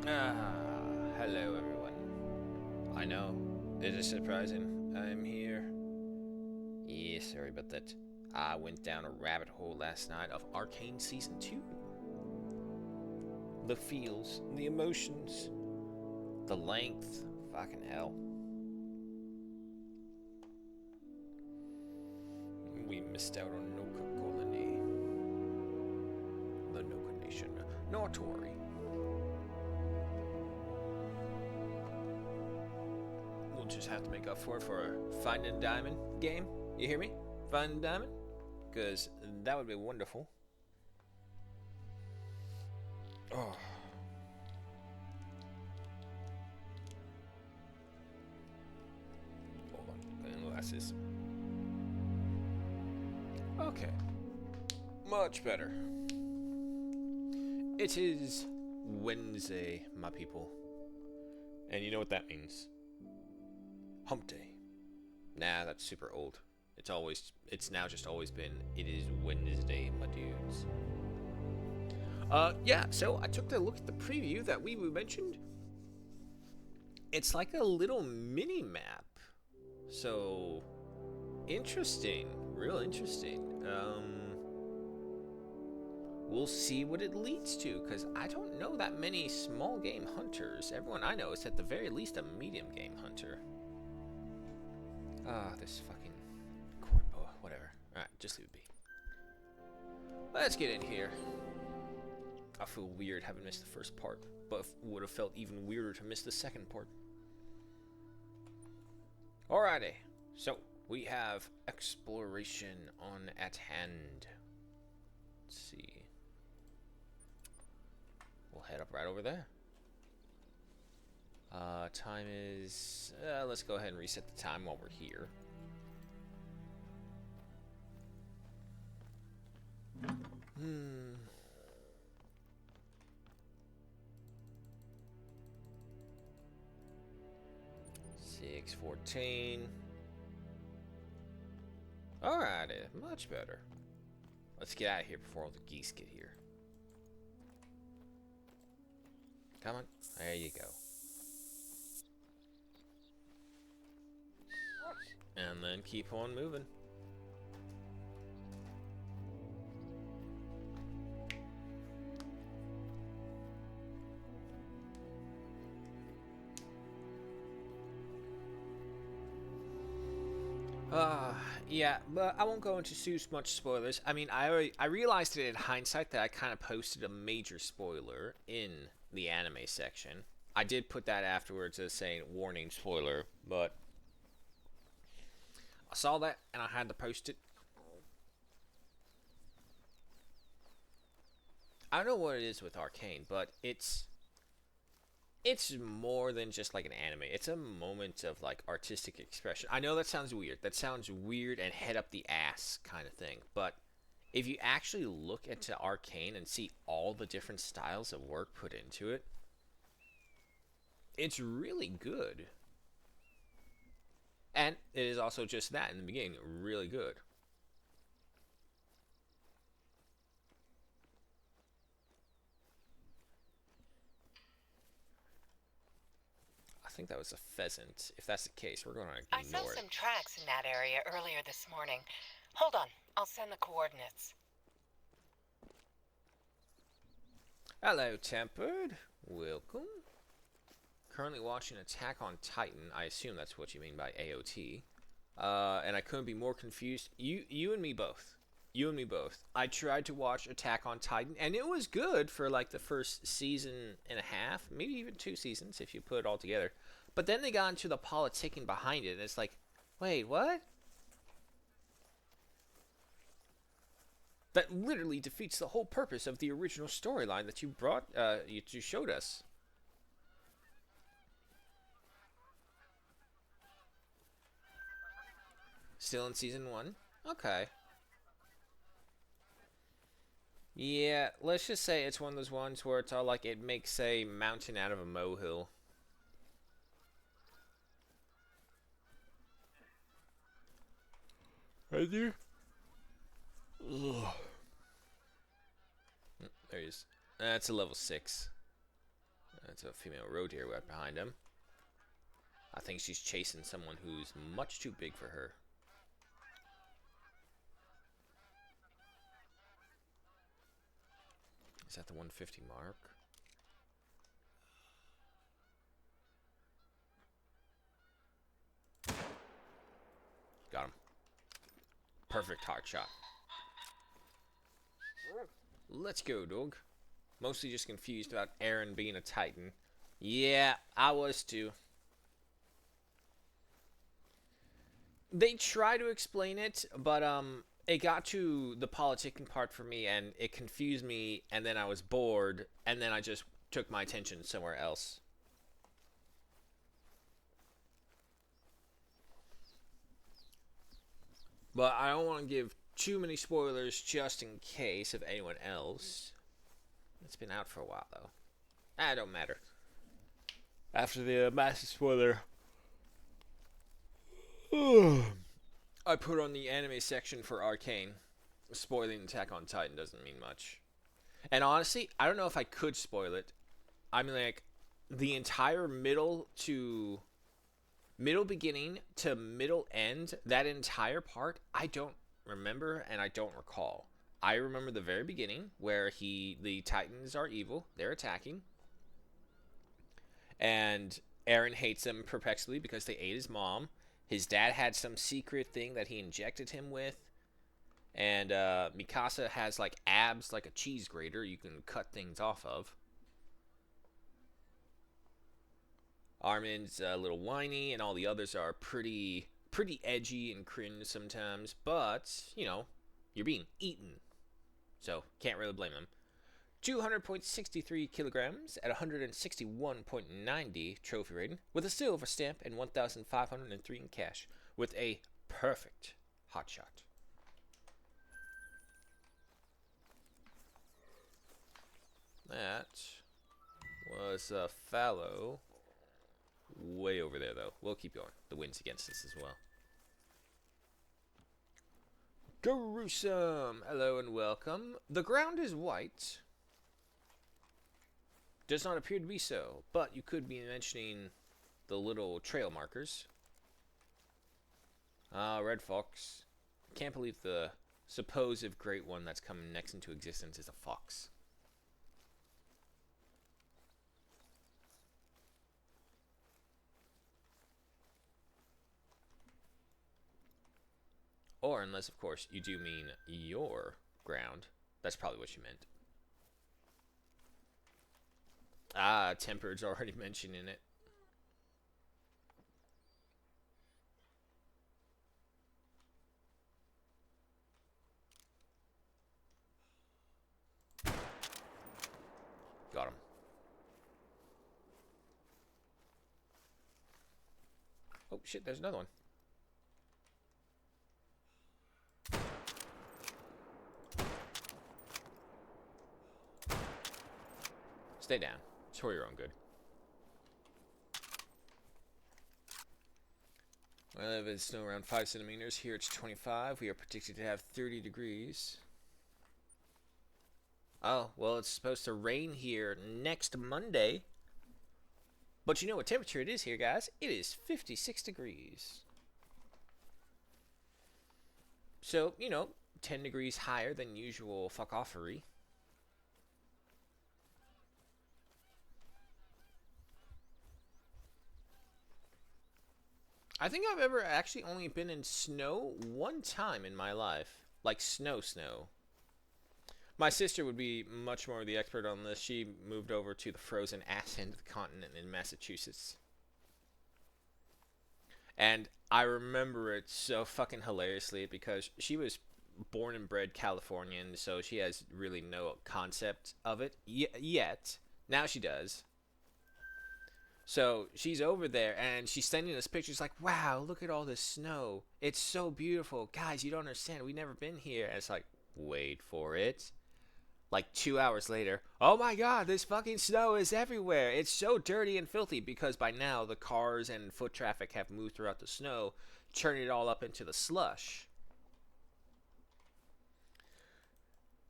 Hello everyone. I know, it is surprising. I'm here. Yeah, sorry about that. I went down a rabbit hole last night of Arcane Season 2. The feels, the emotions, the length. Fucking hell. We missed out on Noka Colony. The Noka Nation. Not to worry. We'll just have to make up for it for a Finding Diamond game. You hear me? Finding Diamond? Because that would be wonderful. Oh. Hold on. Putting glasses. Okay. Much better. It is Wednesday, my people. And you know what that means. Hump day. Nah, that's super old. It's now just always been, it is Wednesday, my dudes. Yeah, so I took a look at the preview that we mentioned. It's like a little mini map. So, interesting. Real interesting. We'll see what it leads to, because I don't know that many small game hunters. Everyone I know is at the very least a medium game hunter. This fucking corpo, whatever. Alright, just leave it be. Let's get in here. I feel weird having missed the first part, but would have felt even weirder to miss the second part. Alrighty, so we have exploration on at hand. Let's see. We'll head up right over there. Time is... let's go ahead and reset the time while we're here. Hmm. 6:14. Alrighty, much better. Let's get out of here before all the geese get here. Come on, there you go. And then keep on moving. Yeah, but I won't go into too much spoilers. I mean, I realized it in hindsight that I kind of posted a major spoiler in the anime section. I did put that afterwards as saying warning spoiler, but I saw that and I had to post it. I don't know what it is with Arcane, but it's more than just like an anime. It's a moment of like artistic expression. I know that sounds weird. That sounds weird and head up the ass kind of thing. But if you actually look into Arcane and see all the different styles of work put into it, it's really good. And it is also just that in the beginning, really good. I think that was a pheasant. If that's the case, we're going to I saw ignore it. some tracks in that area earlier this morning. Hold on, I'll send the coordinates. Hello, Tempered. Welcome. Currently watching Attack on Titan. I assume that's what you mean by AOT. And I couldn't be more confused. You and me both. You and me both. I tried to watch Attack on Titan, and it was good for like the first season and a half, maybe even 2 seasons if you put it all together. But then they got into the politicking behind it, and it's like, wait, what? That literally defeats the whole purpose of the original storyline that you brought, you showed us. Still in season 1? Okay. Yeah, let's just say it's one of those ones where it's all like it makes a mountain out of a molehill. I do. Ugh. There he is. That's a level 6. That's a female road deer right behind him. I think she's chasing someone who's much too big for her. Is that the 150 mark? Got him. Perfect hard shot. Let's go, dog. Mostly just confused about Aaron being a Titan. Yeah, I was too. They try to explain it, but it got to the politicking part for me, and it confused me, and then I was bored, and then I just took my attention somewhere else. But I don't want to give too many spoilers just in case of anyone else. It's been out for a while, though. It don't matter. After the massive spoiler, I put on the anime section for Arcane. Spoiling Attack on Titan doesn't mean much. And honestly, I don't know if I could spoil it. I mean, like, the entire middle beginning to middle end, that entire part, I don't remember and I don't recall. I remember the very beginning where the Titans are evil. They're attacking. And Eren hates them perpetually because they ate his mom. His dad had some secret thing that he injected him with. And Mikasa has like abs like a cheese grater you can cut things off of. Armin's a little whiny, and all the others are pretty edgy and cringe sometimes. But, you know, you're being eaten. So, can't really blame them. 200.63 kilograms at 161.90 trophy rating, with a silver stamp and 1,503 in cash, with a perfect hotshot. That was a fallow. Way over there, though. We'll keep going. The wind's against us as well. Gruesome! Hello and welcome. The ground is white. Does not appear to be so, but you could be mentioning the little trail markers. Red fox. Can't believe the supposed great one that's coming next into existence is a fox. Or, unless, of course, you do mean your ground. That's probably what you meant. Tempered's already mentioning it. Got him. Oh, shit, there's another one. Stay down. It's for your own good. I live in snow around 5 centimeters. Here it's 25. We are predicted to have 30 degrees. Oh, well, it's supposed to rain here next Monday. But you know what temperature it is here, guys? It is 56 degrees. So, you know, 10 degrees higher than usual fuck-offery. I think I've ever actually only been in snow one time in my life. Like snow. My sister would be much more the expert on this. She moved over to the frozen ass end of the continent in Massachusetts. And I remember it so fucking hilariously because she was born and bred Californian, so she has really no concept of it yet. Now she does. So she's over there and she's sending us pictures like, wow, look at all this snow. It's so beautiful. Guys, you don't understand. We've never been here. And it's like, wait for it. Like 2 hours later, oh my god, this fucking snow is everywhere. It's so dirty and filthy because by now the cars and foot traffic have moved throughout the snow, churning it all up into the slush.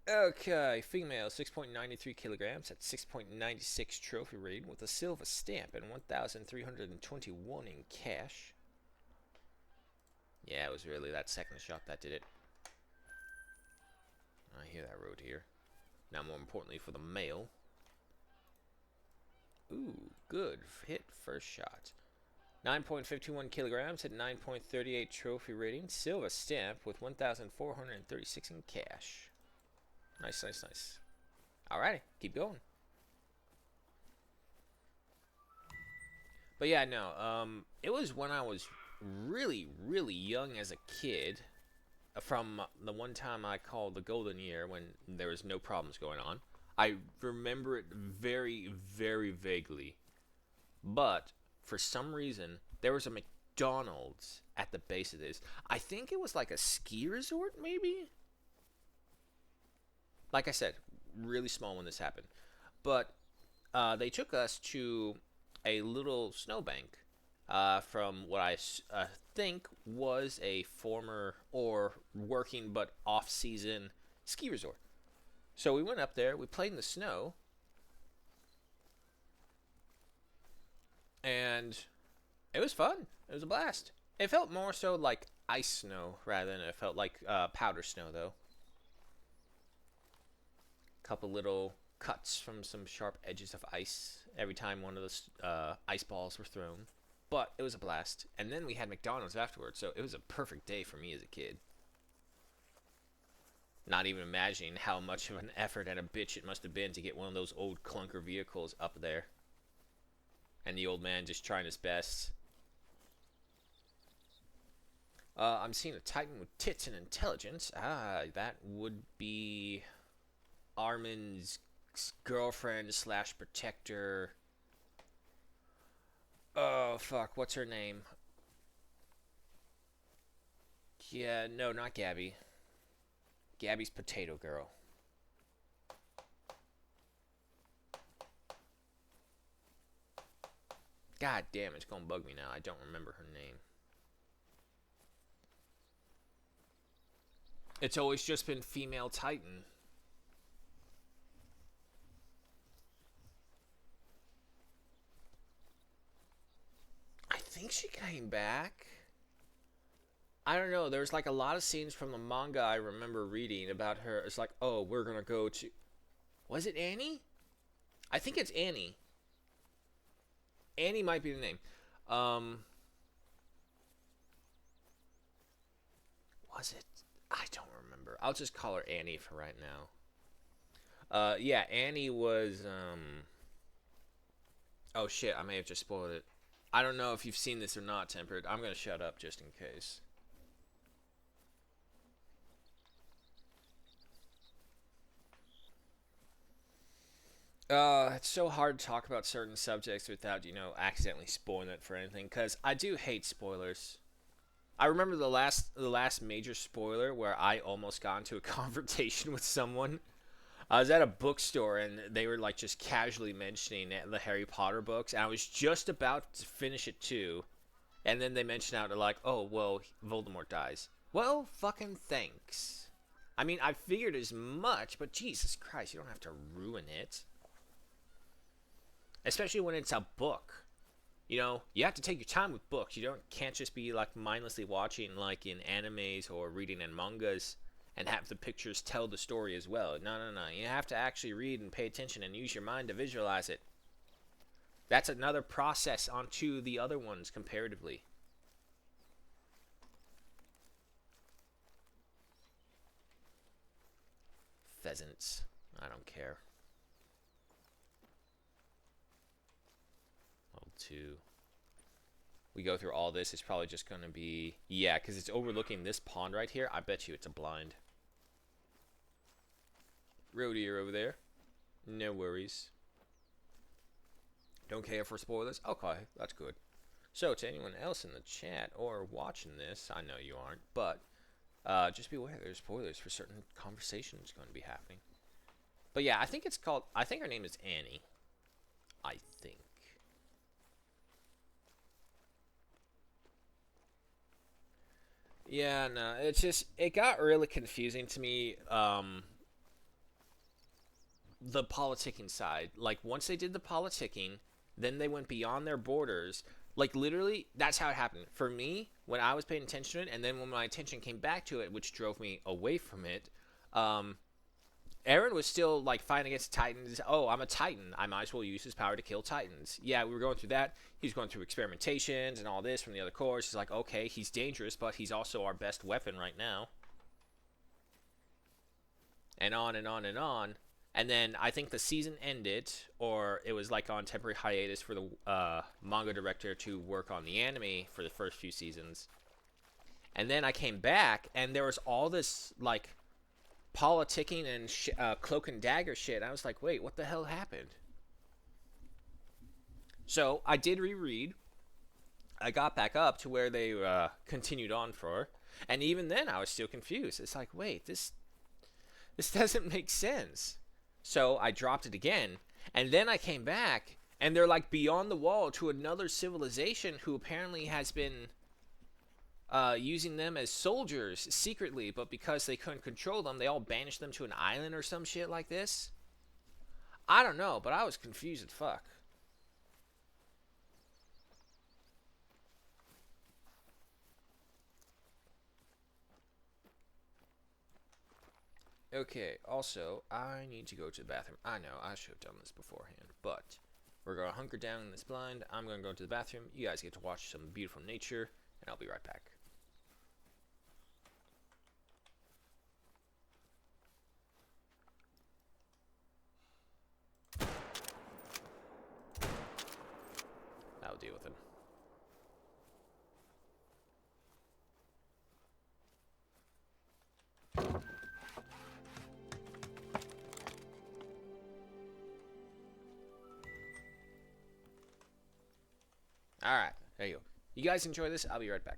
Okay, female, 6.93 kilograms at 6.96 trophy rating with a silver stamp and 1,321 in cash. Yeah, it was really that second shot that did it. I hear that road here. Now, more importantly for the male. Ooh, good hit first shot. 9.51 kilograms at 9.38 trophy rating. Silver stamp with 1,436 in cash. Nice, nice, nice. Alrighty, keep going. But yeah, no, it was when I was really, really young as a kid. From the one time I called the golden year when there was no problems going on. I remember it very, very vaguely. But for some reason, there was a McDonald's at the base of this. I think it was like a ski resort, maybe? Like I said, really small when this happened. But they took us to a little snowbank from what I think was a former or working but off season ski resort. So we went up there, we played in the snow, and it was fun. It was a blast. It felt more so like ice snow rather than it felt like powder snow, though. Couple little cuts from some sharp edges of ice every time one of those ice balls were thrown. But it was a blast. And then we had McDonald's afterwards, so it was a perfect day for me as a kid. Not even imagining how much of an effort and a bitch it must have been to get one of those old clunker vehicles up there. And the old man just trying his best. I'm seeing a Titan with tits and intelligence. Ah, that would be Armin's girlfriend slash protector. Oh, fuck. What's her name? Yeah, no, not Gabby. Gabby's Potato Girl. God damn, it's gonna bug me now. I don't remember her name. It's always just been female Titan. I think she came back. I don't know. There's like a lot of scenes from the manga I remember reading about her. It's like, oh, we're gonna go to. Was it Annie? I think it's Annie. Annie might be the name. Um, was it? I don't remember. I'll just call her Annie for right now. Yeah, Annie was. Oh shit! I may have just spoiled it. I don't know if you've seen this or not, Tempered. I'm gonna shut up just in case. It's so hard to talk about certain subjects without, accidentally spoiling it for anything. Cause I do hate spoilers. I remember the last major spoiler where I almost got into a confrontation with someone. I was at a bookstore and they were like just casually mentioning the Harry Potter books, and I was just about to finish it too, and then they mentioned out like, "Oh well, Voldemort dies." Well, fucking thanks. I mean, I figured as much, but Jesus Christ, you don't have to ruin it. Especially when it's a book. You have to take your time with books. Can't just be like mindlessly watching like in animes or reading in mangas and have the pictures tell the story as well. No, no, no. You have to actually read and pay attention and use your mind to visualize it. That's another process onto the other ones comparatively. Pheasants. I don't care. Level 2. We go through all this. It's probably just going to be... Yeah, because it's overlooking this pond right here. I bet you it's a blind. Road deer over there. No worries. Don't care for spoilers? Okay, that's good. So, to anyone else in the chat or watching this, I know you aren't, but just be aware there's spoilers for certain conversations going to be happening. But yeah, I think her name is Annie. I think. Yeah, no, it got really confusing to me the politicking side. Like once they did the politicking, then they went beyond their borders. Like literally, that's how it happened for me when I was paying attention to it, and then when my attention came back to it, which drove me away from it. Um, Aaron was still like fighting against Titans. Oh, I'm a Titan. I might as well use his power to kill Titans. Yeah, we were going through that. He was going through experimentations and all this from the other cores. He's like, okay, he's dangerous, but he's also our best weapon right now. And on and on and on. And then I think the season ended, or it was like on temporary hiatus for the manga director to work on the anime for the first few seasons. And then I came back, and there was all this like politicking and cloak and dagger shit. And I was like, wait, what the hell happened? So I did reread. I got back up to where they continued on for, and even then I was still confused. It's like, wait, this doesn't make sense. So I dropped it again, and then I came back, and they're like beyond the wall to another civilization who apparently has been using them as soldiers secretly, but because they couldn't control them, they all banished them to an island or some shit like this. I don't know, but I was confused as fuck. Okay, also, I need to go to the bathroom. I know, I should have done this beforehand, but we're going to hunker down in this blind. I'm going to go to the bathroom. You guys get to watch some beautiful nature, and I'll be right back. I'll deal with him. Alright, there you go. You guys enjoy this? I'll be right back.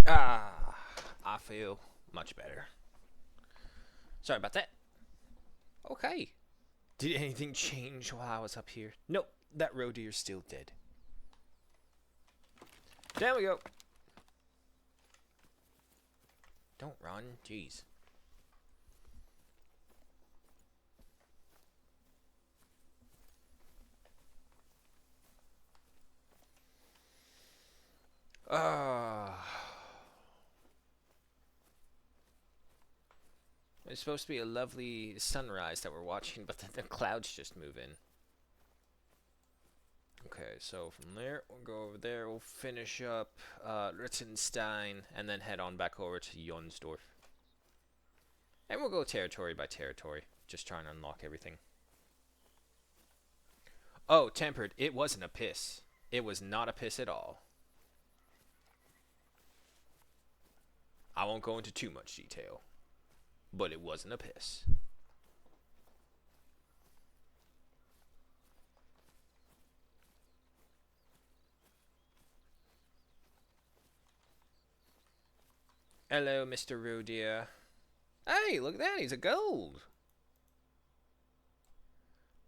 Ah, I feel much better. Sorry about that. Okay. Did anything change while I was up here? Nope, that roe deer's still dead. There we go. Don't run, jeez. It's supposed to be a lovely sunrise that we're watching, but then the clouds just move in. Okay, so from there, we'll go over there, we'll finish up Rittenstein, and then head on back over to Jonsdorf. And we'll go territory by territory, just trying to unlock everything. Oh, tempered, it wasn't a piss. It was not a piss at all. I won't go into too much detail, but it wasn't a piss. Hello, Mr. Rudia. Hey, look at that, he's a gold.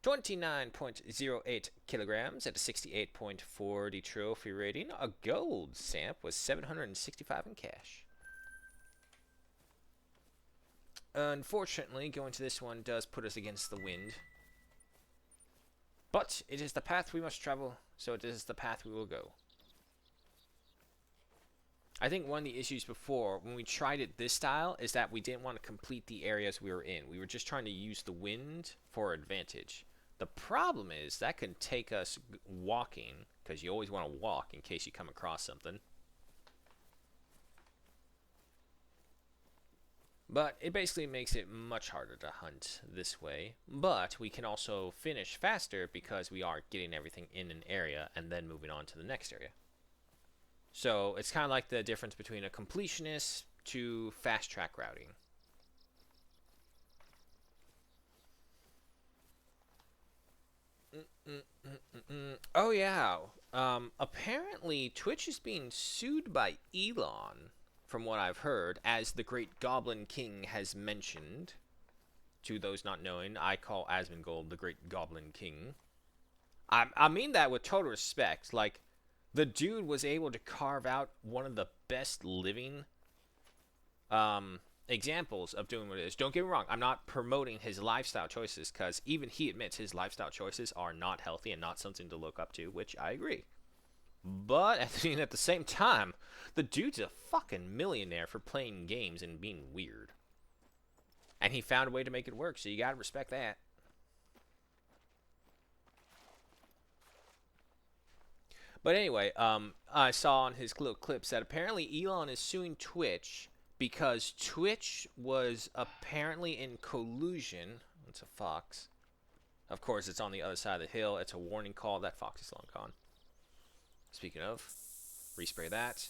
29.08 kilograms at a 68.40 trophy rating. A gold stamp was 765 in cash. Unfortunately, going to this one does put us against the wind. But it is the path we must travel, so it is the path we will go. I think one of the issues before, when we tried it this style, is that we didn't want to complete the areas we were in. We were just trying to use the wind for advantage. The problem is that can take us walking, because you always want to walk in case you come across something. But it basically makes it much harder to hunt this way. But we can also finish faster because we are getting everything in an area and then moving on to the next area. So it's kind of like the difference between a completionist to fast track routing. Oh yeah. Apparently Twitch is being sued by Elon, from what I've heard, as the Great Goblin King has mentioned. To those not knowing, I call Asmongold the Great Goblin King. I mean that with total respect. Like, the dude was able to carve out one of the best living examples of doing what it is. Don't get me wrong, I'm not promoting his lifestyle choices, because even he admits his lifestyle choices are not healthy and not something to look up to, which I agree. But at the same time, the dude's a fucking millionaire for playing games and being weird. And he found a way to make it work, so you gotta respect that. But anyway, I saw on his little clips that apparently Elon is suing Twitch because Twitch was apparently in collusion. It's a fox. Of course, it's on the other side of the hill. It's a warning call. That fox is long gone. Speaking of, respray that.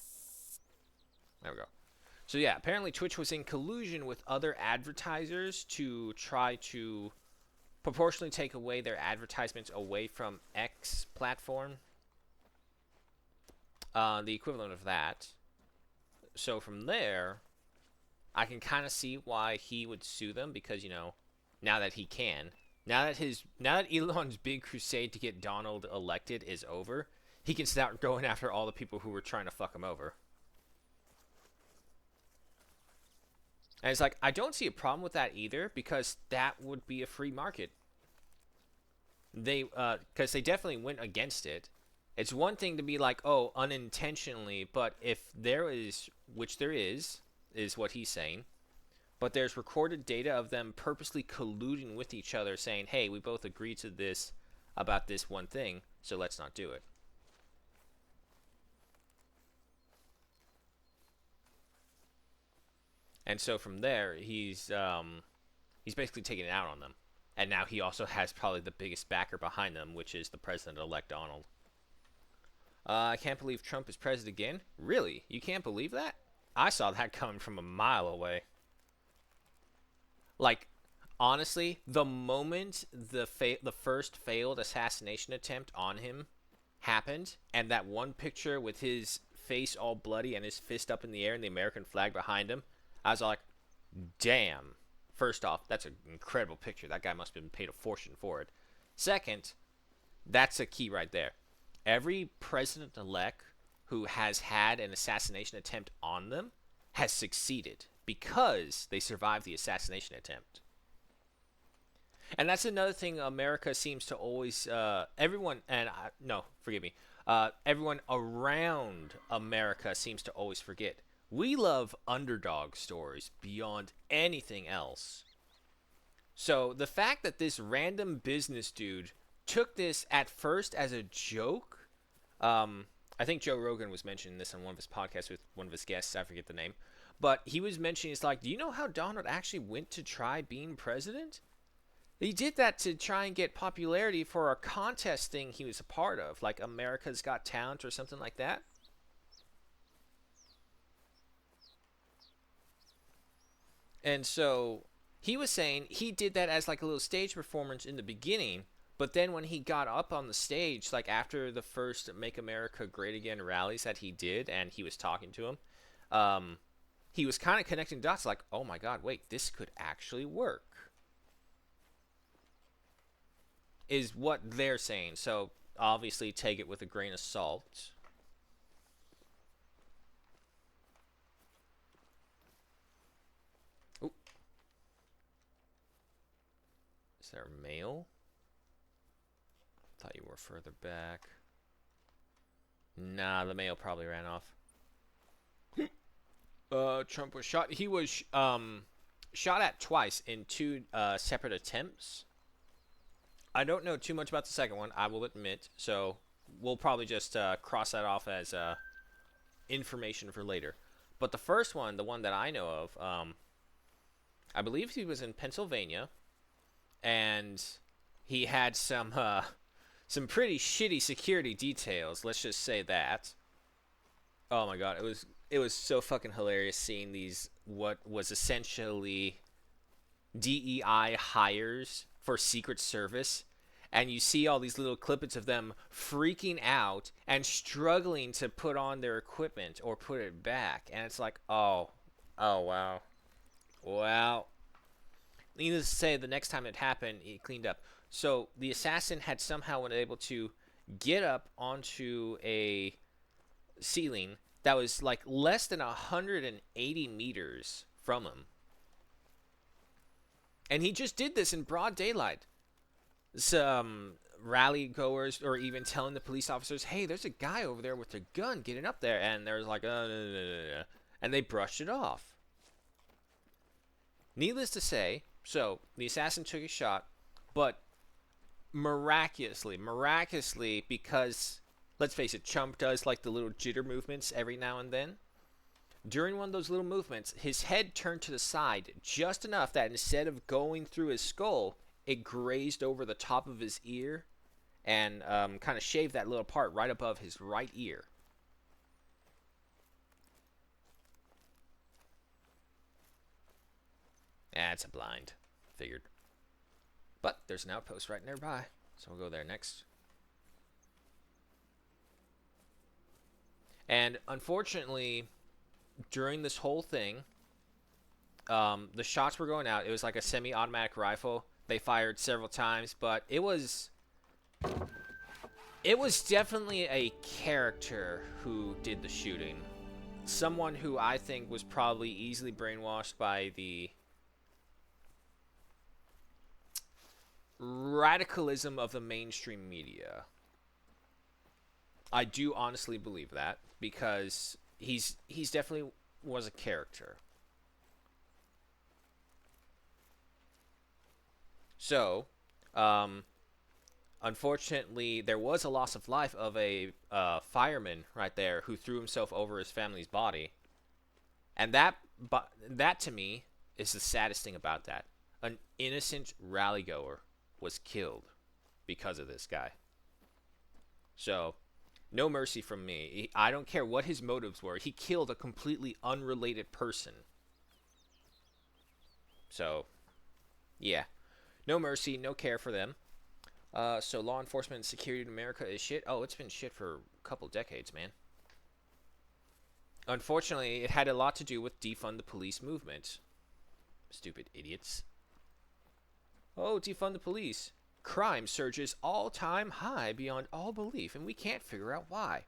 There we go. So yeah, apparently Twitch was in collusion with other advertisers to try to proportionally take away their advertisements away from X platform. The equivalent of that. So from there, I can kind of see why he would sue them, because, you know, now that he can, now that Elon's big crusade to get Donald elected is over, he can start going after all the people who were trying to fuck him over. And it's like, I don't see a problem with that either, because that would be a free market. Because they definitely went against it. It's one thing to be like, oh, unintentionally, but if there is, which there is what he's saying, but there's recorded data of them purposely colluding with each other, saying, hey, we both agreed to this about this one thing, so let's not do it. And so from there, he's basically taking it out on them. And now he also has probably the biggest backer behind them, which is the president-elect Donald. I can't believe Trump is president again. Really? You can't believe that? I saw that coming from a mile away. Like, honestly, the moment the first failed assassination attempt on him happened, and that one picture with his face all bloody and his fist up in the air and the American flag behind him, I was like, damn. First off, that's an incredible picture. That guy must have been paid a fortune for it. Second, that's a key right there. Every president-elect who has had an assassination attempt on them has succeeded because they survived the assassination attempt. And that's another thing America seems to always, everyone around America seems to always forget. We love underdog stories beyond anything else. So the fact that this random business dude took this at first as a joke, I think Joe Rogan was mentioning this on one of his podcasts with one of his guests, I forget the name, but he was mentioning, it's like, do you know how Donald actually went to try being president? He did that to try and get popularity for a contest thing he was a part of, like America's Got Talent or something like that. And so he was saying he did that as like a little stage performance in the beginning, but then when he got up on the stage, like after the first Make America Great Again rallies that he did, and he was talking to him, he was kind of connecting dots like, oh my God, wait, this could actually work. Is what they're saying. So obviously take it with a grain of salt. Ooh. Is there mail? Thought you were further back. Nah, the mail probably ran off. Trump was shot. He was shot at twice in two separate attempts. I don't know too much about the second one, I will admit. So we'll probably just cross that off as information for later. But the first one, the one that I know of, I believe he was in Pennsylvania, and he had some pretty shitty security details. Let's just say that. Oh my God, it was so fucking hilarious seeing these what was essentially DEI hires for Secret Service, and you see all these little clippets of them freaking out and struggling to put on their equipment or put it back, and it's like, oh wow. Needless to say, the next time it happened, he cleaned up. So the assassin had somehow been able to get up onto a ceiling that was like less than 180 meters from him. And he just did this in broad daylight. Some rally goers or even telling the police officers, hey, there's a guy over there with a gun getting up there. And there's like, and they brushed it off. Needless to say, so the assassin took a shot, but miraculously, because, let's face it, Trump does like the little jitter movements every now and then. During one of those little movements, his head turned to the side just enough that instead of going through his skull, it grazed over the top of his ear and kind of shaved that little part right above his right ear. That's a blind. Figured. But there's an outpost right nearby, so we'll go there next. And unfortunately, during this whole thing, the shots were going out. It was like a semi-automatic rifle. They fired several times, but it was definitely a character who did the shooting. Someone who I think was probably easily brainwashed by the radicalism of the mainstream media. I do honestly believe that, because he's definitely was a character. So, unfortunately, there was a loss of life of a fireman right there who threw himself over his family's body, and that to me is the saddest thing about that. An innocent rally goer was killed because of this guy. So, no mercy from me. I don't care what his motives were. He killed a completely unrelated person. So, yeah. No mercy, no care for them. So law enforcement and security in America is shit. Oh, it's been shit for a couple decades, man. Unfortunately, it had a lot to do with defund the police movement. Stupid idiots. Oh, defund the police. Crime surges all-time high beyond all belief, and we can't figure out why.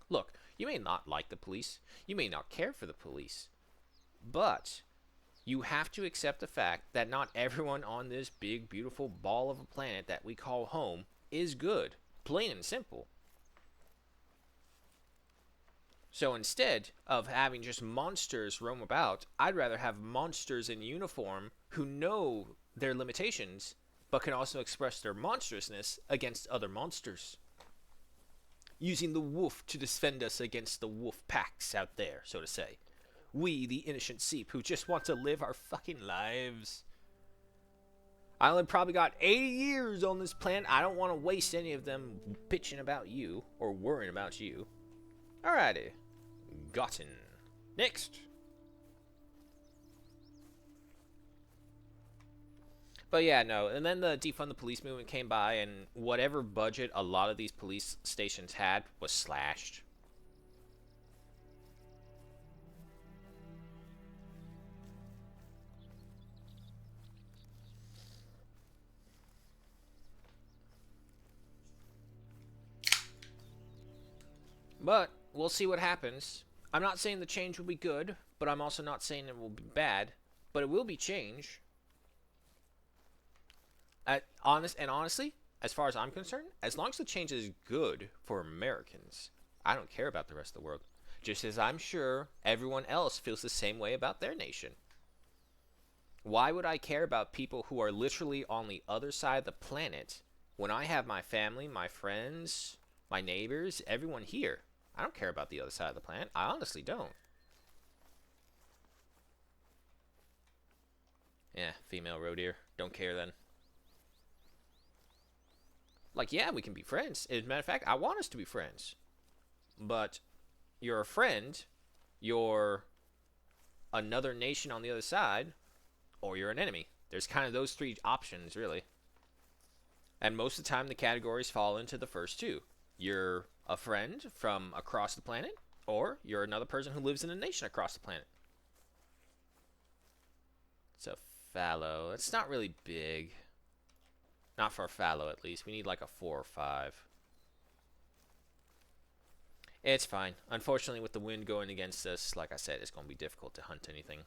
Look, you may not like the police. You may not care for the police. But you have to accept the fact that not everyone on this big, beautiful ball of a planet that we call home is good. Plain and simple. So instead of having just monsters roam about, I'd rather have monsters in uniform who know their limitations, but can also express their monstrousness against other monsters. Using the wolf to defend us against the wolf packs out there, so to say. We, the innocent sheep who just want to live our fucking lives. I only probably got 80 years on this planet. I don't want to waste any of them bitching about you or worrying about you. Alrighty. Gotten. Next. But yeah, no. And then the defund the police movement came by, and whatever budget a lot of these police stations had was slashed. But we'll see what happens. I'm not saying the change will be good, but I'm also not saying it will be bad. But it will be change. Honestly, as far as I'm concerned, as long as the change is good for Americans, I don't care about the rest of the world. Just as I'm sure everyone else feels the same way about their nation. Why would I care about people who are literally on the other side of the planet when I have my family, my friends, my neighbors, everyone here? I don't care about the other side of the planet. I honestly don't. Yeah, female roe deer. Don't care then. Like, yeah, we can be friends. As a matter of fact, I want us to be friends. But you're a friend, you're another nation on the other side, or you're an enemy. There's kind of those three options, really. And most of the time, the categories fall into the first two. You're a friend from across the planet, or you're another person who lives in a nation across the planet. It's a fallow. It's not really big. Not for a fallow, at least. We need like a 4 or 5. It's fine. Unfortunately, with the wind going against us, like I said, it's going to be difficult to hunt anything.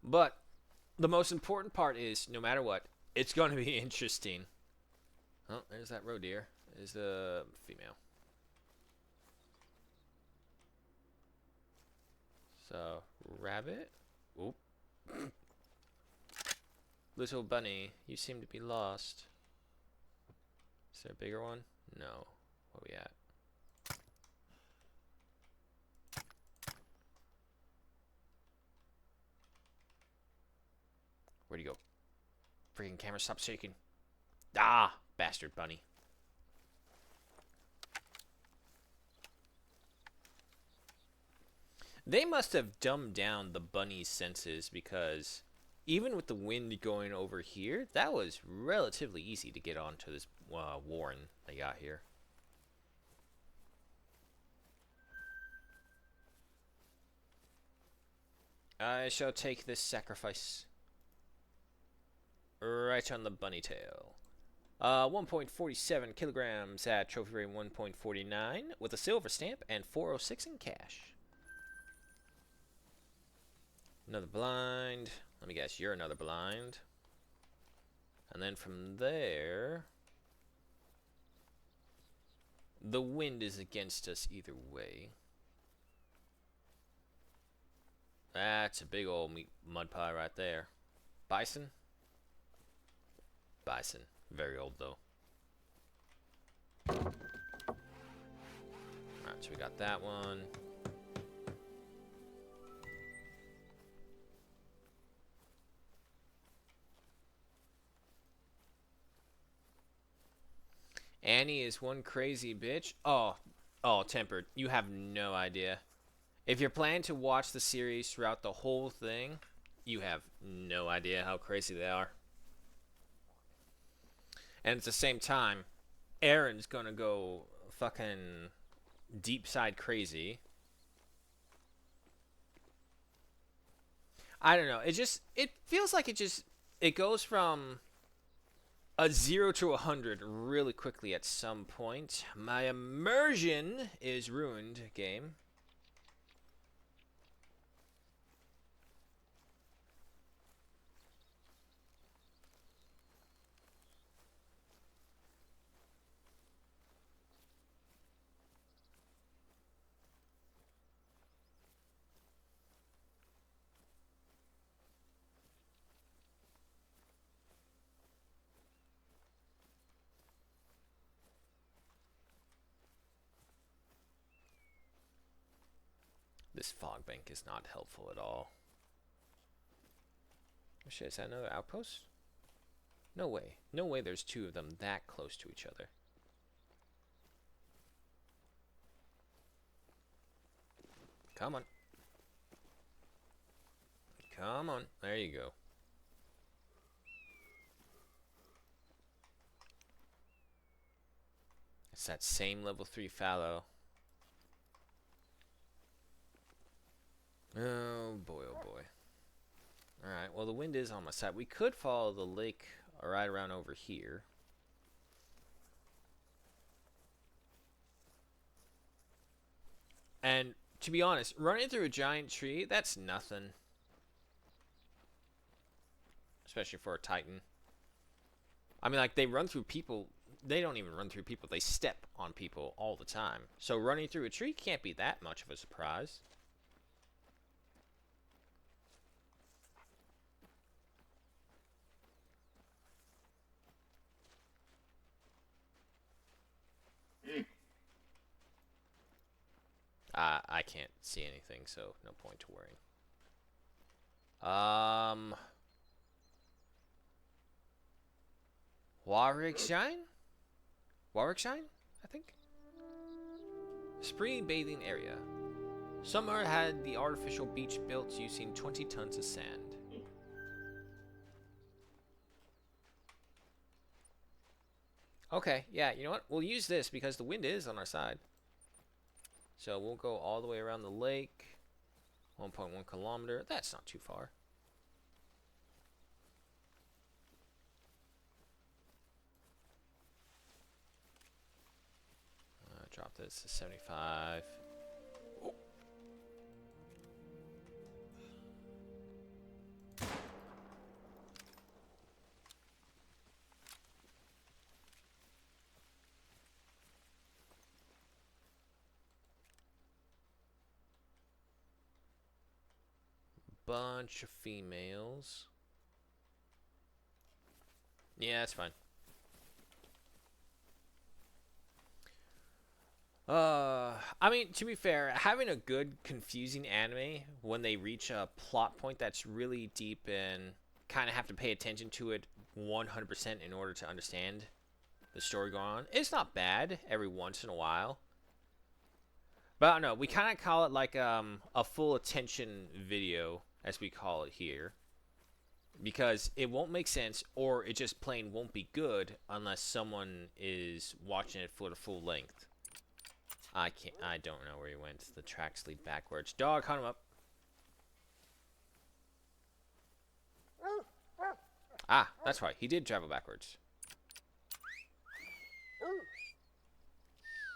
But the most important part is, no matter what, it's going to be interesting. Oh, there's that roe deer. There's the female. So, rabbit. Oop. Little bunny, you seem to be lost. Is there a bigger one? No. Where we at? Where'd he go? Freaking camera, stop shaking. Ah, bastard bunny. They must have dumbed down the bunny's senses, because even with the wind going over here, that was relatively easy to get onto this warren they got here. I shall take this sacrifice. Right on the bunny tail. 1.47 kilograms at trophy rate 1.49 with a silver stamp and 406 in cash. Another blind. Let me guess, you're another blind. And then from there, the wind is against us either way. That's a big old mud pie right there. Bison? Bison. Very old, though. Alright, so we got that one. Annie is one crazy bitch. Oh, Tempered. You have no idea. If you're planning to watch the series throughout the whole thing, you have no idea how crazy they are. And at the same time, Aaron's gonna go fucking deep side crazy. I don't know. It feels like it goes from a 0 to 100 really quickly at some point. My immersion is ruined, game. This fog bank is not helpful at all. Oh shit, is that another outpost? No way. No way there's two of them that close to each other. Come on. Come on. There you go. It's that same level 3 fallow. Oh boy, oh boy. Alright, well the wind is on my side. We could follow the lake right around over here. And to be honest, running through a giant tree, that's nothing. Especially for a Titan. I mean, like, they run through people. They don't even run through people. They step on people all the time. So running through a tree can't be that much of a surprise. I can't see anything, so no point to worrying. Warwickshire? Warwickshire, I think? Spring bathing area. Summer had the artificial beach built using 20 tons of sand. Okay, yeah, you know what? We'll use this because the wind is on our side. So we'll go all the way around the lake. 1.1 kilometer. That's not too far. Drop this to 75. Oh. Bunch of females. Yeah, that's fine. I mean, to be fair, having a good, confusing anime when they reach a plot point that's really deep and kind of have to pay attention to it 100% in order to understand the story going on, it's not bad every once in a while. But I don't know, we kind of call it like a full attention video, as we call it here. Because it won't make sense, or it just plain won't be good unless someone is watching it for the full length. I don't know where he went. The tracks lead backwards. Dog, hunt him up. Ah, that's right. He did travel backwards.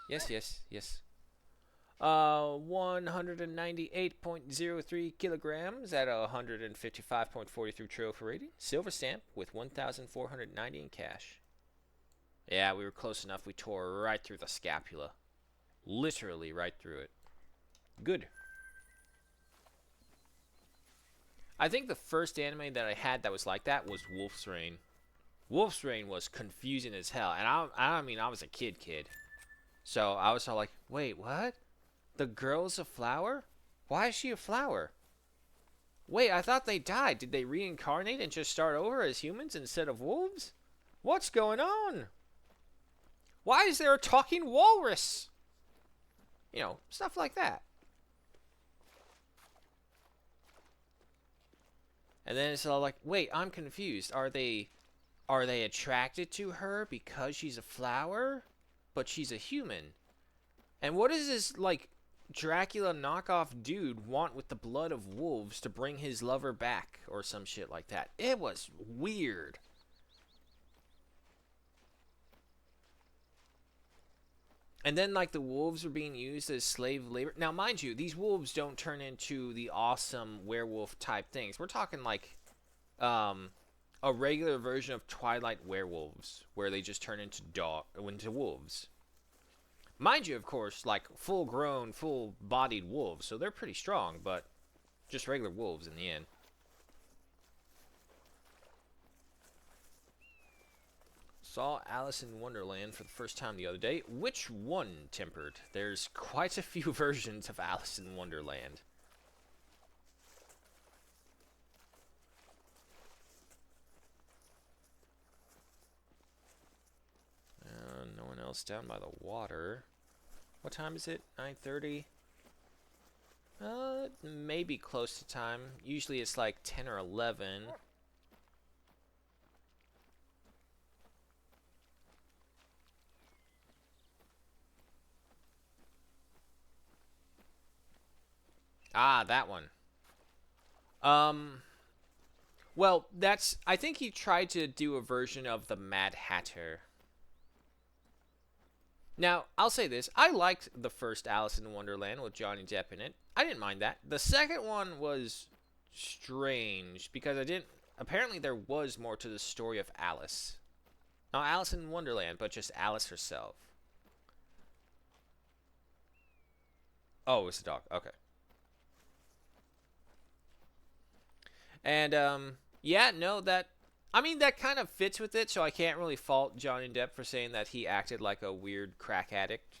Yes, yes, yes. 198.03 kilograms at a 155.43 trophy rating. Silver stamp with 1,490 in cash. Yeah, we were close enough. We tore right through the scapula. Literally right through it. Good. I think the first anime that I had that was like that was Wolf's Rain. Wolf's Rain was confusing as hell. And I mean, I was a kid. So I was all like, wait, what? The girl's a flower? Why is she a flower? Wait, I thought they died. Did they reincarnate and just start over as humans instead of wolves? What's going on? Why is there a talking walrus? You know, stuff like that. And then it's all like, wait, I'm confused. Are they Are they attracted to her because she's a flower, but she's a human? And what does this, like, Dracula knockoff dude want with the blood of wolves to bring his lover back or some shit like that? It was weird. And then, like, the wolves were being used as slave labor. Now, mind you, these wolves don't turn into the awesome werewolf type things. We're talking, like, um, a regular version of Twilight werewolves, where they just turn into wolves. Mind you, of course, like, full-grown, full-bodied wolves, so they're pretty strong, but just regular wolves in the end. Saw Alice in Wonderland for the first time the other day. Which one, Tempered? There's quite a few versions of Alice in Wonderland. No one else down by the water. What time is it? 9:30? Maybe close to time. Usually it's like 10 or 11. Ah, that one. Um, well, I think he tried to do a version of the Mad Hatter. Now, I'll say this. I liked the first Alice in Wonderland with Johnny Depp in it. I didn't mind that. The second one was strange because I didn't. Apparently, there was more to the story of Alice. Not Alice in Wonderland, but just Alice herself. Oh, it's a dog. Okay. And, yeah, no, I mean, that kind of fits with it, so I can't really fault Johnny Depp for saying that he acted like a weird crack addict.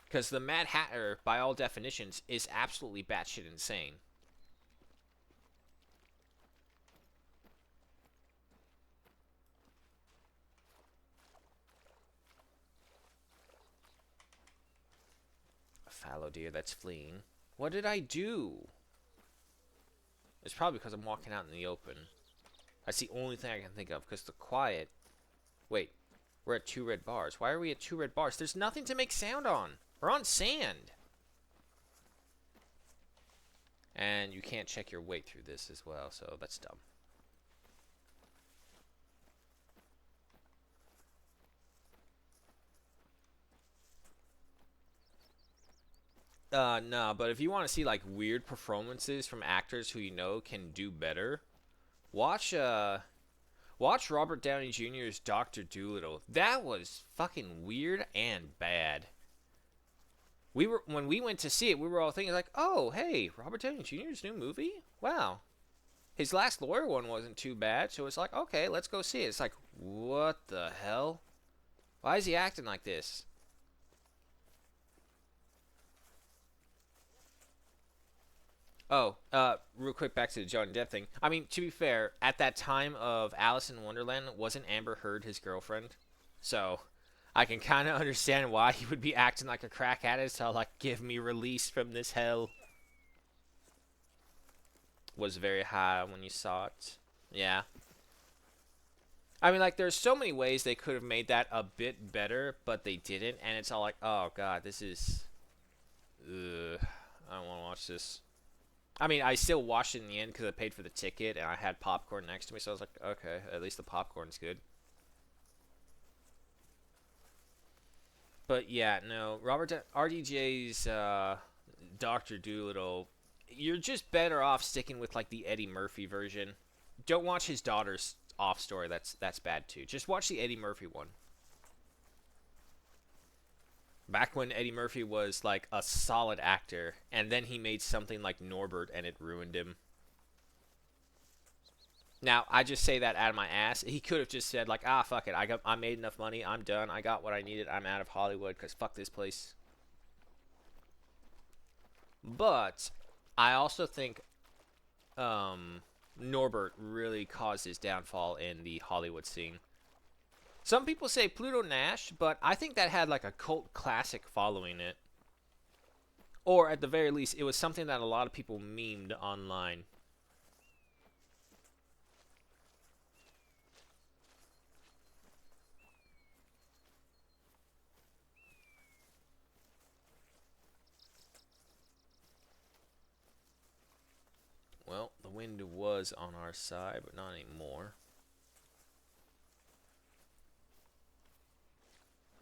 Because the Mad Hatter, by all definitions, is absolutely batshit insane. A fallow deer that's fleeing. What did I do? It's probably because I'm walking out in the open. That's the only thing I can think of, because the quiet... Wait, we're at 2 red bars. Why are we at 2 red bars? There's nothing to make sound on. We're on sand. And you can't check your weight through this as well, so that's dumb. No, but if you want to see, like, weird performances from actors who you know can do better, watch Robert Downey Jr.'s Dr. Dolittle. That was fucking weird and bad. When we went to see it, we were all thinking like, "Oh, hey, Robert Downey Jr.'s new movie? Wow." His last lawyer one wasn't too bad, so it's like, "Okay, let's go see it." It's like, "What the hell? Why is he acting like this?" Oh, real quick back to the Johnny Depp thing. I mean, to be fair, at that time of Alice in Wonderland, wasn't Amber Heard his girlfriend? So, I can kind of understand why he would be acting like a crack addict. So, like, give me release from this hell. Was very high when you saw it. Yeah. I mean, like, there's so many ways they could have made that a bit better, but they didn't. And it's all like, oh, God, this is... Ugh, I don't want to watch this. I mean, I still watched it in the end because I paid for the ticket and I had popcorn next to me, so I was like, okay, at least the popcorn's good. But yeah, no, RDJ's Doctor Dolittle. You're just better off sticking with like the Eddie Murphy version. Don't watch his daughter's off story. That's bad too. Just watch the Eddie Murphy one. Back when Eddie Murphy was like a solid actor, and then he made something like Norbert, and it ruined him. Now I just say that out of my ass. He could have just said like, ah, fuck it. I made enough money. I'm done. I got what I needed. I'm out of Hollywood because fuck this place. But I also think Norbert really caused his downfall in the Hollywood scene. Some people say Pluto Nash, but I think that had like a cult classic following it. Or at the very least, it was something that a lot of people memed online. was on our side, but not anymore.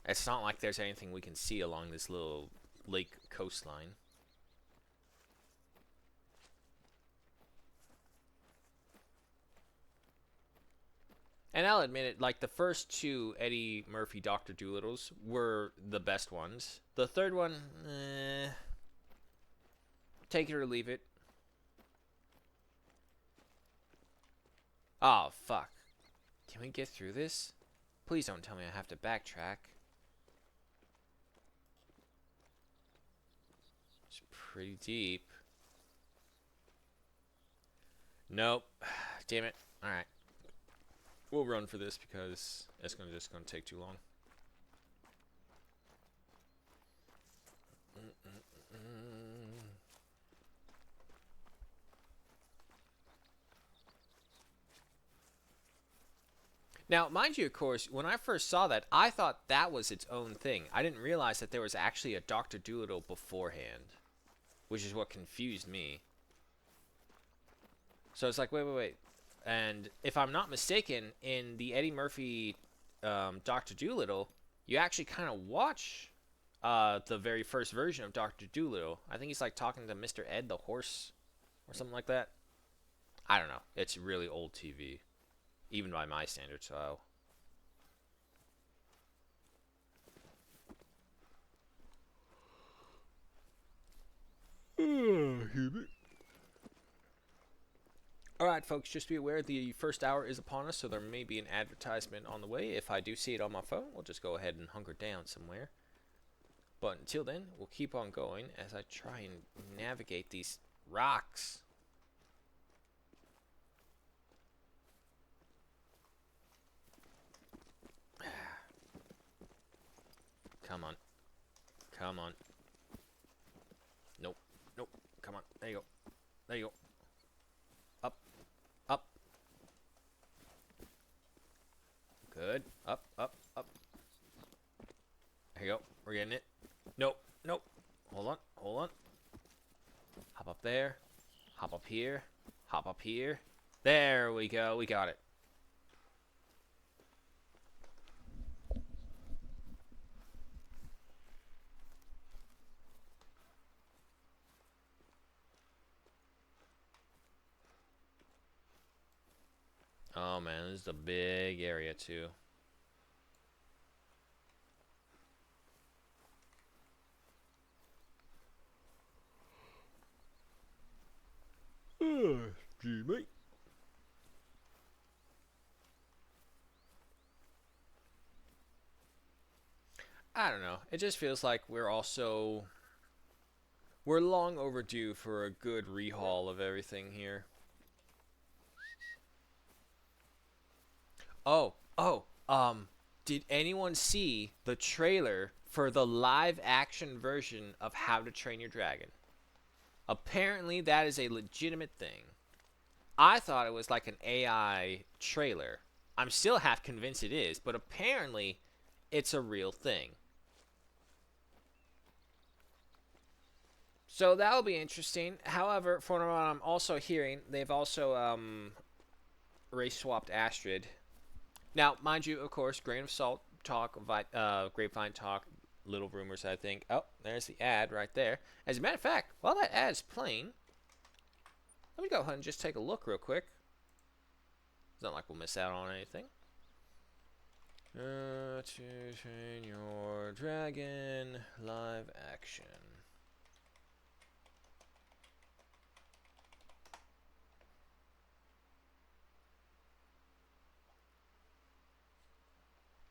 It's not like there's anything we can see along this little lake coastline. And I'll admit it, like the first two Eddie Murphy Dr. Doolittles were the best ones. The third one, take it or leave it. Oh, fuck. Can we get through this? Please don't tell me I have to backtrack. It's pretty deep. Nope. Damn it. Alright. We'll run for this because it's just gonna take too long. Now, mind you, of course, when I first saw that, I thought that was its own thing. I didn't realize that there was actually a Dr. Dolittle beforehand, which is what confused me. So it's like, wait. And if I'm not mistaken, in the Eddie Murphy Dr. Dolittle, you actually kind of watch the very first version of Dr. Dolittle. I think he's like talking to Mr. Ed the horse or something like that. I don't know. It's really old TV, even by my standards. So. Alright, folks, just be aware the first hour is upon us, so there may be an advertisement on the way. If I do see it on my phone, we'll just go ahead and hunker down somewhere. But until then, we'll keep on going as I try and navigate these rocks. Come on. Come on. Nope. Nope. Come on. There you go. There you go. Up. Up. Good. Up, up, up. There you go. We're getting it. Nope. Nope. Hold on. Hold on. Hop up there. Hop up here. Hop up here. There we go. We got it. Oh man, this is a big area too. Gee, mate. I don't know. It just feels like we're long overdue for a good rehaul of everything here. Did anyone see the trailer for the live action version of How to Train Your Dragon? Apparently that is a legitimate thing. I thought it was like an AI trailer. I'm still half convinced it is, but apparently it's a real thing. So that'll be interesting. However, from what I'm also hearing, they've also race swapped Astrid. Now, mind you, of course, grain of salt talk, grapevine talk, little rumors, I think. Oh, there's the ad right there. As a matter of fact, while that ad's playing, let me go ahead and just take a look real quick. It's not like we'll miss out on anything. To Train Your Dragon live action.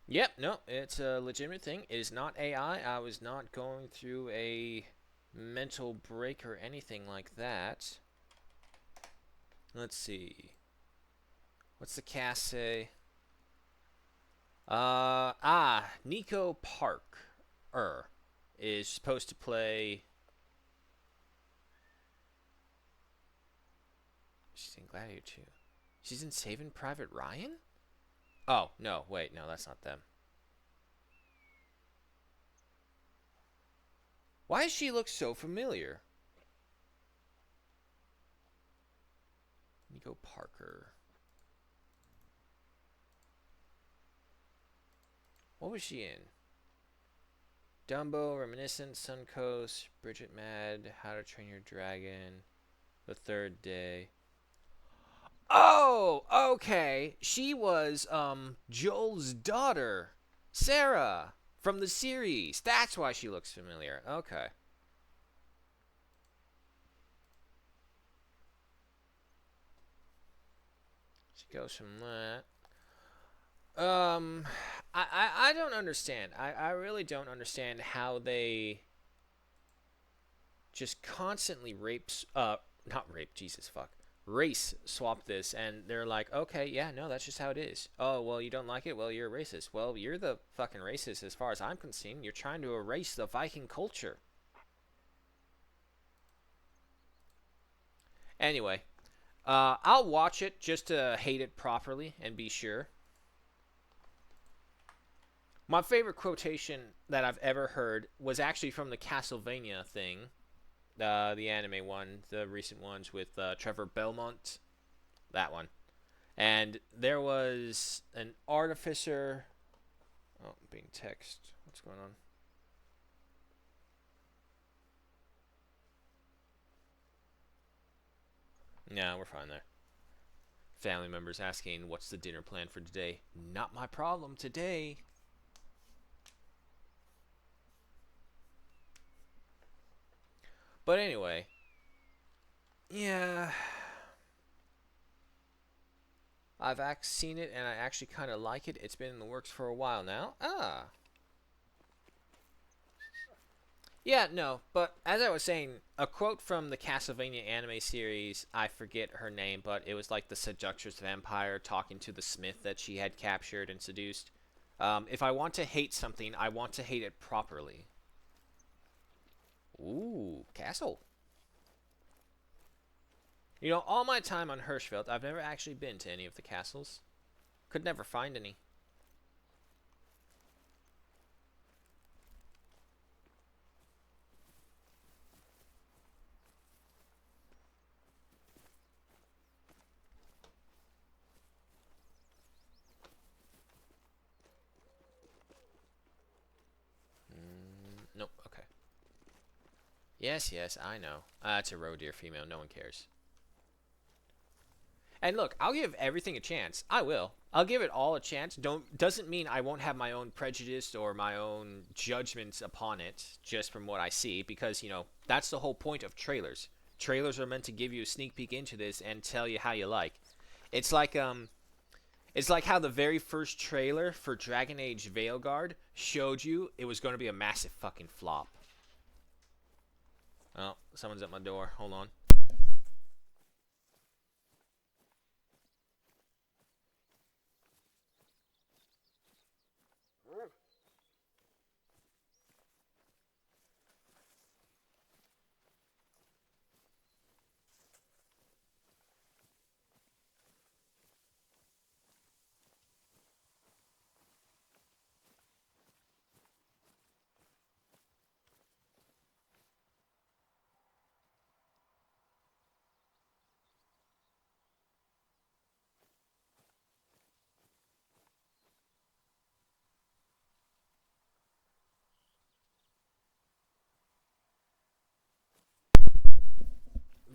Yep, no, it's a legitimate thing. It is not AI. I was not going through a mental break or anything like that. Let's see. What's the cast say? Nico Parker is supposed to play. She's in Gladiator 2. She's in Saving Private Ryan? Oh, no, wait, no, that's not them. Why does she look so familiar? Nico Parker. What was she in? Dumbo, Reminiscent, Suncoast, Bridget Mad, How to Train Your Dragon, The Third Day. Oh, okay. She was Joel's daughter, Sarah, from the series. That's why she looks familiar. Okay. She goes from that. Um, I don't understand. I really don't understand how they just constantly not rape, Jesus fuck. Race swap this, and they're like, okay, yeah, no, that's just how it is. Oh, well, you don't like it? Well, you're a racist. Well, you're the fucking racist as far as I'm concerned. You're trying to erase the Viking culture. Anyway, I'll watch it just to hate it properly and be sure. My favorite quotation that I've ever heard was actually from the Castlevania thing, the anime one, the recent ones with Trevor Belmont, that one. And there was an artificer. Oh, being text. What's going on? No, we're fine there. Family members asking, what's the dinner plan for today? Not my problem today. But anyway, yeah, I've seen it and I actually kind of like it. It's been in the works for a while now. Ah. Yeah, no, but as I was saying, a quote from the Castlevania anime series, I forget her name, but it was like the seductress vampire talking to the smith that she had captured and seduced. If I want to hate something, I want to hate it properly. Ooh, castle. You know, all my time on Hirschfeld, I've never actually been to any of the castles. Could never find any. Nope, okay. Yes, yes, I know. It's a roe deer female, no one cares. And look, I'll give everything a chance. I will. I'll give it all a chance. Doesn't mean I won't have my own prejudice or my own judgments upon it just from what I see because, that's the whole point of trailers. Trailers are meant to give you a sneak peek into this and tell you how you like. It's like it's like how the very first trailer for Dragon Age Veilguard showed you it was going to be a massive fucking flop. Oh, someone's at my door. Hold on.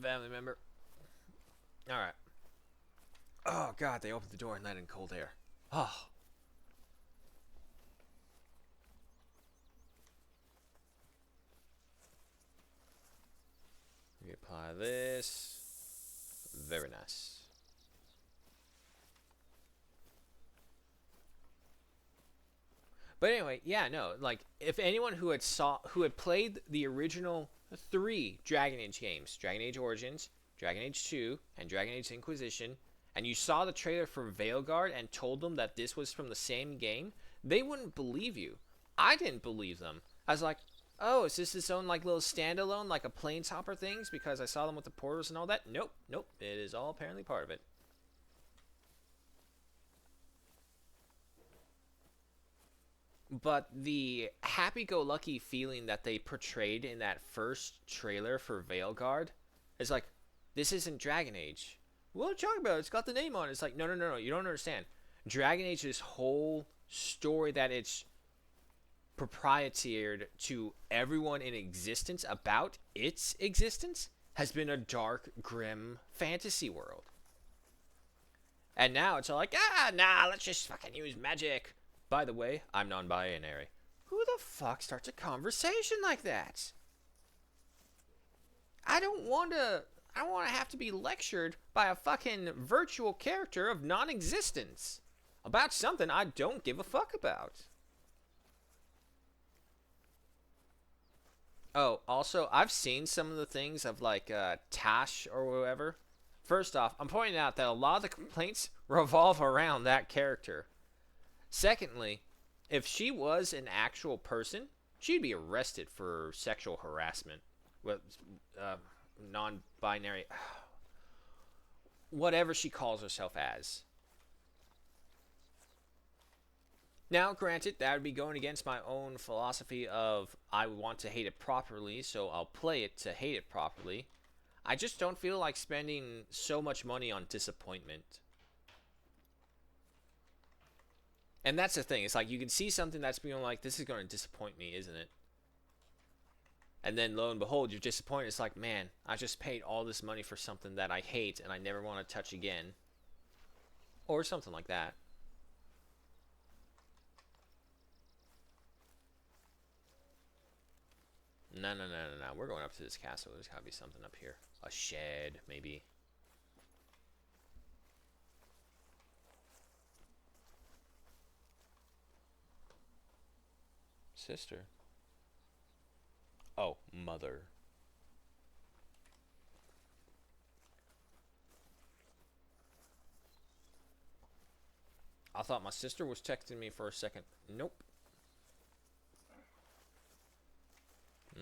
Family member. All right. Oh god, they opened the door and let in cold air. Oh. We apply this. Very nice. But anyway, yeah, no, like if anyone who had played the original 3 Dragon Age games, Dragon Age Origins, Dragon Age 2, and Dragon Age Inquisition, and you saw the trailer for Veilguard and told them that this was from the same game, they wouldn't believe you. I didn't believe them. I was like, "Oh, is this its own like little standalone like a planeswalker things because I saw them with the portals and all that?" Nope, nope. It is all apparently part of it. But the happy-go-lucky feeling that they portrayed in that first trailer for Veilguard is like, this isn't Dragon Age. What are you talking about? It's got the name on it. It's like, no, no, no, no. You don't understand. Dragon Age, this whole story that it's proprietary to everyone in existence about its existence has been a dark, grim fantasy world. And now it's all like, nah, let's just fucking use magic. By the way, I'm non binary. Who the fuck starts a conversation like that? I don't want to. I don't want to have to be lectured by a fucking virtual character of non existence about something I don't give a fuck about. Oh, also, I've seen some of the things of like Tash or whoever. First off, I'm pointing out that a lot of the complaints revolve around that character. Secondly, if she was an actual person, she'd be arrested for sexual harassment. Well, uh, non-binary, whatever she calls herself as. Now, granted, that would be going against my own philosophy of I want to hate it properly, so I'll play it to hate it properly. I just don't feel like spending so much money on disappointment. And that's the thing. It's like you can see something that's being like, this is going to disappoint me, isn't it? And then lo and behold, you're disappointed. It's like, man, I just paid all this money for something that I hate and I never want to touch again. Or something like that. No, no, no, no, no. We're going up to this castle. There's got to be something up here. A shed, maybe. Sister. Oh, mother. I thought my sister was texting me for a second. Nope.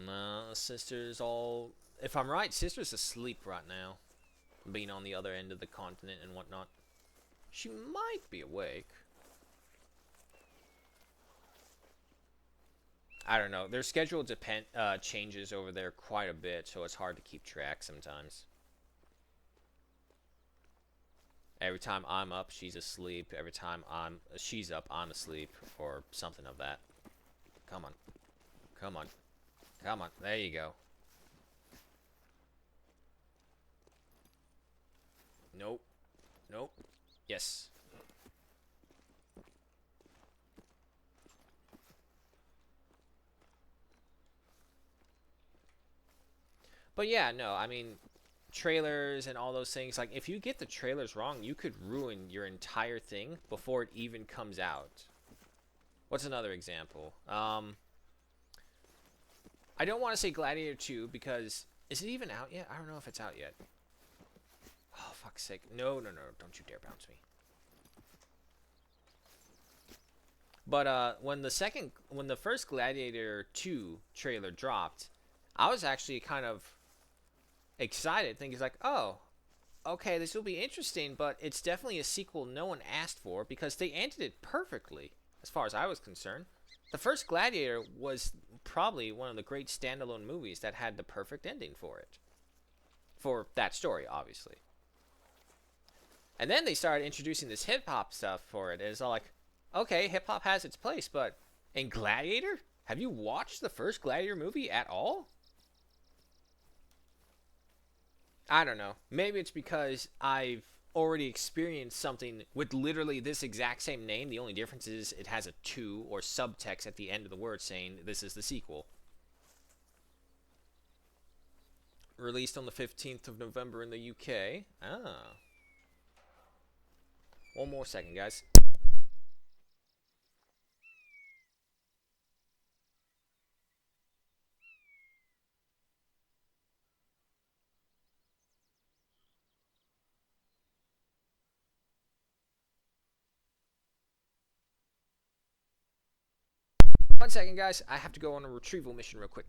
No, sister's all. If I'm right, sister's asleep right now. Being on the other end of the continent and whatnot. She might be awake. I don't know. Their schedule changes over there quite a bit, so it's hard to keep track sometimes. Every time I'm up, she's asleep. Every time she's up, I'm asleep, or something of that. Come on, come on, come on. There you go. Nope, nope. Yes. But yeah, no. I mean, trailers and all those things. Like, if you get the trailers wrong, you could ruin your entire thing before it even comes out. What's another example? I don't want to say Gladiator 2 because is it even out yet? I don't know if it's out yet. Oh, fuck's sake. No, no, no. Don't you dare bounce me. But when the first Gladiator 2 trailer dropped, I was actually kind of excited, thinking like, "Oh, okay, this will be interesting, but it's definitely a sequel no one asked for because they ended it perfectly as far as I was concerned. The first Gladiator was probably one of the great standalone movies that had the perfect ending for it. For that story, obviously. And then they started introducing this hip hop stuff for it. And it's all like, okay, hip hop has its place, but in Gladiator? Have you watched the first Gladiator movie at all? I don't know. Maybe it's because I've already experienced something with literally this exact same name. The only difference is it has a 2 or subtext at the end of the word saying this is the sequel. Released on the 15th of November in the UK. Ah. One more second, guys. 1 second, guys. I have to go on a retrieval mission real quick.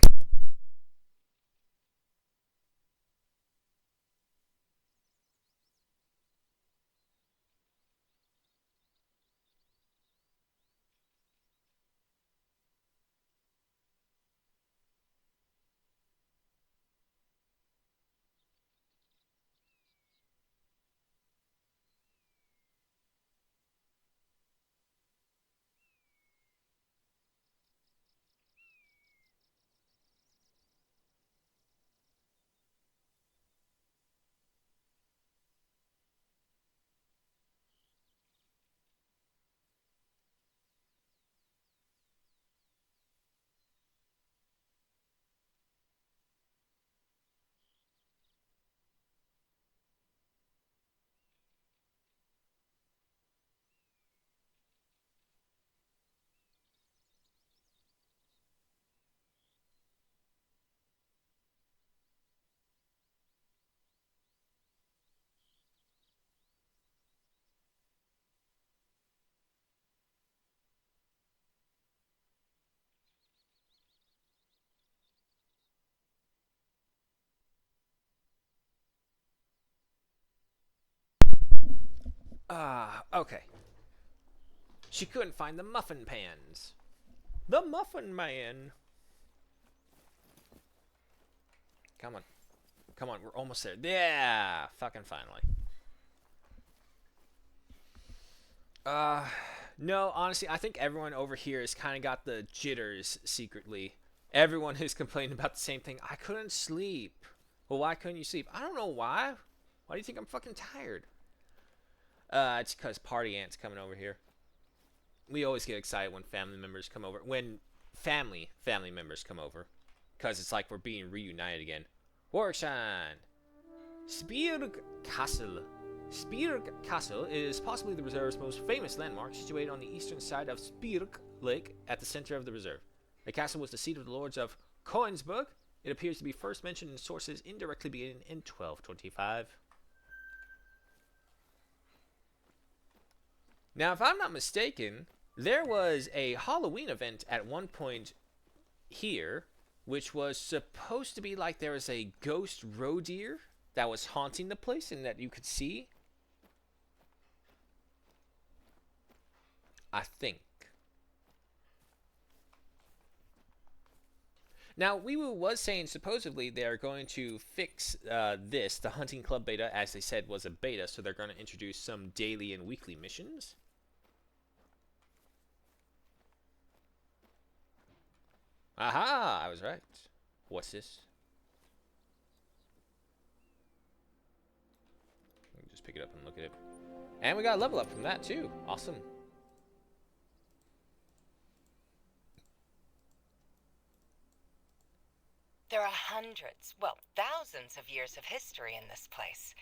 Okay. She couldn't find the muffin pans. The Muffin Man. Come on. Come on, we're almost there. Yeah! Fucking finally. Uh, no, honestly, I think everyone over here has kind of got the jitters secretly. Everyone has complained about the same thing. I couldn't sleep. Well, why couldn't you sleep? I don't know why. Why do you think I'm fucking tired? It's because party ant's coming over here. We always get excited when family members come over. When family members come over. Because it's like we're being reunited again. Warshine! Spirg Castle. Spirg Castle is possibly the reserve's most famous landmark, situated on the eastern side of Spirg Lake at the center of the reserve. The castle was the seat of the lords of Koensberg. It appears to be first mentioned in sources indirectly beginning in 1225. Now, if I'm not mistaken, there was a Halloween event at one point here, which was supposed to be like there was a ghost roe deer that was haunting the place and that you could see. I think. Now, Weewoo was saying supposedly they're going to fix the Hunting Club beta, as they said was a beta, so they're going to introduce some daily and weekly missions. Aha! I was right. What's this? We can just pick it up and look at it. And we got a level up from that, too. Awesome. There are hundreds, well, thousands of years of history in this place.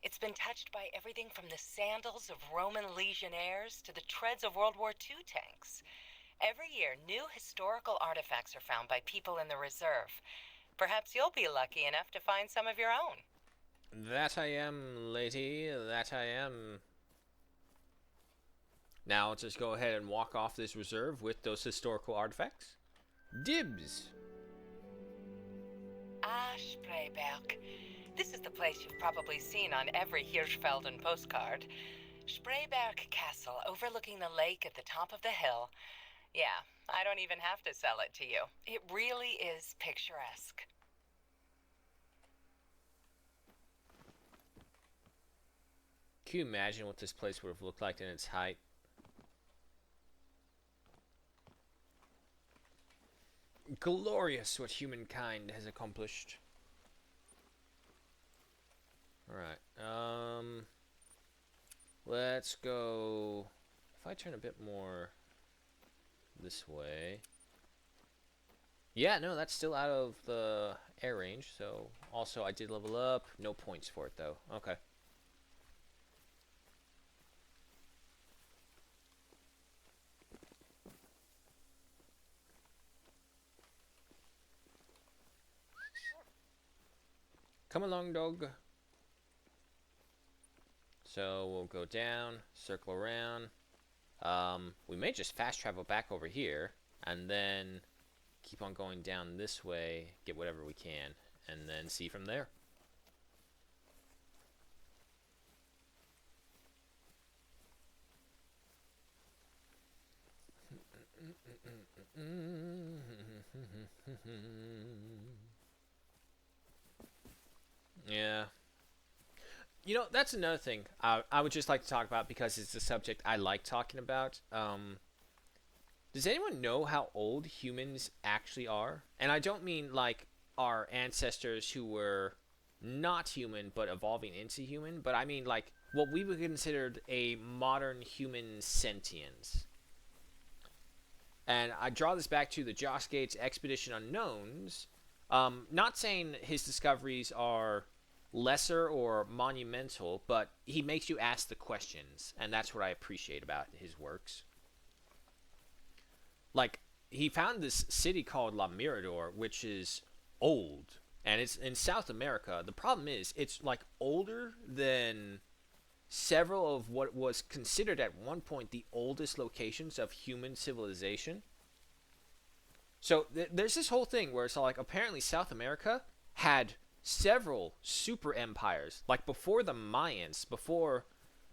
It's been touched by everything from the sandals of Roman legionnaires to the treads of World War II tanks. Every year, new historical artifacts are found by people in the reserve. Perhaps you'll be lucky enough to find some of your own. That I am, lady. That I am. Now, let's just go ahead and walk off this reserve with those historical artifacts. Dibs! Ah, Spreeberg. This is the place you've probably seen on every Hirschfelden postcard. Spreeberg Castle, overlooking the lake at the top of the hill. Yeah, I don't even have to sell it to you. It really is picturesque. Can you imagine what this place would have looked like in its height? Glorious what humankind has accomplished. Alright, let's go... If I turn a bit more this way... Yeah, no, that's still out of the air range, so... Also, I did level up. No points for it, though. Okay. Come along, dog. So we'll go down, circle around. We may just fast travel back over here, and then keep on going down this way, get whatever we can, and then see from there. Yeah. You know, that's another thing I would just like to talk about because it's a subject I like talking about. Does anyone know how old humans actually are? And I don't mean like our ancestors who were not human but evolving into human, but I mean like what we would consider a modern human sentience. And I draw this back to the Josh Gates Expedition Unknowns. Not saying his discoveries are lesser or monumental, but he makes you ask the questions, and that's what I appreciate about his works. Like, he found this city called La Mirador, which is old, and it's in South America. The problem is, it's like older than several of what was considered at one point the oldest locations of human civilization. So there's this whole thing where it's like apparently South America had several super empires, like before the Mayans, before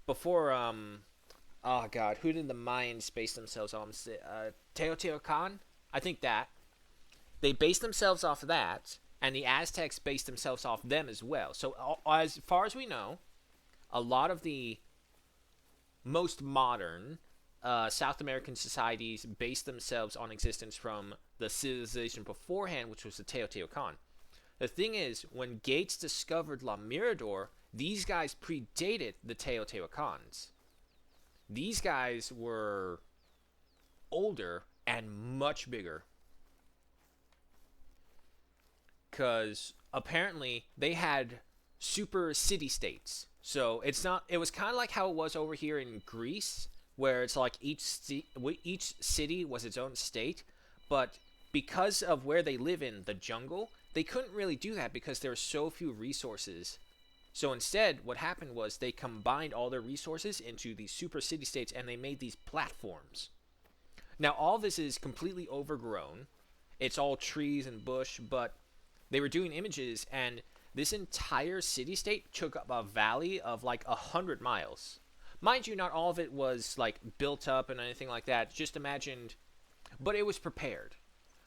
before oh god, who did the Mayans base themselves on? Teotihuacan? I think that. They based themselves off of that, and the Aztecs based themselves off them as well. So as far as we know, a lot of the most modern South American societies based themselves on existence from the civilization beforehand, which was the Teotihuacan. The thing is, when Gates discovered La Mirador, these guys predated the Teotihuacans. These guys were older and much bigger. Because apparently they had super city states. So it's not. It was kind of like how it was over here in Greece, where it's like each city was its own state, but because of where they live in the jungle, they couldn't really do that because there were so few resources. So instead, what happened was they combined all their resources into these super city states and they made these platforms. Now, all this is completely overgrown. It's all trees and bush, but they were doing images, and this entire city state took up a valley of like 100 miles. Mind you, not all of it was like built up and anything like that. Just imagined, but it was prepared.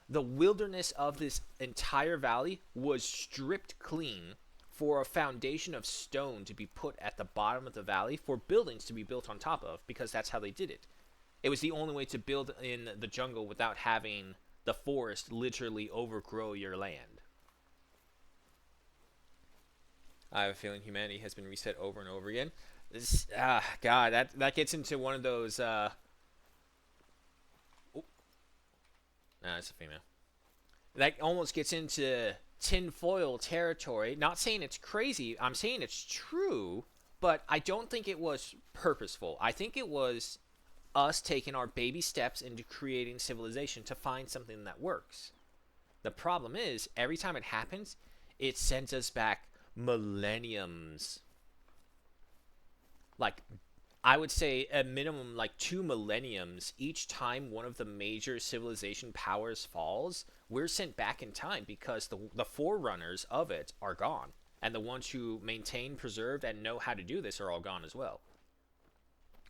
The wilderness of this entire valley was stripped clean for a foundation of stone to be put at the bottom of the valley for buildings to be built on top of, because that's how they did it. It was the only way to build in the jungle without having the forest literally overgrow your land. I have a feeling humanity has been reset over and over again. God, that gets into one of those. Nah, it's a female. That almost gets into tinfoil territory. Not saying it's crazy. I'm saying it's true, but I don't think it was purposeful. I think it was us taking our baby steps into creating civilization to find something that works. The problem is, every time it happens, it sends us back millenniums. Like, I would say a minimum like 2 millenniums each time one of the major civilization powers falls. We're sent back in time because the forerunners of it are gone, and the ones who maintain, preserved, and know how to do this are all gone as well.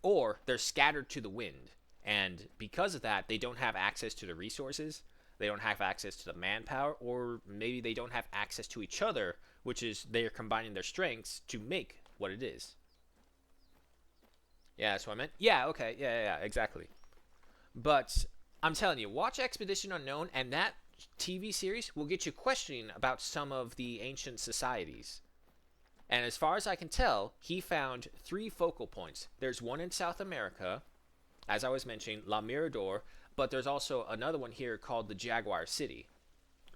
Or they're scattered to the wind, and because of that, they don't have access to the resources, they don't have access to the manpower, or maybe they don't have access to each other, which is they are combining their strengths to make what it is. Yeah, that's what I meant. Yeah, okay, yeah, exactly. But I'm telling you, watch Expedition Unknown, and that TV series will get you questioning about some of the ancient societies. And as far as I can tell, he found 3 focal points. There's one in South America, as I was mentioning, La Mirador, but there's also another one here called the Jaguar City,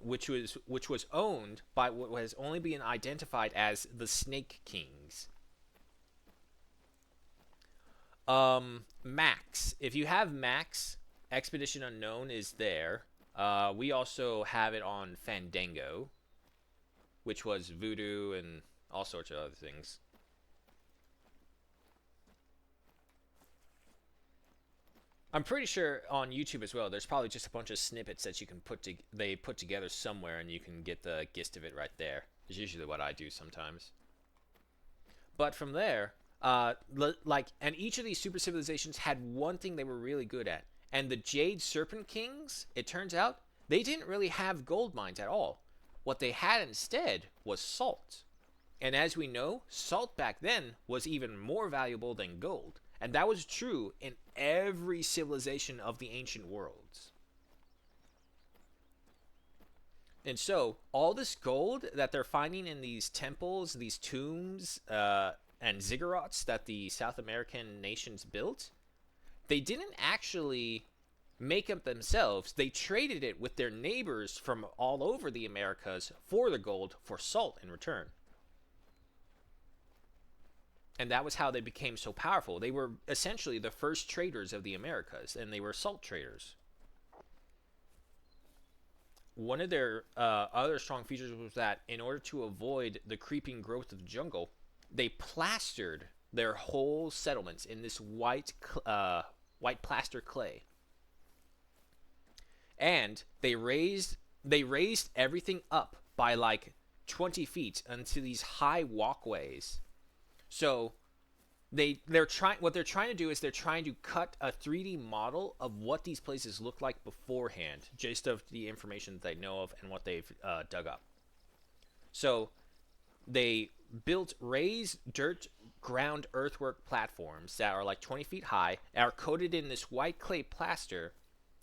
which was owned by what has only been identified as the Snake Kings. Max. If you have Max, Expedition Unknown is there. We also have it on Fandango, which was Voodoo and all sorts of other things. I'm pretty sure on YouTube as well, there's probably just a bunch of snippets that you can they put together somewhere, and you can get the gist of it right there. Is usually what I do sometimes. But from there, and each of these super civilizations had one thing they were really good at. And the Jade Serpent Kings, it turns out, they didn't really have gold mines at all. What they had instead was salt. And as we know, salt back then was even more valuable than gold. And that was true in every civilization of the ancient worlds. And so, all this gold that they're finding in these temples, these tombs, and ziggurats that the South American nations built, they didn't actually make it themselves. They traded it with their neighbors from all over the Americas for the gold for salt in return. And that was how they became so powerful. They were essentially the first traders of the Americas, and they were salt traders. One of their other strong features was that in order to avoid the creeping growth of the jungle, they plastered their whole settlements in this white plaster clay. And they raised everything up by like 20 feet into these high walkways. So they're trying what they're trying to do is they're trying to cut a 3D model of what these places look like beforehand, just of the information that they know of and what they've dug up. So they built raised dirt ground earthwork platforms that are like 20 feet high, are coated in this white clay plaster,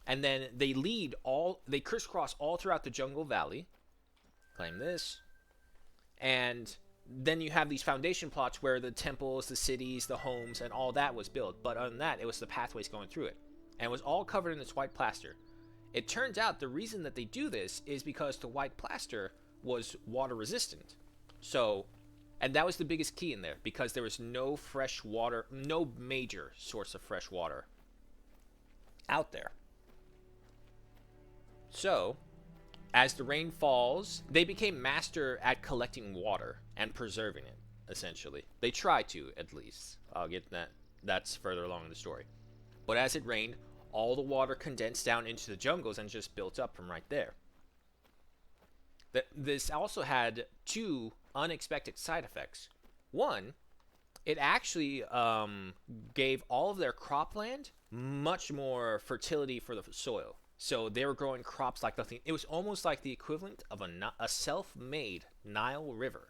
and then they crisscross all throughout the jungle valley. Claim this. And then you have these foundation plots where the temples, the cities, the homes, and all that was built. But other than that, it was the pathways going through it. And it was all covered in this white plaster. It turns out the reason that they do this is because the white plaster was water resistant. So, and that was the biggest key in there, because there was no fresh water, no major source of fresh water out there. So, as the rain falls, they became master at collecting water and preserving it, essentially. They try to, at least. I'll get that. That's further along in the story. But as it rained, all the water condensed down into the jungles and just built up from right there. This also had two unexpected side effects. One, it actually gave all of their cropland much more fertility for the soil. So they were growing crops like nothing. It was almost like the equivalent of a self-made Nile River.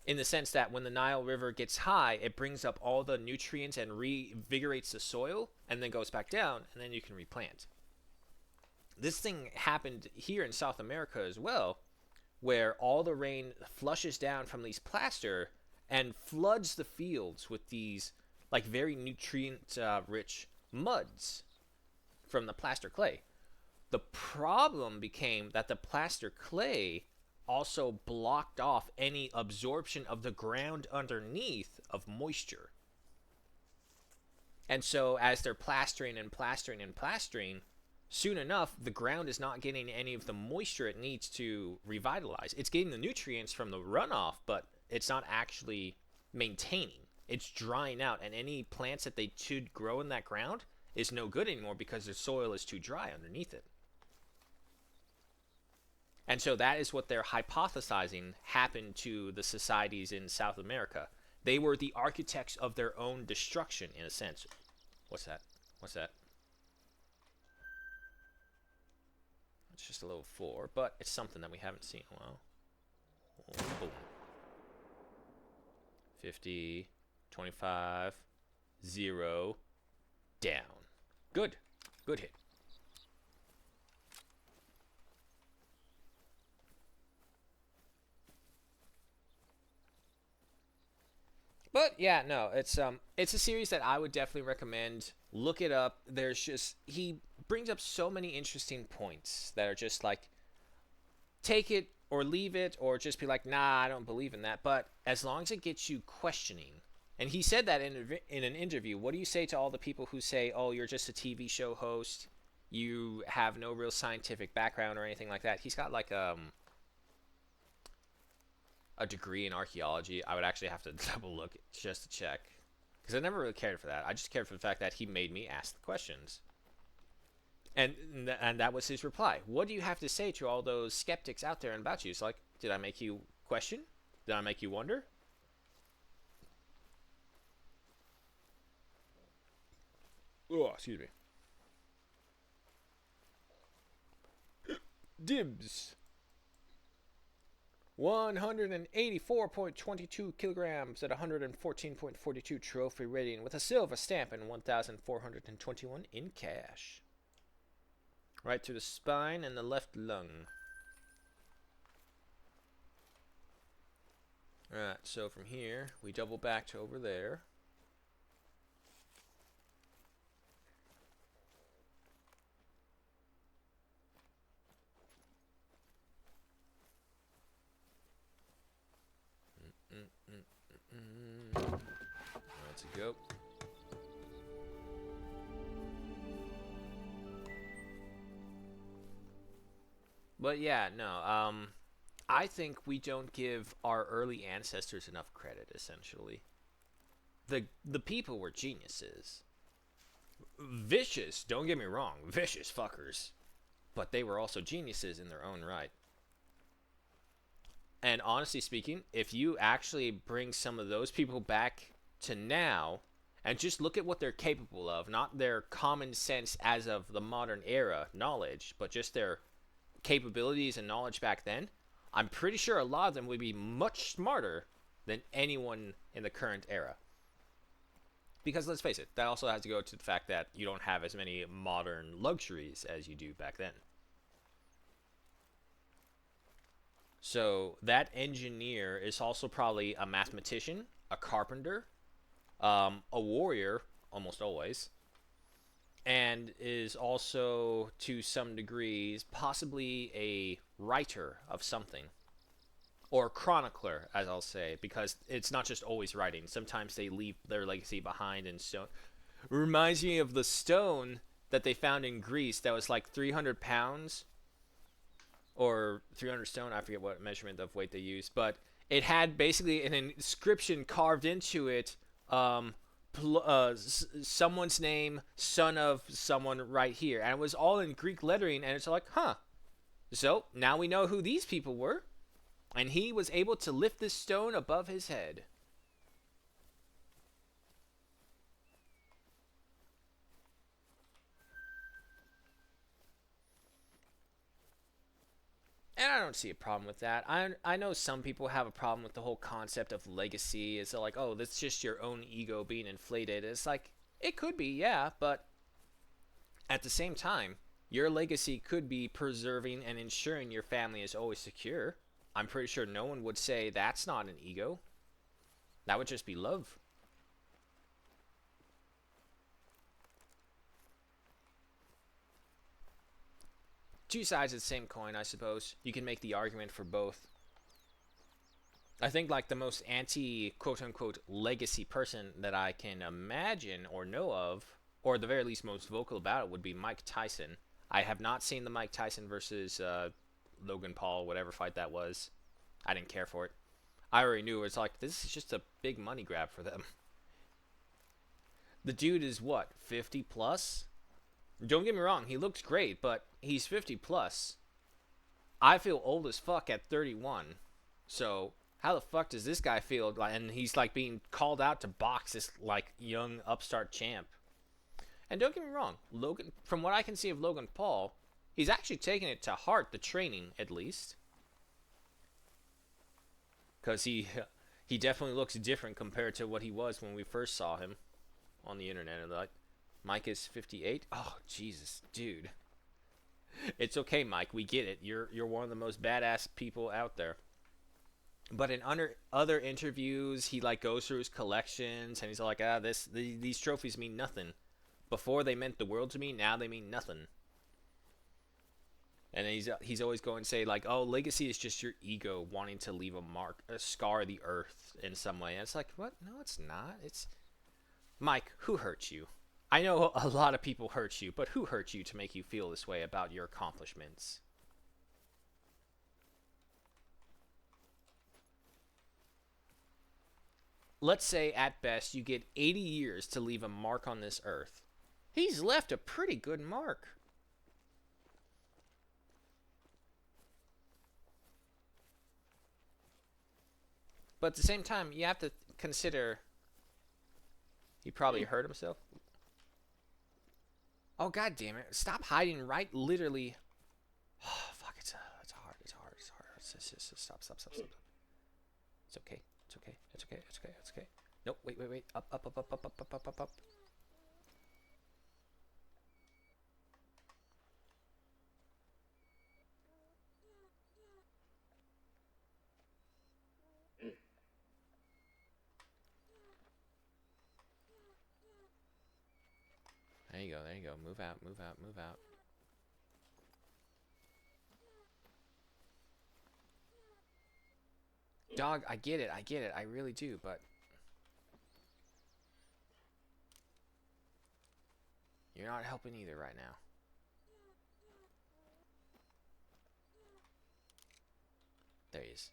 In the sense that when the Nile River gets high, it brings up all the nutrients and reinvigorates the soil, and then goes back down, and then you can replant. This thing happened here in South America as well, where all the rain flushes down from these plaster and floods the fields with these like very nutrient-rich muds from the plaster clay. The problem became that the plaster clay also blocked off any absorption of the ground underneath of moisture. And so as they're plastering and plastering and plastering, soon enough the ground is not getting any of the moisture it needs to revitalize. It's getting the nutrients from the runoff, but it's not actually maintaining. It's drying out, and any plants that they should grow in that ground is no good anymore because the soil is too dry underneath it. And so that is what they're hypothesizing happened to the societies in South America. They were the architects of their own destruction, in a sense. What's that? What's that? It's just a little 4, but it's something that we haven't seen in a while. Oh, boom. 50, 25, 0, down. Good. Good hit. But yeah, no, it's a series that I would definitely recommend. Look it up. He brings up so many interesting points that are just like, take it or leave it, or just be like, nah, I don't believe in that. But as long as it gets you questioning, and he said that in an interview. What do you say to all the people who say, oh, you're just a TV show host, you have no real scientific background or anything like that? He's got like a degree in archaeology. I would actually have to double look just to check, because I never really cared for that. I just cared for the fact that he made me ask the questions. And that was his reply. What do you have to say to all those skeptics out there and about you? It's like, did I make you question? Did I make you wonder? Oh, excuse me. Dibs. 184.22 kilograms at 114.42 trophy rating with a silver stamp and 1,421 in cash. Right through the spine and the left lung. Alright, so from here, we double back to over there. Let's go. But yeah, no, I think we don't give our early ancestors enough credit, essentially. The people were geniuses. Vicious, don't get me wrong, vicious fuckers. But they were also geniuses in their own right. And honestly speaking, if you actually bring some of those people back to now and just look at what they're capable of, not their common sense as of the modern era knowledge, but just their capabilities and knowledge back then, I'm pretty sure a lot of them would be much smarter than anyone in the current era. Because let's face it, that also has to go to the fact that you don't have as many modern luxuries as you do back then. So that engineer is also probably a mathematician, a carpenter, a warrior, almost always, and is also to some degrees possibly a writer of something, or chronicler, as I'll say, because it's not just always writing. Sometimes they leave their legacy behind in stone. Reminds me of the stone that they found in Greece that was like 300 pounds or 300 stone. I forget what measurement of weight they used, but it had basically an inscription carved into it. Someone's name, son of someone, right here, and it was all in Greek lettering. And it's like, huh. So now we know who these people were, and he was able to lift this stone above his head. And I don't see a problem with that. I know some people have a problem with the whole concept of legacy. It's like, oh, that's just your own ego being inflated. It's like, it could be, yeah, but at the same time, your legacy could be preserving and ensuring your family is always secure. I'm pretty sure no one would say that's not an ego. That would just be love. Two sides of the same coin, I suppose. You can make the argument for both. I think like the most anti quote unquote legacy person that I can imagine or know of, or at the very least most vocal about it, would be Mike Tyson. I have not seen the Mike Tyson versus Logan Paul, whatever fight that was. I didn't care for it. I already knew it's like this is just a big money grab for them. The dude is what, 50 plus? Don't get me wrong, he looks great, but he's 50 plus. I feel old as fuck at 31. So how the fuck does this guy feel? And he's like being called out to box this like young upstart champ. And don't get me wrong, Logan. From what I can see of Logan Paul, he's actually taking it to heart, the training at least, because he definitely looks different compared to what he was when we first saw him on the internet. And like, Mike is 58. Oh Jesus, dude. It's okay, Mike. We get it. You're one of the most badass people out there. But in other interviews, he like goes through his collections and he's like, these trophies mean nothing. Before they meant the world to me, now they mean nothing. And he's always going to say like, oh, legacy is just your ego wanting to leave a mark, scar the earth in some way. And it's like, what? No, it's not. It's Mike. Who hurt you? I know a lot of people hurt you, but who hurt you to make you feel this way about your accomplishments? Let's say at best you get 80 years to leave a mark on this earth. He's left a pretty good mark. But at the same time, you have to consider he probably hurt himself. Oh god damn it! Stop hiding right, literally. Oh fuck! It's hard. It's hard. It's hard. Stop. It's okay. It's okay. It's okay. It's okay. It's okay. Nope. Wait. Up. There you go. There you go. Move out. Move out. Move out. Dog, I get it. I get it. I really do. But you're not helping either right now. There he is.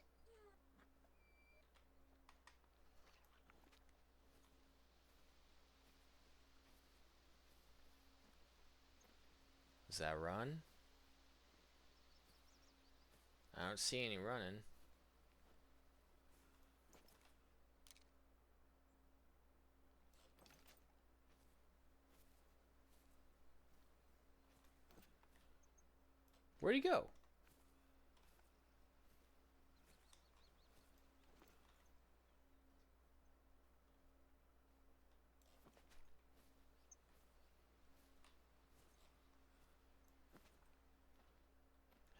Does that run? I don't see any running. Where'd he go?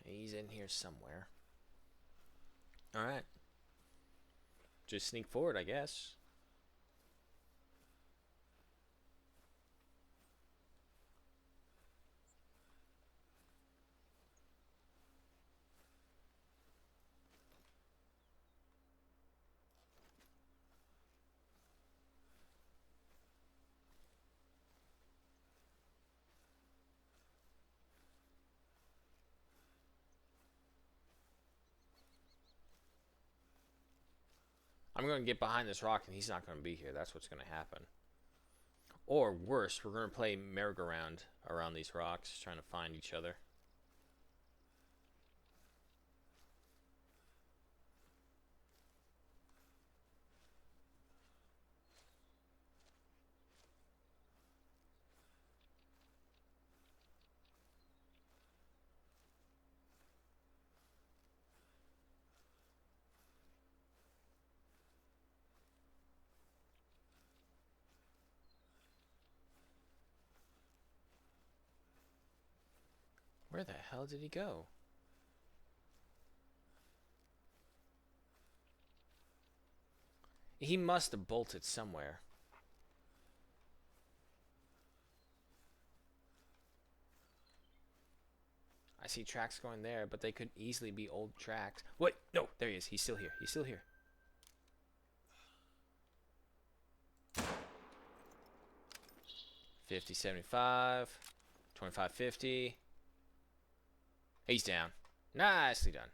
He's in here somewhere. Alright. Just sneak forward, I guess. I'm going to get behind this rock and he's not going to be here. That's what's going to happen. Or worse, we're going to play merry-go-round around these rocks, trying to find each other. Where the hell did he go? He must have bolted somewhere. I see tracks going there, but they could easily be old tracks. What? No, there he is. He's still here. He's still here. $50, $75, $25, $50. He's down. Nicely done.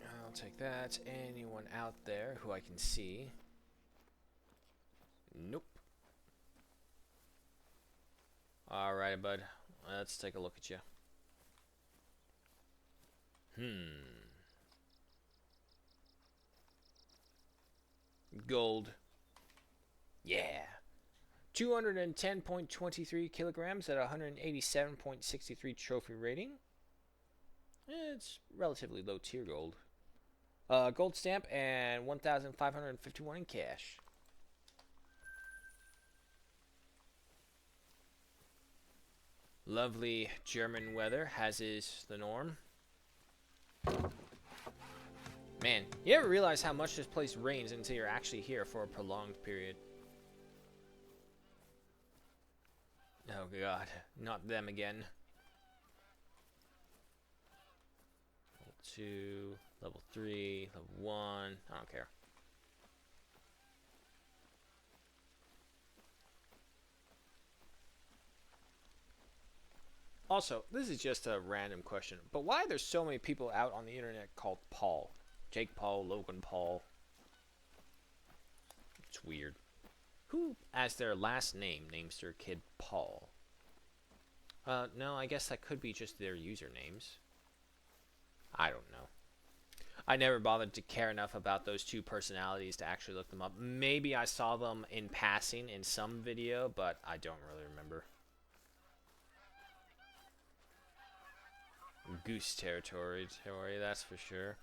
I'll take that. Anyone out there who I can see? Nope. Alright, bud. Let's take a look at you. Gold. Yeah. 210.23 kilograms at 187.63 trophy rating. It's relatively low tier gold. Gold stamp and 1,551 in cash. Lovely German weather, as is the norm. Man, you ever realize how much this place rains until you're actually here for a prolonged period? Oh god, not them again. Level 2, level 3, level 1, I don't care. Also, this is just a random question, but why are there so many people out on the internet called Paul? Jake Paul, Logan Paul. It's weird. Who, as their last name, names their kid Paul? No, I guess that could be just their usernames. I don't know. I never bothered to care enough about those two personalities to actually look them up. Maybe I saw them in passing in some video, but I don't really remember. Goose territory, that's for sure.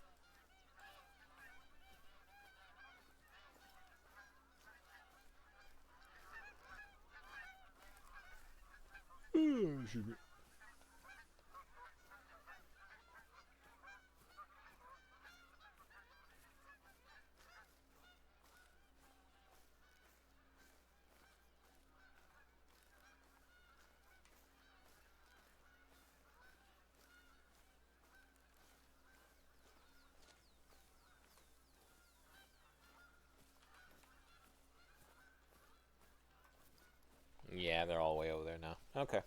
Yeah, they're all way over there now. Okay.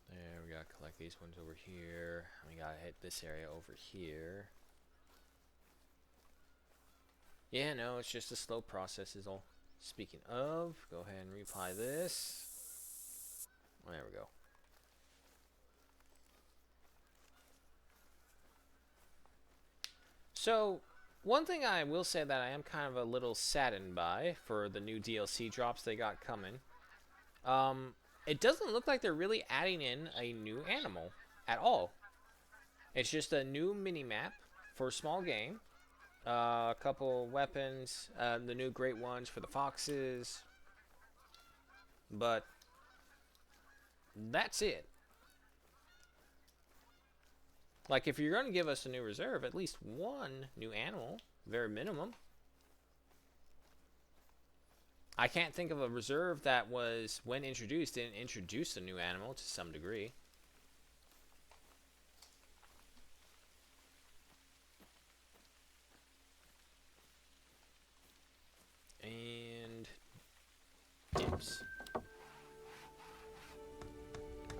There, we gotta collect these ones over here. We gotta hit this area over here. Yeah, no, it's just a slow process is all. Speaking of, go ahead and reply this. There we go. So, one thing I will say that I am kind of a little saddened by for the new DLC drops they got coming. Um, it doesn't look like they're really adding in a new animal at all. It's just a new mini map for a small game. A couple weapons, the new great ones for the foxes, but that's it. Like, if you're going to give us a new reserve, at least one new animal, very minimum. I can't think of a reserve that was, when introduced, didn't introduce a new animal to some degree. And imps.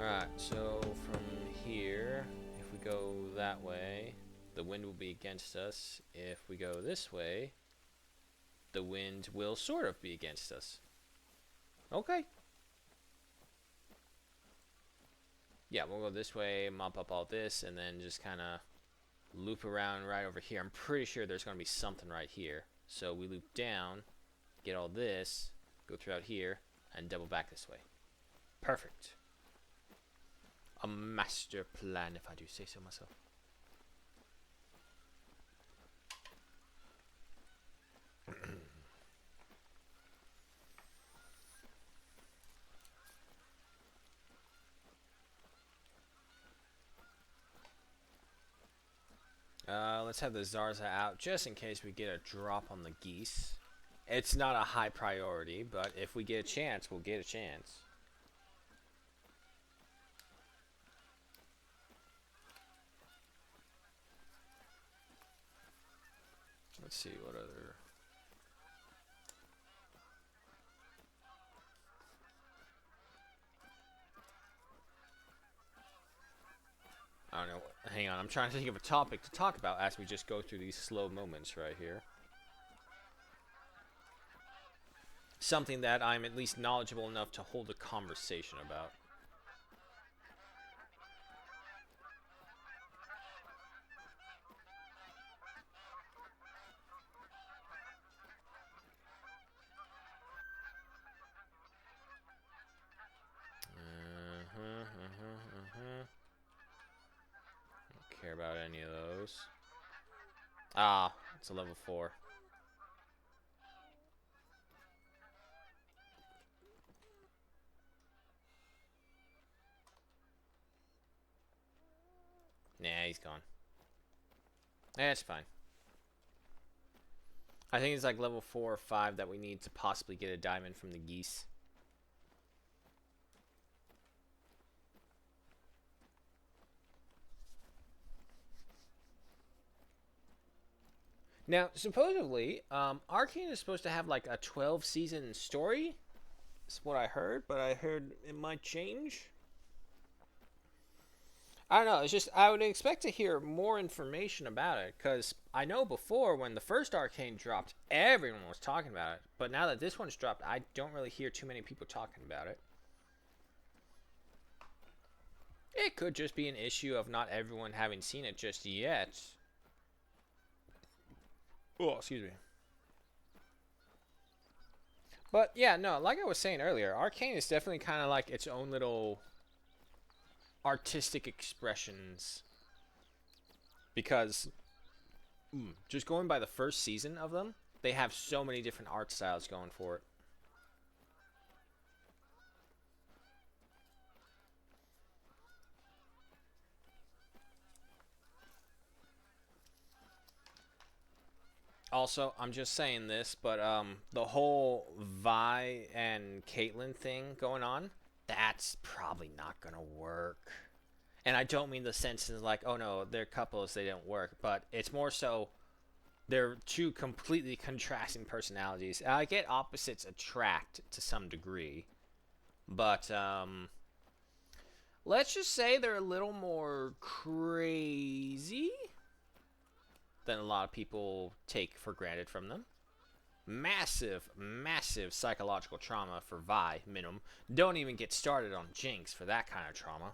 Alright, so from here, if we go that way, the wind will be against us. If we go this way, the wind will sort of be against us. Okay. Yeah, we'll go this way, mop up all this, and then just kind of loop around right over here. I'm pretty sure there's going to be something right here. So we loop down, get all this, go through out here, and double back this way. Perfect. A master plan, if I do say so myself. Let's have the Zarza out just in case we get a drop on the geese. It's not a high priority, but if we get a chance, we'll get a chance. Let's see what other... I don't know. Hang on, I'm trying to think of a topic to talk about as we just go through these slow moments right here. Something that I'm at least knowledgeable enough to hold a conversation about. Don't care about any of those. Ah, it's a level 4. Nah, he's gone. That's fine. I think it's like level 4 or 5 that we need to possibly get a diamond from the geese. Now, supposedly, Arcane is supposed to have like a 12-season story. That's what I heard, but I heard it might change. I don't know. It's just I would expect to hear more information about it because I know before when the first Arcane dropped, everyone was talking about it. But now that this one's dropped, I don't really hear too many people talking about it. It could just be an issue of not everyone having seen it just yet. Oh, excuse me. But yeah, no, like I was saying earlier, Arcane is definitely kind of like its own little artistic expressions because just going by the first season of them, they have so many different art styles going for it. Also, I'm just saying this, but the whole Vi and Caitlyn thing going on, that's probably not gonna work. And I don't mean the sense in like, oh no, they're couples, they don't work, but it's more so they're two completely contrasting personalities. I get opposites attract to some degree, but let's just say they're a little more crazy than a lot of people take for granted from them. Massive, massive psychological trauma for Vi, minimum. Don't even get started on Jinx for that kind of trauma.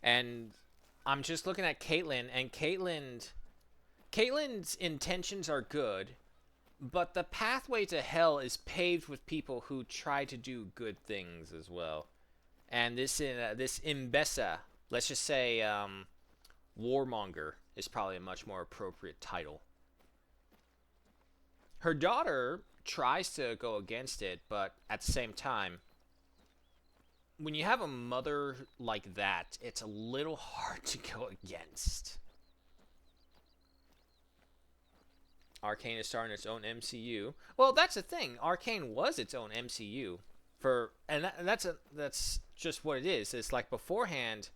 And I'm just looking at Caitlyn, and Caitlyn's intentions are good, but the pathway to hell is paved with people who try to do good things as well. And this Imbessa, let's just say Warmonger, is probably a much more appropriate title. Her daughter tries to go against it, but at the same time, when you have a mother like that, it's a little hard to go against. Arcane is starting its own MCU. Well, that's the thing. Arcane was its own MCU that's just what it is. It's like beforehand,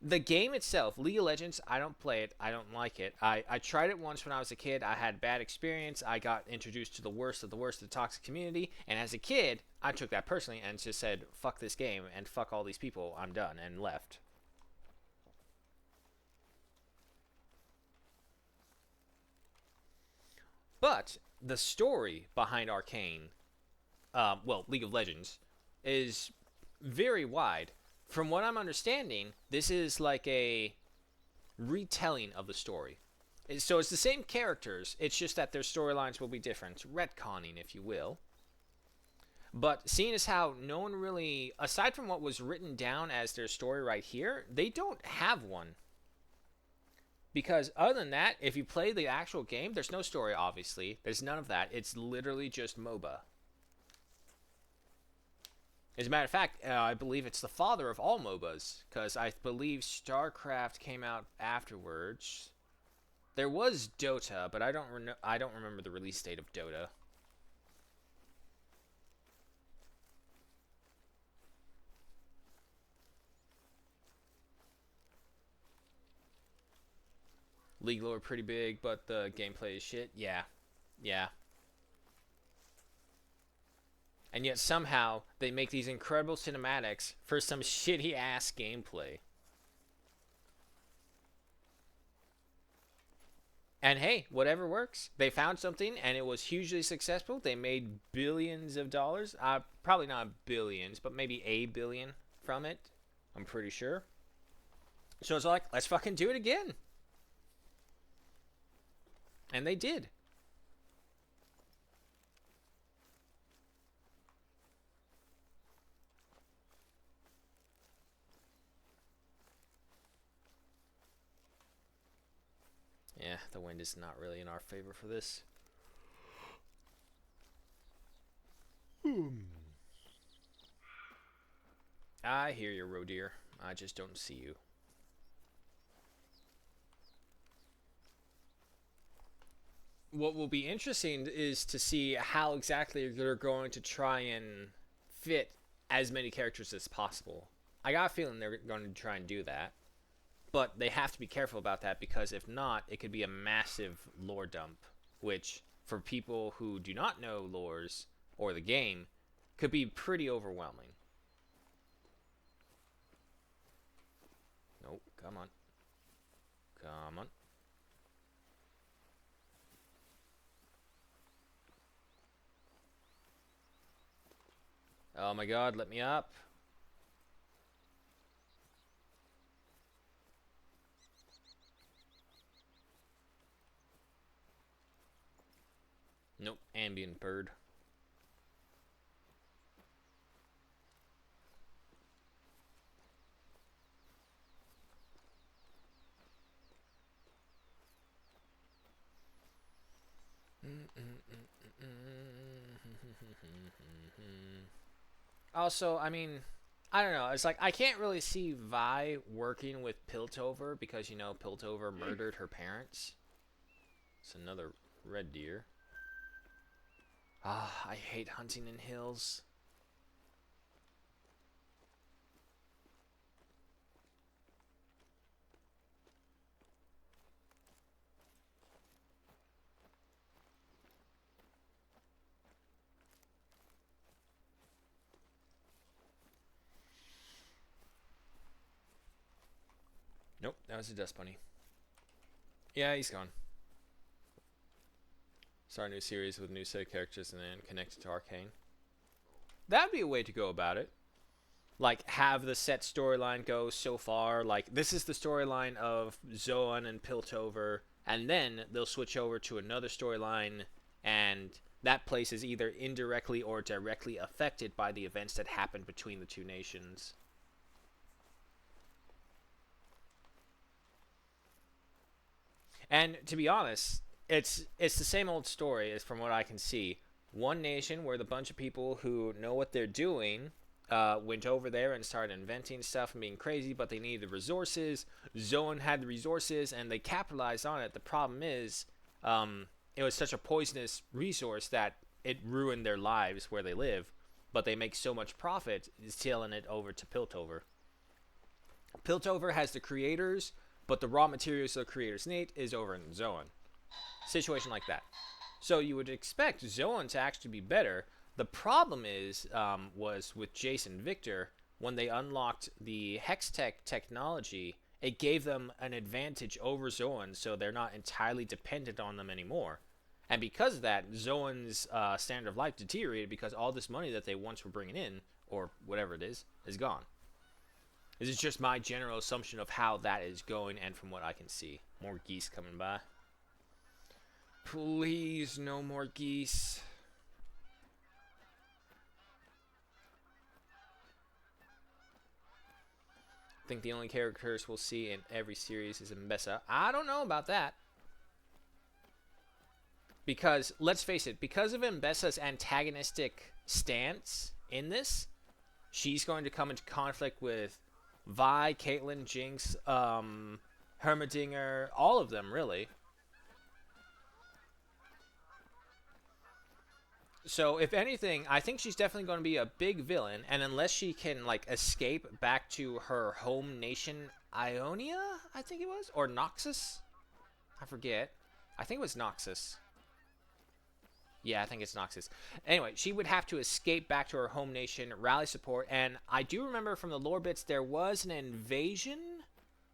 the game itself, League of Legends, I don't play it. I don't like it. I tried it once when I was a kid. I had bad experience. I got introduced to the worst of the toxic community. And as a kid, I took that personally and just said, fuck this game and fuck all these people. I'm done, and left. But the story behind Arcane, League of Legends, is very wide. From what I'm understanding, this is like a retelling of the story. So it's the same characters, it's just that their storylines will be different. Retconning, if you will. But seeing as how no one really, aside from what was written down as their story right here, they don't have one. Because other than that, if you play the actual game, there's no story, obviously. There's none of that. It's literally just MOBA. As a matter of fact, I believe it's the father of all MOBAs, because I believe StarCraft came out afterwards. There was Dota, but I don't remember the release date of Dota. League lore pretty big, but the gameplay is shit. Yeah, yeah. And yet somehow they make these incredible cinematics for some shitty ass gameplay. And hey, whatever works. They found something and it was hugely successful. They made billions of dollars. Probably not billions, but maybe a billion from it. I'm pretty sure. So it's like, let's fucking do it again. And they did. Yeah, the wind is not really in our favor for this. I hear you, Rodeer. I just don't see you. What will be interesting is to see how exactly they're going to try and fit as many characters as possible. I got a feeling they're going to try and do that. But they have to be careful about that, because if not, it could be a massive lore dump, which, for people who do not know lores or the game, could be pretty overwhelming. Nope, come on. Come on. Oh my god, let me up. Nope, ambient bird. Also, I mean, I don't know. It's like I can't really see Vi working with Piltover because, you know, Piltover murdered her parents. It's another red deer. Ah, I hate hunting in hills. Nope, that was a dust bunny. Yeah, he's gone. Start a new series with a new set of characters and then connect it to Arcane. That'd be a way to go about it. Like, have the set storyline go so far. Like, this is the storyline of Zoan and Piltover, and then they'll switch over to another storyline, and that place is either indirectly or directly affected by the events that happened between the two nations. And to be honest, it's the same old story as from what I can see. One nation where the bunch of people who know what they're doing went over there and started inventing stuff and being crazy, but they needed the resources. Zoan had the resources and they capitalized on it. The problem is, it was such a poisonous resource that it ruined their lives where they live, but they make so much profit selling it over to Piltover. Piltover has the creators, but the raw materials the creators need is over in Zoan. Situation like that. So you would expect Zoan to actually be better. The problem is, was with Jace and Victor, when they unlocked the Hextech technology, it gave them an advantage over Zoan, so they're not entirely dependent on them anymore. And because of that, Zoan's standard of life deteriorated because all this money that they once were bringing in, or whatever it is gone. This is just my general assumption of how that is going, and from what I can see. More geese coming by. Please, no more geese. I think the only characters we'll see in every series is Mbessa. I don't know about that. Because, let's face it, because of Mbessa's antagonistic stance in this, she's going to come into conflict with Vi, Caitlyn, Jinx, Hermedinger, all of them, really. So, if anything, I think she's definitely going to be a big villain, and unless she can, like, escape back to her home nation, Ionia, I think it was? Or Noxus? I forget. I think it was Noxus. Yeah, I think it's Noxus. Anyway, she would have to escape back to her home nation, rally support, and I do remember from the lore bits there was an invasion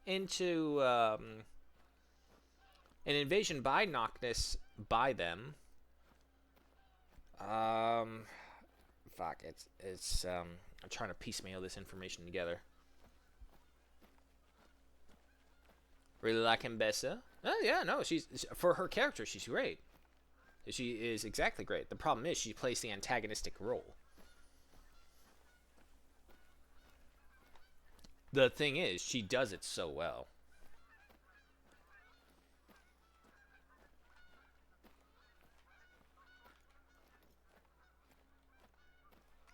into, an invasion by Noctis by them. Fuck, I'm trying to piecemeal this information together. Really like Mbessa? Oh, yeah, no, for her character, she's great. She is exactly great. The problem is she plays the antagonistic role. The thing is, she does it so well.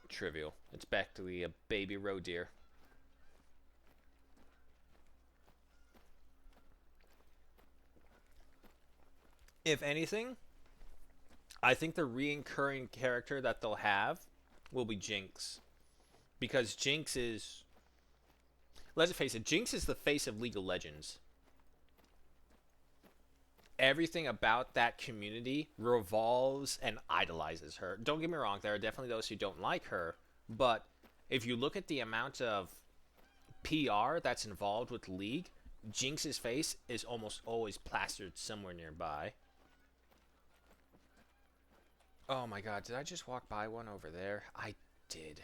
Trivial. It's basically a baby roe deer. If anything, I think the reoccurring character that they'll have will be Jinx. Because Jinx is... Let's face it, Jinx is the face of League of Legends. Everything about that community revolves and idolizes her. Don't get me wrong, there are definitely those who don't like her. But if you look at the amount of PR that's involved with League, Jinx's face is almost always plastered somewhere nearby. Oh my god, did I just walk by one over there? I did.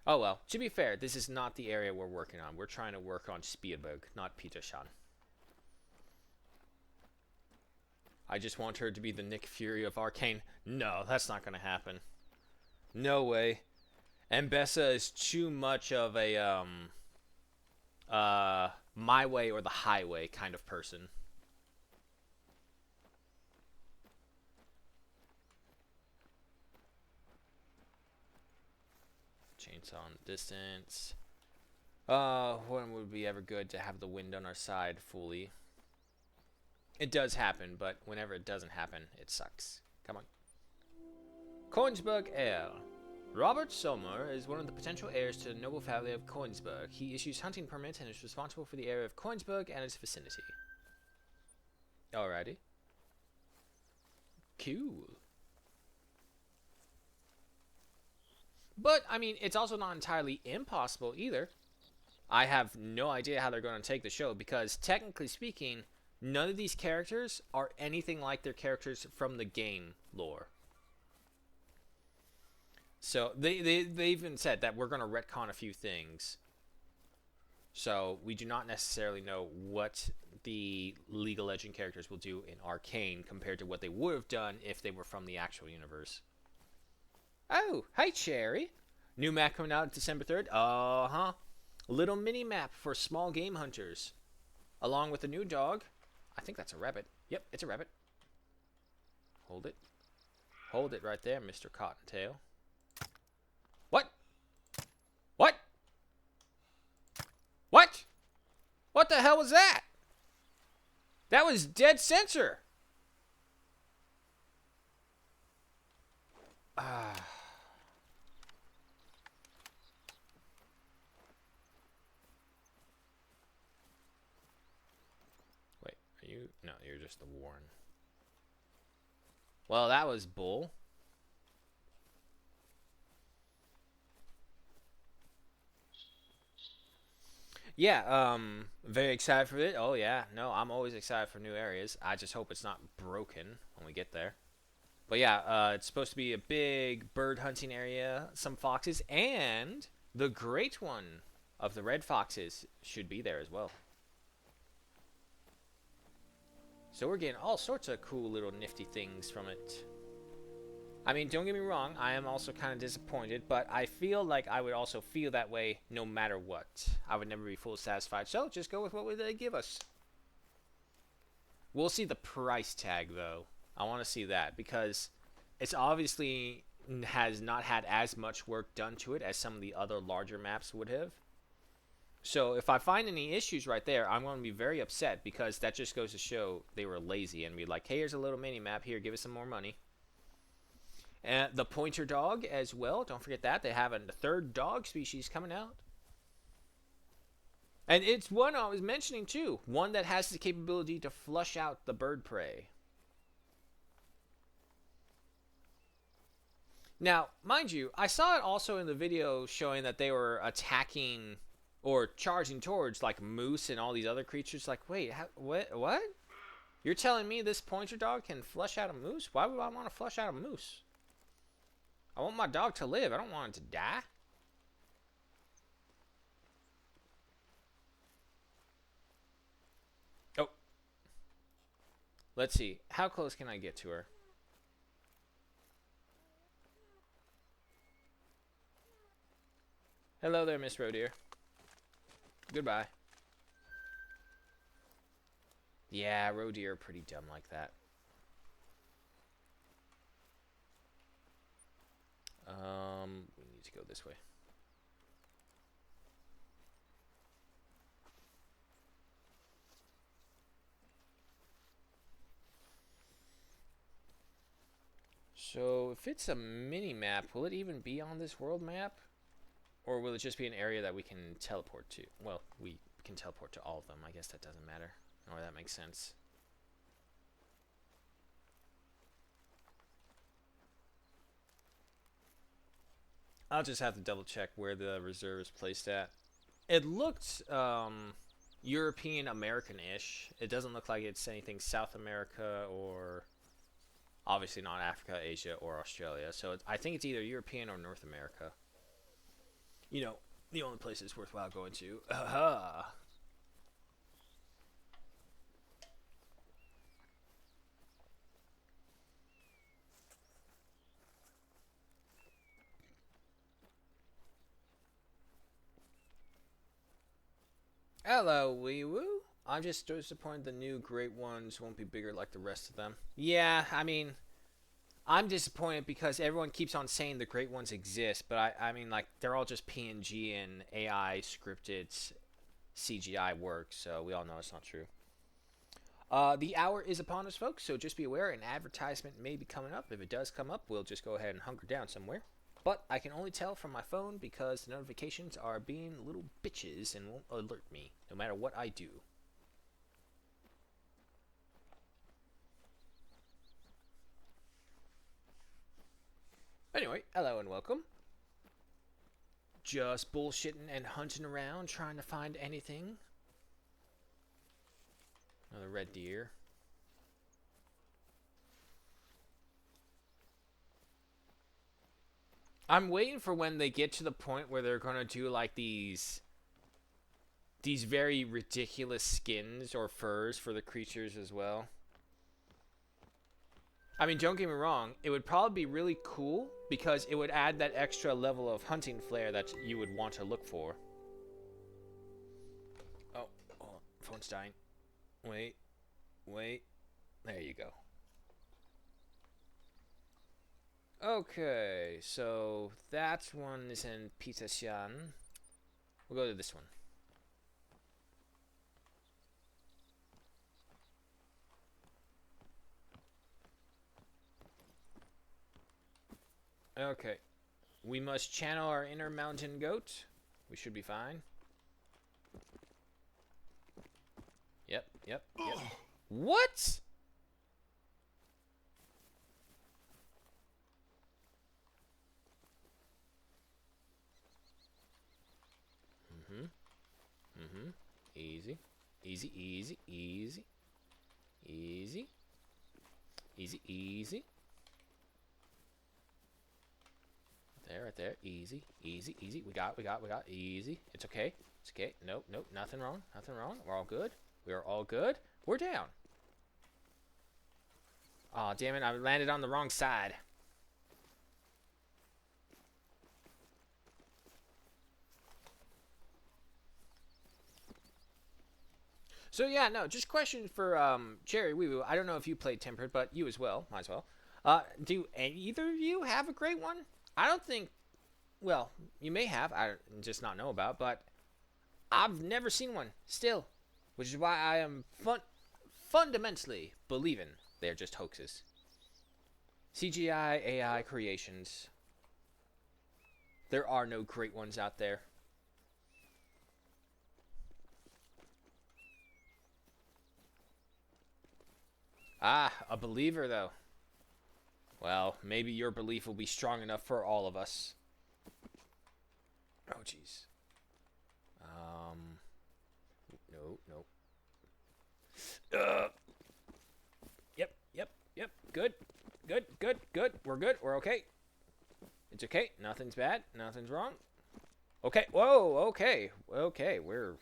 Oh well, to be fair, this is not the area we're working on. We're trying to work on Spielberg, not Peterson. I just want her to be the Nick Fury of Arcane. No, that's not going to happen. No way. Mbessa is too much of a, my way or the highway kind of person. Chainsaw in the distance. When would be ever good to have the wind on our side fully? It does happen, but whenever it doesn't happen, it sucks. Come on. Koenigsberg heir. Robert Sommer is one of the potential heirs to the noble family of Koenigsberg. He issues hunting permits and is responsible for the area of Koenigsberg and its vicinity. Alrighty. Cool. But, I mean, it's also not entirely impossible either. I have no idea how they're going to take the show because, technically speaking, none of these characters are anything like their characters from the game lore. So they even said that we're going to retcon a few things. So we do not necessarily know what the League of Legends characters will do in Arcane compared to what they would have done if they were from the actual universe. Oh, hi Cherry. New map coming out December 3rd. Uh-huh. Little mini map for small game hunters. Along with a new dog. I think that's a rabbit. Yep, it's a rabbit. Hold it. Hold it right there, Mr. Cottontail. What? What? What? What the hell was that? That was dead censor. Ah. Wait, are you? No, you're just the Warren. Well, that was bull. Yeah, very excited for it. Oh yeah, no, I'm always excited for new areas. I just hope it's not broken when we get there. But yeah, it's supposed to be a big bird hunting area, some foxes, and the great one of the red foxes should be there as well. So we're getting all sorts of cool little nifty things from it. I mean, don't get me wrong, I am also kind of disappointed, but I feel like I would also feel that way no matter what. I would never be fully satisfied, so just go with what they give us. We'll see the price tag, though. I want to see that, because it's obviously has not had as much work done to it as some of the other larger maps would have. So if I find any issues right there, I'm going to be very upset, because that just goes to show they were lazy and be like, hey, here's a little mini map here, give us some more money. And the pointer dog as well. Don't forget that. They have a third dog species coming out. And it's one I was mentioning too. One that has the capability to flush out the bird prey. Now, mind you, I saw it also in the video showing that they were attacking or charging towards like moose and all these other creatures. Like, wait, what? You're telling me this pointer dog can flush out a moose? Why would I want to flush out a moose? I want my dog to live. I don't want it to die. Oh. Let's see. How close can I get to her? Hello there, Miss Rodeer. Goodbye. Yeah, Rodeer are pretty dumb like that. We need to go this way. So, if it's a mini-map, will it even be on this world map? Or will it just be an area that we can teleport to? Well, we can teleport to all of them. I guess that doesn't matter. Or that makes sense. I'll just have to double check where the reserve is placed at. It looked European American-ish. It doesn't look like it's anything South America or obviously not Africa, Asia, or Australia. So I think it's either European or North America. You know, the only places worthwhile going to. Hello, wee woo. I'm just disappointed the new great ones won't be bigger like the rest of them. Yeah, I mean, I'm disappointed because everyone keeps on saying the great ones exist, but I mean, like, they're all just PNG and AI scripted CGI work, so we all know it's not true. The hour is upon us, folks, so just be aware an advertisement may be coming up. If it does come up, we'll just go ahead and hunker down somewhere. But I can only tell from my phone because the notifications are being little bitches and won't alert me, no matter what I do. Anyway, hello and welcome. Just bullshitting and hunting around trying to find anything. Another red deer. I'm waiting for when they get to the point where they're gonna do like these very ridiculous skins or furs for the creatures as well. I mean, don't get me wrong, it would probably be really cool because it would add that extra level of hunting flair that you would want to look for. Oh, phone's dying. Wait. There you go. Okay, so that one is in Pitashan. We'll go to this one. Okay. We must channel our inner mountain goat. We should be fine. Yep. What? Easy. There, right there. Easy. We got. Easy. It's okay. Nope. Nothing wrong. We're all good. We're down. Aw, oh, damn it. I landed on the wrong side. So yeah, no, just question for Cherry Wee Woo. I don't know if you played Tempered, but you as well. Might as well. Do either of you have a great one? I don't think. Well, you may have. I just not know about, but I've never seen one still, which is why I am fundamentally believing they're just hoaxes. CGI AI creations. There are no great ones out there. Ah, a believer though. Well, maybe your belief will be strong enough for all of us. Oh, jeez. No. Yep. Good. We're good. We're okay. It's okay. Nothing's bad. Nothing's wrong. Okay. Whoa. Okay. We're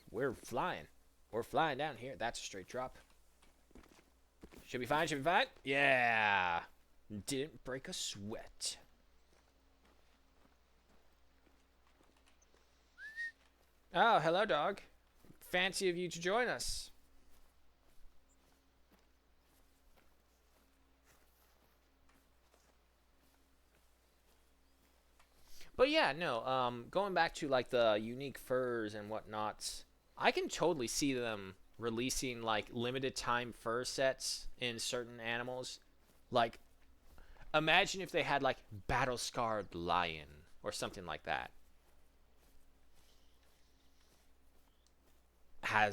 flying. We're flying down here. That's a straight drop. Should be fine. Yeah. Didn't break a sweat. Oh, hello, dog. Fancy of you to join us. But yeah, no, going back to like the unique furs and whatnots, I can totally see them releasing like limited time fur sets in certain animals. Like, imagine if they had like battle scarred lion or something like that.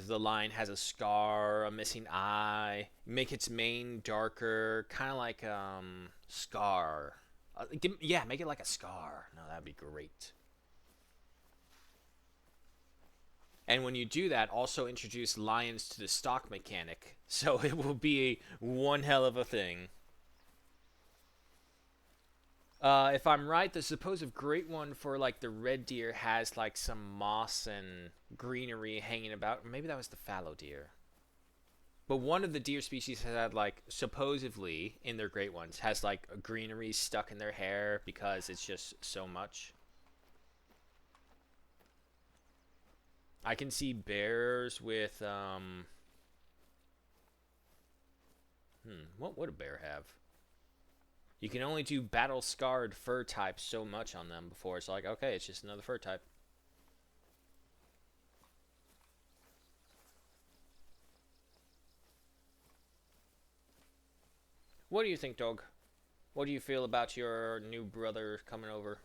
The lion has a scar, a missing eye, make its mane darker, kind of like Scar. Yeah, make it like a Scar. No, that'd be great. And when you do that, also introduce lions to the stock mechanic, so it will be one hell of a thing. If I'm right, the supposed great one for like the red deer has like some moss and greenery hanging about. Maybe that was the fallow deer. But one of the deer species has had like supposedly in their great ones has like greenery stuck in their hair because it's just so much. I can see bears with what would a bear have? You can only do battle scarred fur types so much on them before it's like, okay, it's just another fur type. What do you think, dog? What do you feel about your new brother coming over?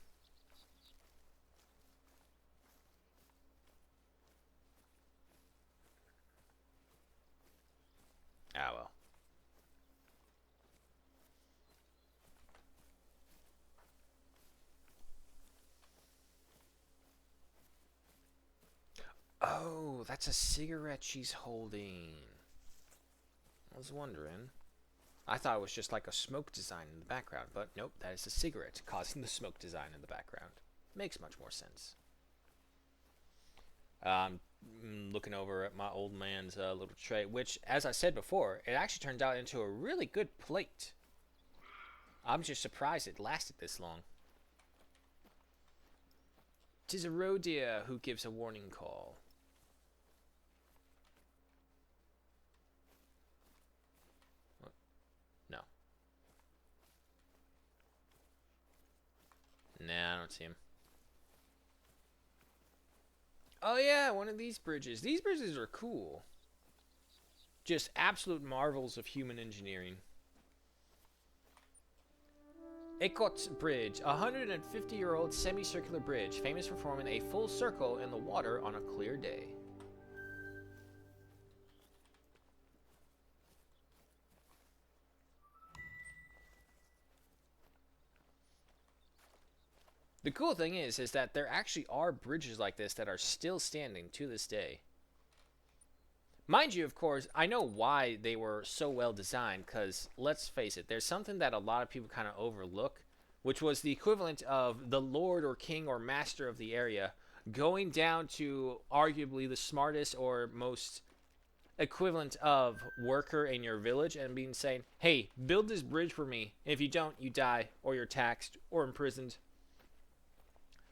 Ah, well. Oh, that's a cigarette she's holding. I was wondering. I thought it was just like a smoke design in the background, but nope, that is a cigarette causing the smoke design in the background. Makes much more sense. Looking over at my old man's little tray, which, as I said before, it actually turned out into a really good plate. I'm just surprised it lasted this long. 'Tis a roe deer who gives a warning call. What? No. Nah, I don't see him. Oh yeah, one of these bridges. These bridges are cool. Just absolute marvels of human engineering. Ekot Bridge, a 150-year-old semicircular bridge, famous for forming a full circle in the water on a clear day. The cool thing is that there actually are bridges like this that are still standing to this day. Mind you, of course, I know why they were so well designed, because let's face it, there's something that a lot of people kind of overlook, which was the equivalent of the lord or king or master of the area going down to arguably the smartest or most equivalent of worker in your village and being saying, hey, build this bridge for me. If you don't, you die, or you're taxed, or imprisoned.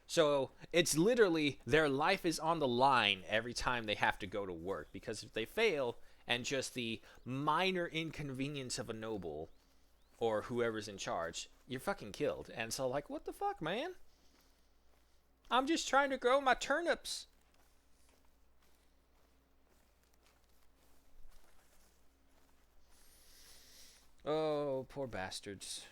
So it's literally their life is on the line every time they have to go to work, because if they fail and just the minor inconvenience of a noble or whoever's in charge, you're fucking killed. And so, like, what the fuck, man? I'm just trying to grow my turnips. Oh, poor bastards.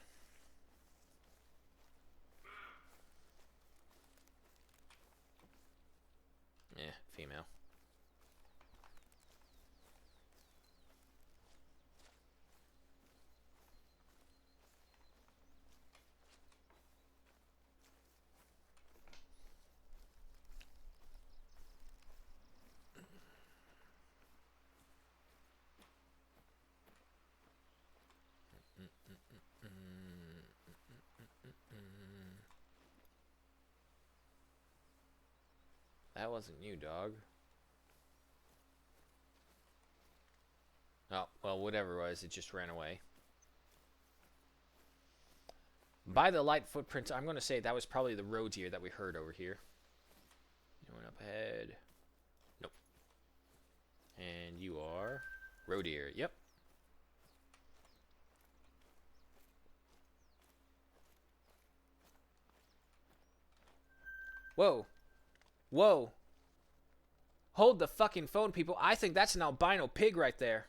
Yeah, female. That wasn't you, dog. Oh, well, whatever it was, it just ran away. By the light footprints, I'm going to say that was probably the roe deer that we heard over here. Anyone up ahead? Nope. And you are roe deer. Yep. Whoa. Whoa. Hold the fucking phone, people. I think that's an albino pig right there.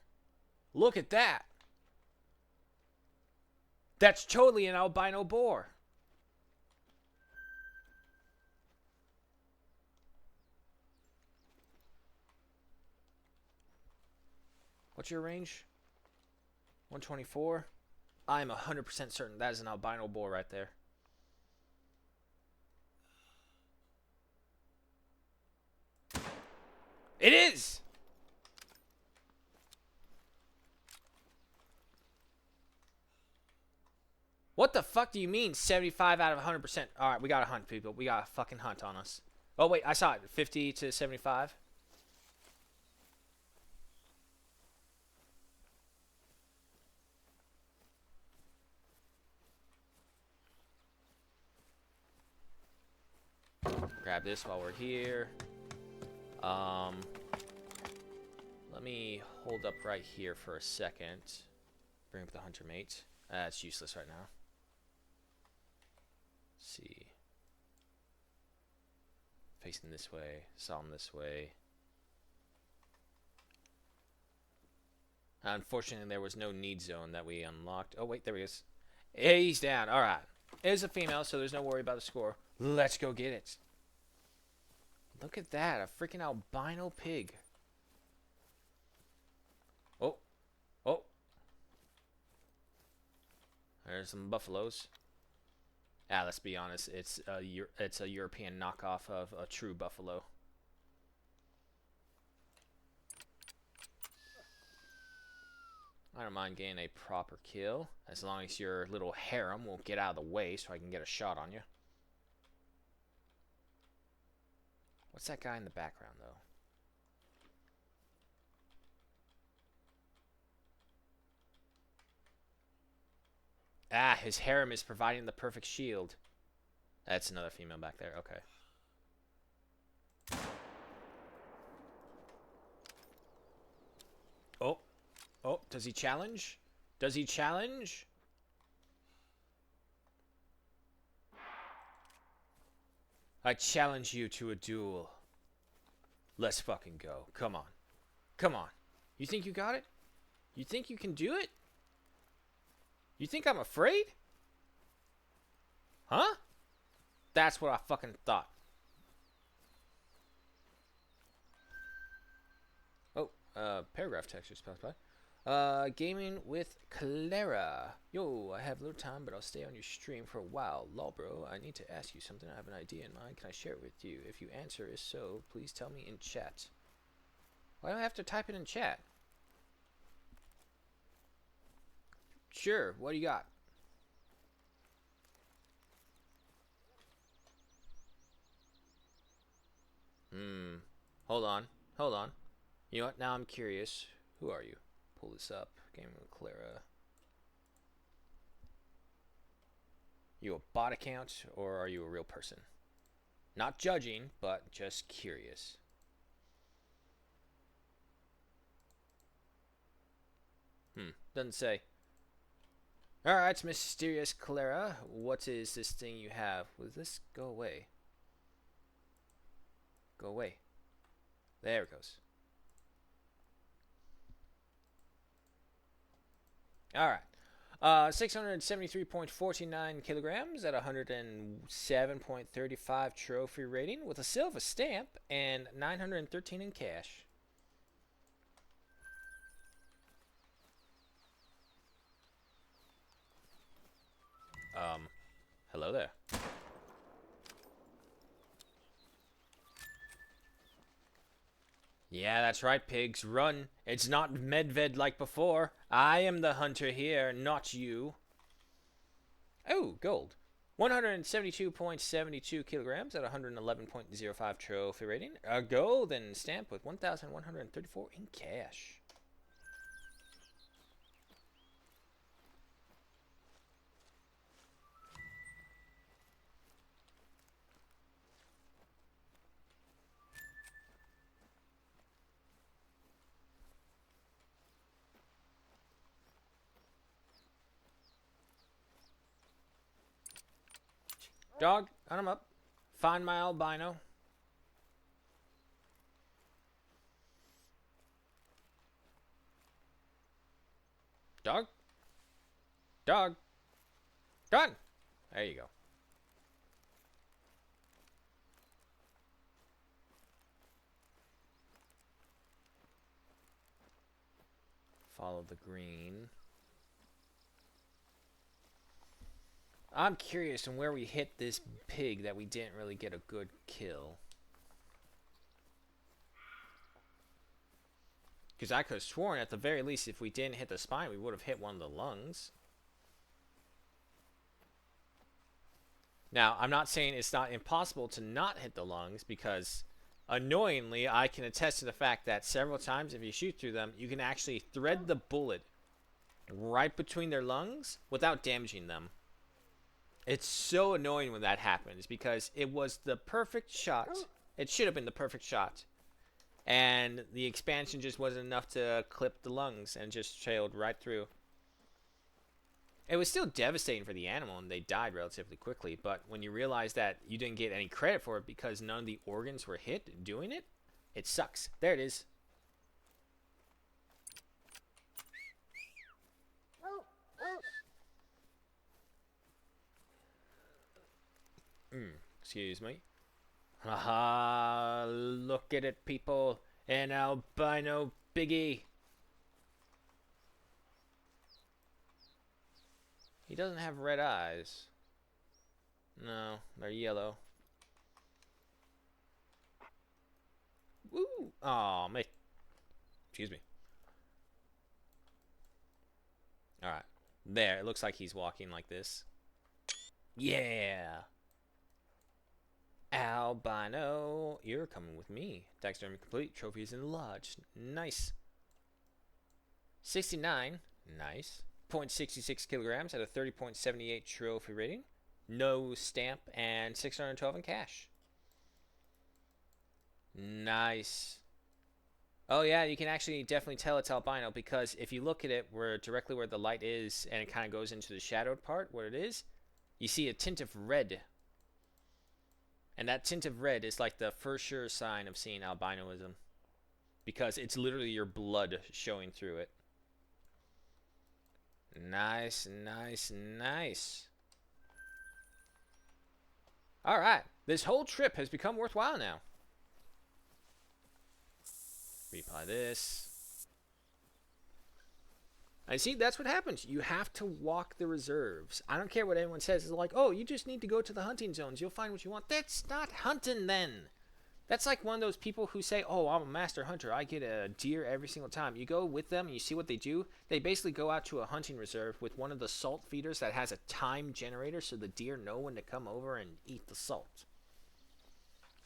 Look at that. That's totally an albino boar. What's your range? 124? I'm 100% certain that is an albino boar right there. It is! What the fuck do you mean 75 out of 100%? Alright, we got to hunt, people. We got a fucking hunt on us. Oh, wait, I saw it. 50 to 75. Grab this while we're here. Let me hold up right here for a second. Bring up the hunter mate. It's useless right now. Let's see. Facing this way. Saw him this way. Unfortunately, there was no need zone that we unlocked. Oh, wait, there he is. He's down. All right. It is a female, so there's no worry about the score. Let's go get it. Look at that. A freaking albino pig. Oh. Oh. There's some buffaloes. Ah, let's be honest. It's a European knockoff of a true buffalo. I don't mind getting a proper kill, as long as your little harem won't get out of the way so I can get a shot on you. What's that guy in the background, though? Ah, his harem is providing the perfect shield. That's another female back there. Okay. Oh. Oh, does he challenge? Does he challenge? I challenge you to a duel. Let's fucking go. Come on. Come on. You think you got it? You think you can do it? You think I'm afraid? Huh? That's what I fucking thought. Oh, paragraph text just passed by. Gaming with Clara. Yo, I have little time, but I'll stay on your stream for a while. Lol, bro, I need to ask you something. I have an idea in mind. Can I share it with you? If you answer is so, please tell me in chat. Why do I have to type it in chat? Sure, what do you got? Hold on. Hold on. You know what? Now I'm curious. Who are you? Pull this up. Gaming with Clara. You a bot account or are you a real person? Not judging, but just curious. Doesn't say. Alright, mysterious Clara. What is this thing you have? Will this go away? Go away. There it goes. Alright. 673.49 kilograms at 107.35 trophy rating with a silver stamp and 913 in cash. Hello there. Yeah, that's right, pigs. Run. It's not Medved like before. I am the hunter here, not you. Oh, gold. 172.72 kilograms at 111.05 trophy rating. A golden stamp with 1,134 in cash. Dog, hunt him up. Find my albino. Dog? Dog? Done! There you go. Follow the green. I'm curious on where we hit this pig that we didn't really get a good kill. Because I could have sworn at the very least if we didn't hit the spine, we would have hit one of the lungs. Now, I'm not saying it's not impossible to not hit the lungs because, annoyingly, I can attest to the fact that several times if you shoot through them, you can actually thread the bullet right between their lungs without damaging them. It's so annoying when that happens because it was the perfect shot. It should have been the perfect shot. And the expansion just wasn't enough to clip the lungs and just trailed right through. It was still devastating for the animal and they died relatively quickly, but when you realize that you didn't get any credit for it because none of the organs were hit doing it, it sucks. There it is. Excuse me. Haha, look at it, people. An albino biggie. He doesn't have red eyes. No, they're yellow. Woo! Aw, mate. Excuse me. Alright. There, it looks like he's walking like this. Yeah! Albino, you're coming with me. Taxidermy complete. Trophies enlarged. Nice. 69. Nice. 0.66 kilograms at a 30.78 trophy rating. No stamp and 612 in cash. Nice. Oh yeah, you can actually definitely tell it's albino because if you look at it directly where the light is and it kind of goes into the shadowed part where it is, you see a tint of red. And that tint of red is like the first sure sign of seeing albinoism because it's literally your blood showing through it. Nice, nice, nice. Alright, this whole trip has become worthwhile now. Reapply this. I see, that's what happens. You have to walk the reserves. I don't care what anyone says. It's like, oh, you just need to go to the hunting zones. You'll find what you want. That's not hunting then. That's like one of those people who say, oh, I'm a master hunter. I get a deer every single time. You go with them and you see what they do. They basically go out to a hunting reserve with one of the salt feeders that has a time generator so the deer know when to come over and eat the salt.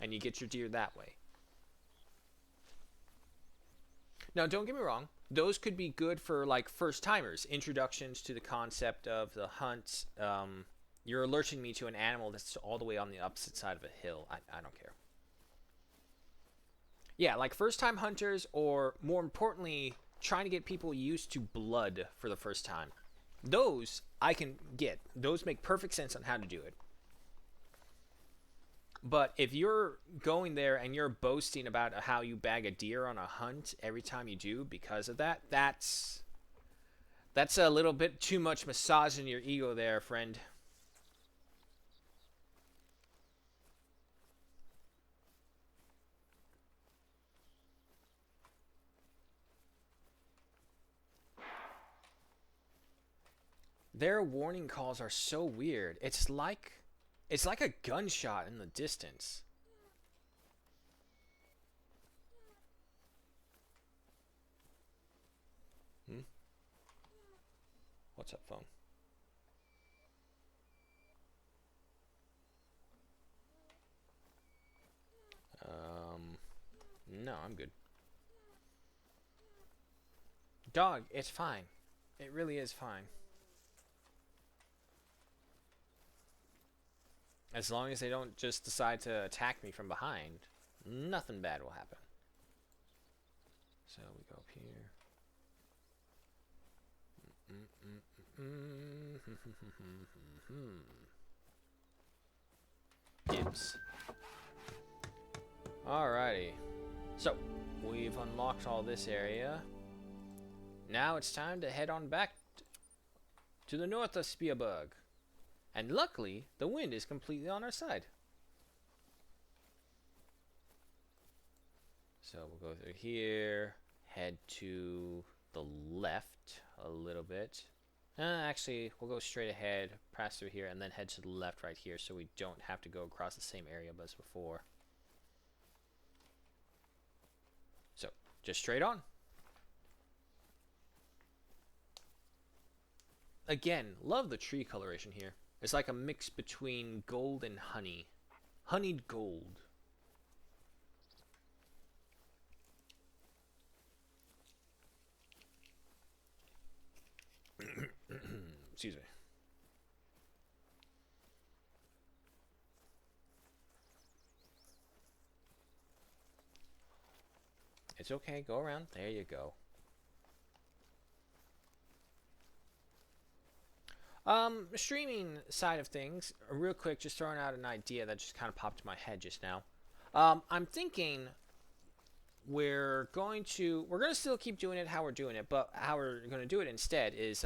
And you get your deer that way. Now, don't get me wrong. Those could be good for like first timers, introductions to the concept of the hunt. You're alerting me to an animal that's all the way on the opposite side of a hill. I don't care. Yeah, like first time hunters, or more importantly, trying to get people used to blood for the first time. Those I can get. Those make perfect sense on how to do it. But if you're going there and you're boasting about how you bag a deer on a hunt every time you do because of that, that's a little bit too much massaging your ego there, friend. Their warning calls are so weird. It's like a gunshot in the distance. Hmm? What's up, phone? No, I'm good. Dog, it's fine. It really is fine. As long as they don't just decide to attack me from behind, nothing bad will happen. So we go up here. Gibbs. Alrighty. So, we've unlocked all this area. Now it's time to head on back to the north of Spearburg. And luckily, the wind is completely on our side. So we'll go through here, head to the left a little bit. Actually, we'll go straight ahead, pass through here, and then head to the left right here so we don't have to go across the same area as before. So, just straight on. Again, love the tree coloration here. It's like a mix between gold and honey. Honeyed gold. Excuse me. It's okay, go around. There you go. Streaming side of things, real quick, just throwing out an idea that just kind of popped in my head just now. I'm thinking we're going to still keep doing it how we're doing it, but how we're going to do it instead is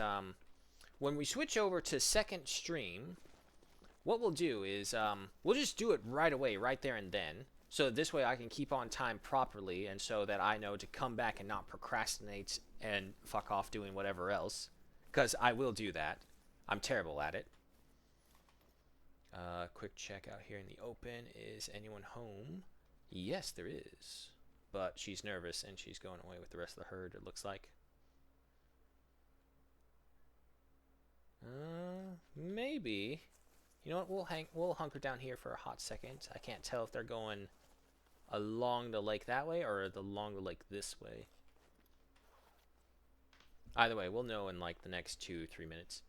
when we switch over to second stream, what we'll do is we'll just do it right away, right there and then. So this way I can keep on time properly, and so that I know to come back and not procrastinate and fuck off doing whatever else. Because I will do that. I'm terrible at it. Quick check out here in the open. Is anyone home? Yes, there is. But she's nervous and she's going away with the rest of the herd, it looks like. maybe, you know what? We'll hunker down here for a hot second. I can't tell if they're going along the lake that way or along the lake this way. Either way, we'll know in like the next 2-3 minutes.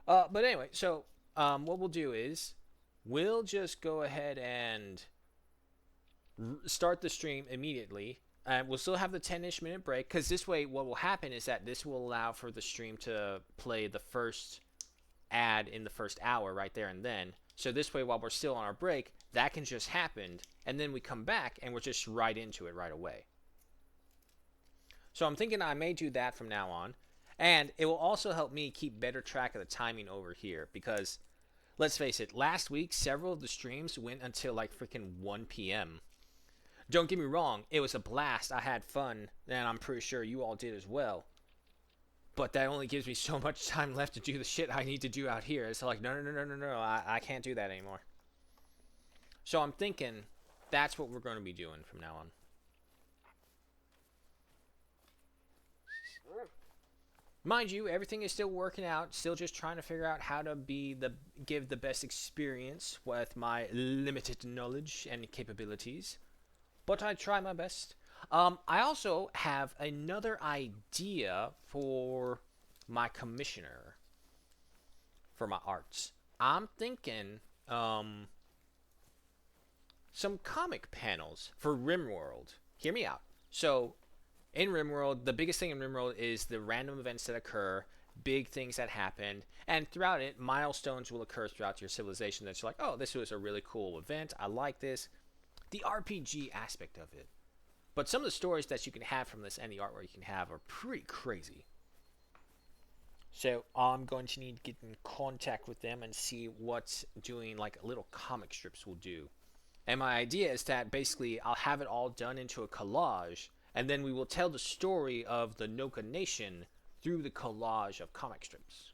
But anyway, so what we'll do is we'll just go ahead and start the stream immediately. And we'll still have the 10-ish minute break, because this way what will happen is that this will allow for the stream to play the first ad in the first hour right there and then. So this way, while we're still on our break, that can just happen, and then we come back and we're just right into it right away. So I'm thinking I may do that from now on, and it will also help me keep better track of the timing over here, because let's face it, last week several of the streams went until like freaking 1 p.m. Don't get me wrong, it was a blast. I had fun, and I'm pretty sure you all did as well. But that only gives me so much time left to do the shit I need to do out here. It's like, no, I can't do that anymore. So I'm thinking that's what we're going to be doing from now on. Mind you, everything is still working out. Still just trying to figure out how to give the best experience with my limited knowledge and capabilities. But I try my best. I also have another idea for my commissioner for my arts. I'm thinking some comic panels for RimWorld. Hear me out. So, in RimWorld, the biggest thing in RimWorld is the random events that occur, big things that happen, and throughout it, milestones will occur throughout your civilization that's like, oh, this was a really cool event. I like this. The RPG aspect of it. But some of the stories that you can have from this and the artwork you can have are pretty crazy. So I'm going to need to get in contact with them and see what doing like little comic strips will do. And my idea is that basically I'll have it all done into a collage, and then we will tell the story of the Noka Nation through the collage of comic strips.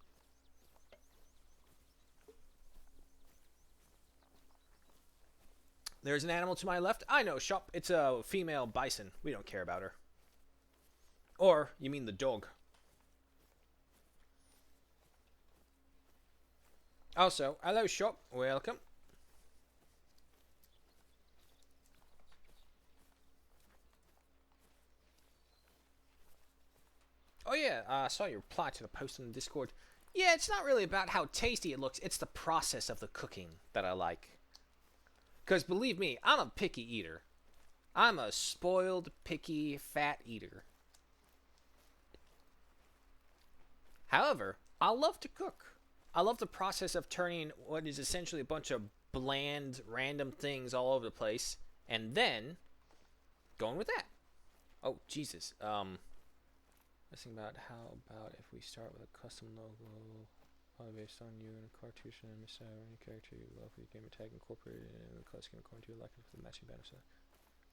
There's an animal to my left. I know, shop. It's a female bison. We don't care about her. Or, you mean the dog. Also, hello, shop. Welcome. Oh yeah, I saw your reply to the post on the Discord. Yeah, it's not really about how tasty it looks. It's the process of the cooking that I like. Because believe me, I'm a picky eater. I'm a spoiled, picky, fat eater. However, I love to cook. I love the process of turning what is essentially a bunch of bland, random things all over the place, and then going with that. Oh, Jesus. Let's think about how about if we start with a custom logo based on you and a cartouche and a missile or any character you love with your gamer tag incorporated in the color scheme according to your liking for the matching banner set.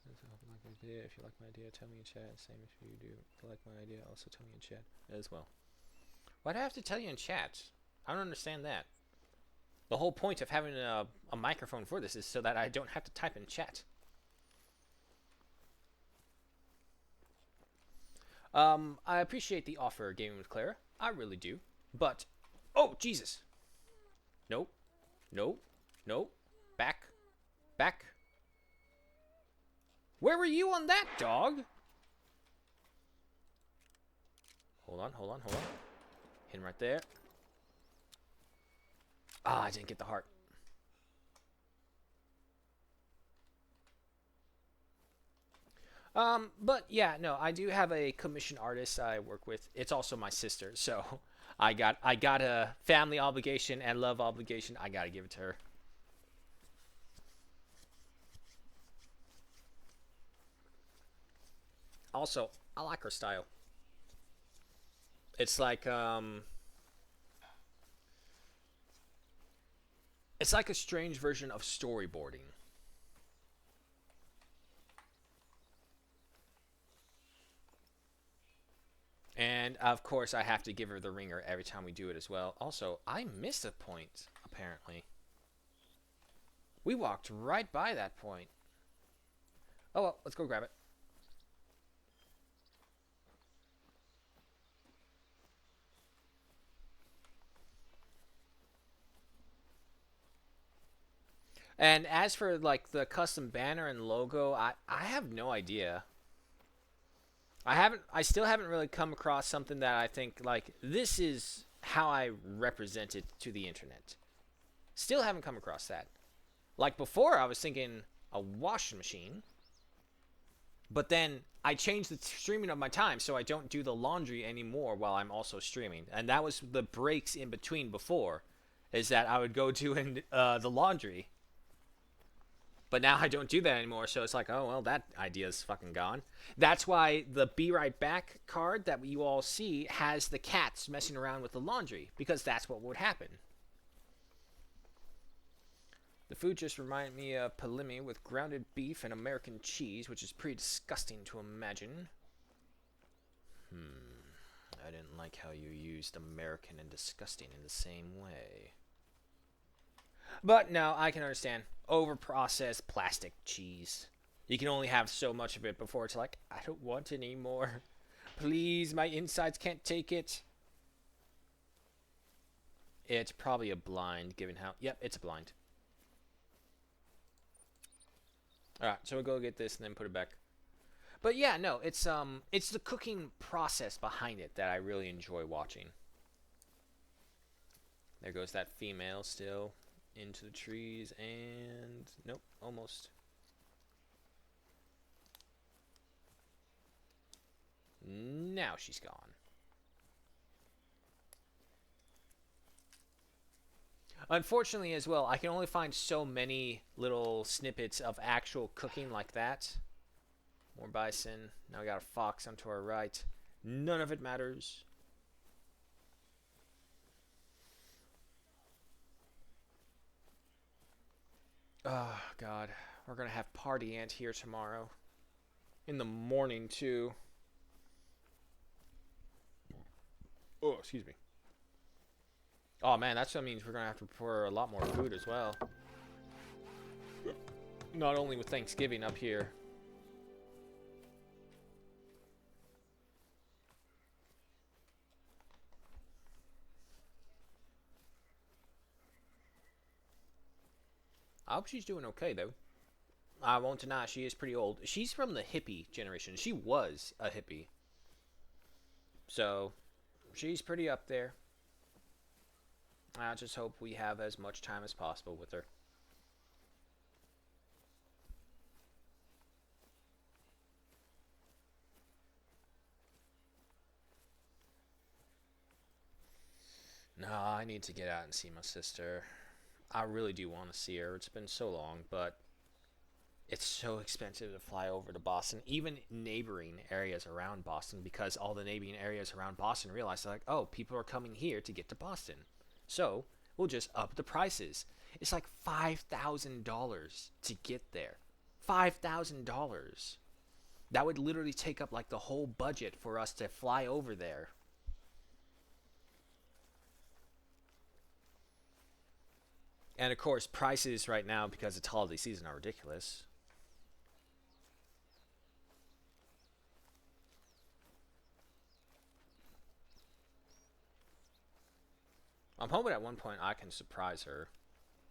If you like my idea, tell me in chat. Same if you do. If you like my idea, also tell me in chat as well. Why do I have to tell you in chat? I don't understand that. The whole point of having a microphone for this is so that I don't have to type in chat. I appreciate the offer, Gaming with Clara. I really do. But, oh, Jesus. Nope. Nope. Nope. Back. Back. Where were you on that, dog? Hold on. Hit him right there. Ah, I didn't get the heart. But yeah, no, I do have a commission artist I work with. It's also my sister, so I got a family obligation and love obligation. I gotta give it to her. Also, I like her style. It's like a strange version of storyboarding. And of course, I have to give her the ringer every time we do it as well. Also, I missed a point, apparently. We walked right by that point. Oh well, let's go grab it. And as for like the custom banner and logo, I have no idea. I still haven't really come across something that I think like this is how I represent it to the internet. Still haven't come across that. Like before, I was thinking a washing machine, but then I changed the streaming of my time so I don't do the laundry anymore while I'm also streaming. And that was the breaks in between before, is that I would go do the laundry. But now I don't do that anymore, so it's like, oh, well, that idea's fucking gone. That's why the Be Right Back card that you all see has the cats messing around with the laundry, because that's what would happen. The food just reminded me of palimi with grounded beef and American cheese, which is pretty disgusting to imagine. I didn't like how you used American and disgusting in the same way. But no, I can understand. Over-processed plastic cheese. You can only have so much of it before it's like, I don't want any more. Please, my insides can't take it. It's probably a blind, given how... Yep, it's a blind. Alright, so we'll go get this and then put it back. But yeah, no, it's the cooking process behind it that I really enjoy watching. There goes that female still into the trees, and nope, almost. Now she's gone. Unfortunately as well, I can only find so many little snippets of actual cooking like that. More bison. Now we got a fox onto our right. None of it matters. Oh, God. We're going to have party ant here tomorrow. In the morning, too. Oh, excuse me. Oh, man, that's what means we're going to have to prepare a lot more food as well. Not only with Thanksgiving up here. I hope she's doing okay, though. I won't deny she is pretty old. She's from the hippie generation. She was a hippie. So, she's pretty up there. I just hope we have as much time as possible with her. No, I need to get out and see my sister. I really do want to see her. It's been so long, but it's so expensive to fly over to Boston, even neighboring areas around Boston, because all the neighboring areas around Boston realize, like, oh, people are coming here to get to Boston. So, we'll just up the prices. It's like $5,000 to get there. $5,000. That would literally take up like the whole budget for us to fly over there. And of course, prices right now, because it's holiday season, are ridiculous. I'm hoping at one point I can surprise her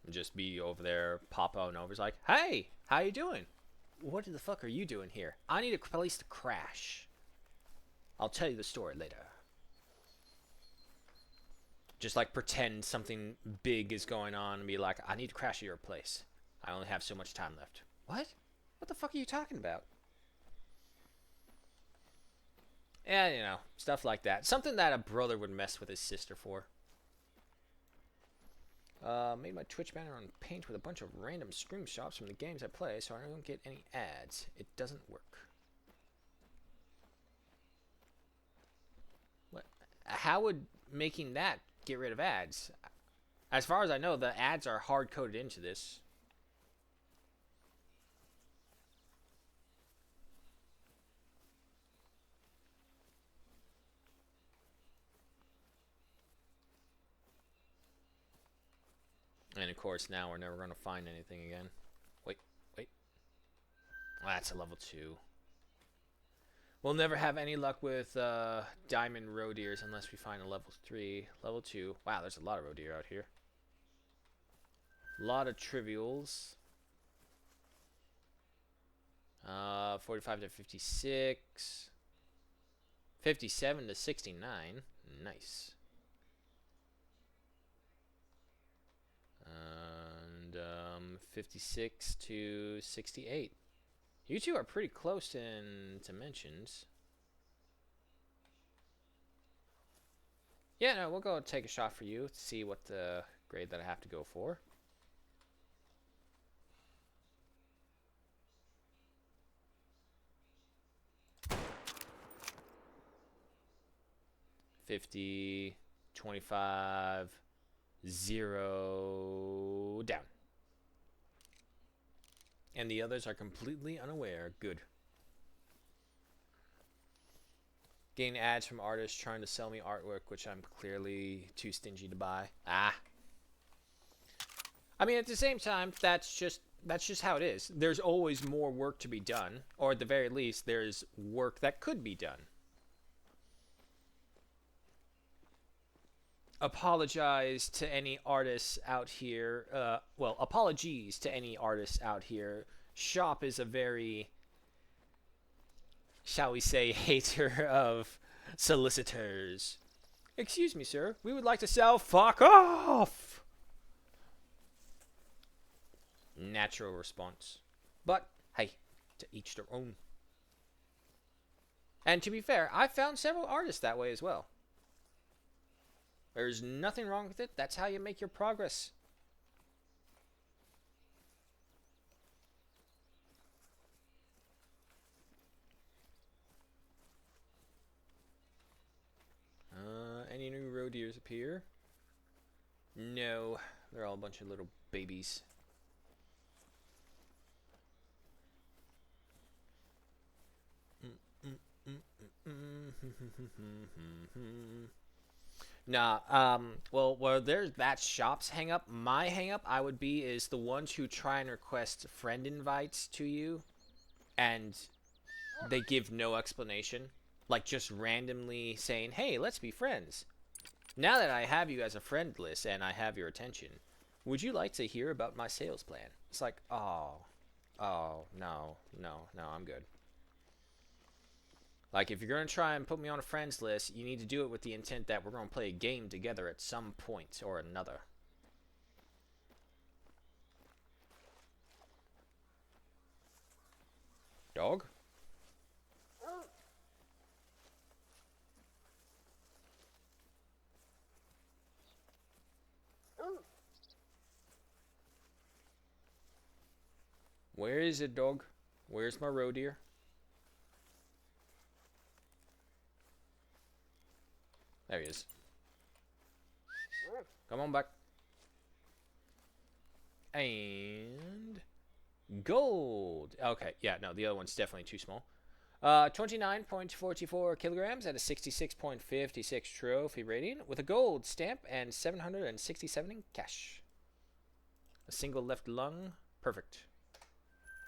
and just be over there, pop on over. It's like, hey, how you doing? What the fuck are you doing here? I need a place to crash. I'll tell you the story later. Just like pretend something big is going on and be like, I need to crash at your place. I only have so much time left. What? What the fuck are you talking about? And, you know, stuff like that. Something that a brother would mess with his sister for. Made my Twitch banner on Paint with a bunch of random screenshots from the games I play so I don't get any ads. It doesn't work. What? How would making that get rid of ads? As far as I know, the ads are hard-coded into this. And of course, now we're never going to find anything again. Wait, wait. Oh, that's a level 2. We'll never have any luck with diamond roe deers unless we find a level 3. Level 2. Wow, there's a lot of roe deer out here. A lot of trivials. 45 to 56. 57 to 69. Nice. And 56 to 68. You two are pretty close in dimensions. Yeah, no, we'll go take a shot for you to see what the grade that I have to go for. $50, $25, 0, down. And the others are completely unaware. Good. Getting ads from artists trying to sell me artwork, which I'm clearly too stingy to buy. Ah. I mean, at the same time, that's just how it is. There's always more work to be done, or at the very least, there's work that could be done. Apologize to any artists out here. Well, apologies to any artists out here. Shop is a very, shall we say, hater of solicitors. Excuse me, sir. We would like to sell. Fuck off! Natural response. But, hey, to each their own. And to be fair, I found several artists that way as well. There's nothing wrong with it. That's how you make your progress. Any new road deers appear? No, they're all a bunch of little babies. Nah, well, where there's that shop's hang up, my hang up I would be is the ones who try and request friend invites to you and they give no explanation. Like just randomly saying, hey, let's be friends. Now that I have you as a friend list and I have your attention, would you like to hear about my sales plan? It's like, oh, no, I'm good. Like, if you're going to try and put me on a friends list, you need to do it with the intent that we're going to play a game together at some point or another. Dog? Where is it, dog? Where's my roe deer? There he is. Come on back. And gold. Okay, yeah, no, the other one's definitely too small. 29.44 kilograms at a 66.56 trophy rating with a gold stamp and 767 in cash. A single left lung. Perfect.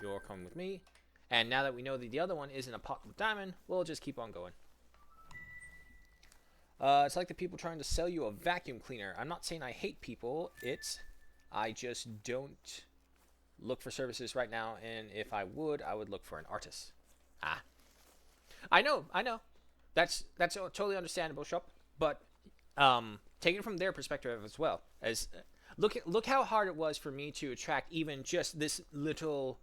You're coming with me. And now that we know that the other one isn't a pot with diamond, we'll just keep on going. It's like the people trying to sell you a vacuum cleaner. I'm not saying I hate people. I just don't look for services right now. And if I would look for an artist. Ah. I know. That's totally understandable, Shop. But take it from their perspective as well. As look how hard it was for me to attract even just this little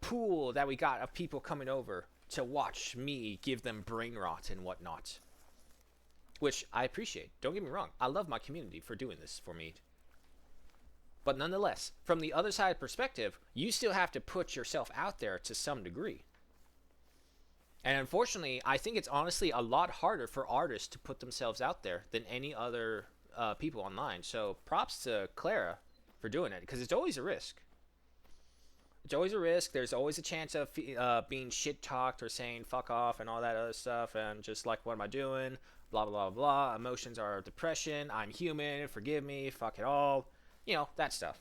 pool that we got of people coming over to watch me give them brain rot and whatnot. Which I appreciate. Don't get me wrong. I love my community for doing this for me. But nonetheless, from the other side perspective, you still have to put yourself out there to some degree. And unfortunately, I think it's honestly a lot harder for artists to put themselves out there than any other people online. So props to Clara for doing it, because it's always a risk. It's always a risk. There's always a chance of being shit-talked or saying fuck off and all that other stuff. And just like, what am I doing? Blah, blah, blah, blah. Emotions are depression. I'm human. Forgive me. Fuck it all. You know, that stuff.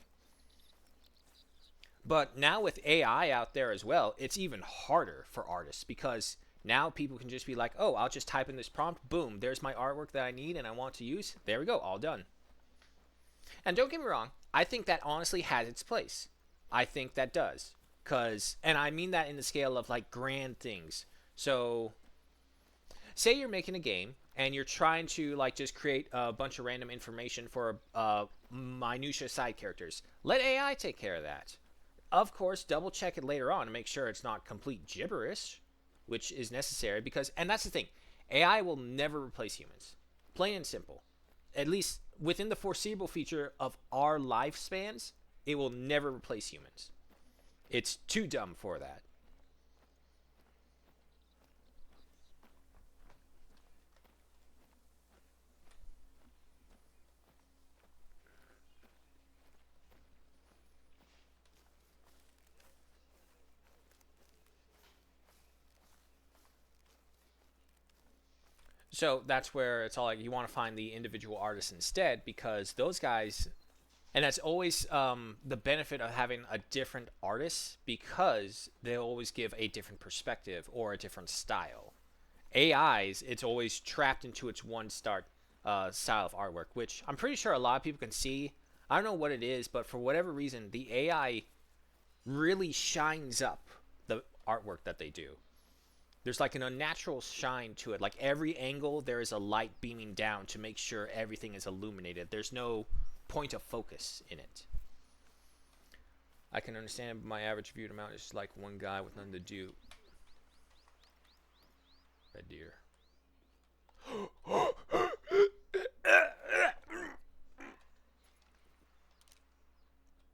But now with AI out there as well, it's even harder for artists because now people can just be like, oh, I'll just type in this prompt. Boom, there's my artwork that I need and I want to use. There we go, all done. And don't get me wrong, I think that honestly has its place. I think that does. Cause, and I mean that in the scale of like grand things. So, say you're making a game and you're trying to like just create a bunch of random information for minutia side characters. Let AI take care of that. Of course, double check it later on to make sure it's not complete gibberish, which is necessary because, and that's the thing, AI will never replace humans. Plain and simple. At least within the foreseeable future of our lifespans, it will never replace humans. It's too dumb for that. So that's where it's all like you want to find the individual artists instead because those guys, and that's always the benefit of having a different artist because they always give a different perspective or a different style. AIs, it's always trapped into its one start style of artwork, which I'm pretty sure a lot of people can see. I don't know what it is, but for whatever reason, the AI really shines up the artwork that they do. There's like an unnatural shine to it. Like every angle, there is a light beaming down to make sure everything is illuminated. There's no point of focus in it. I can understand my average viewed amount is like one guy with nothing to do. Red deer.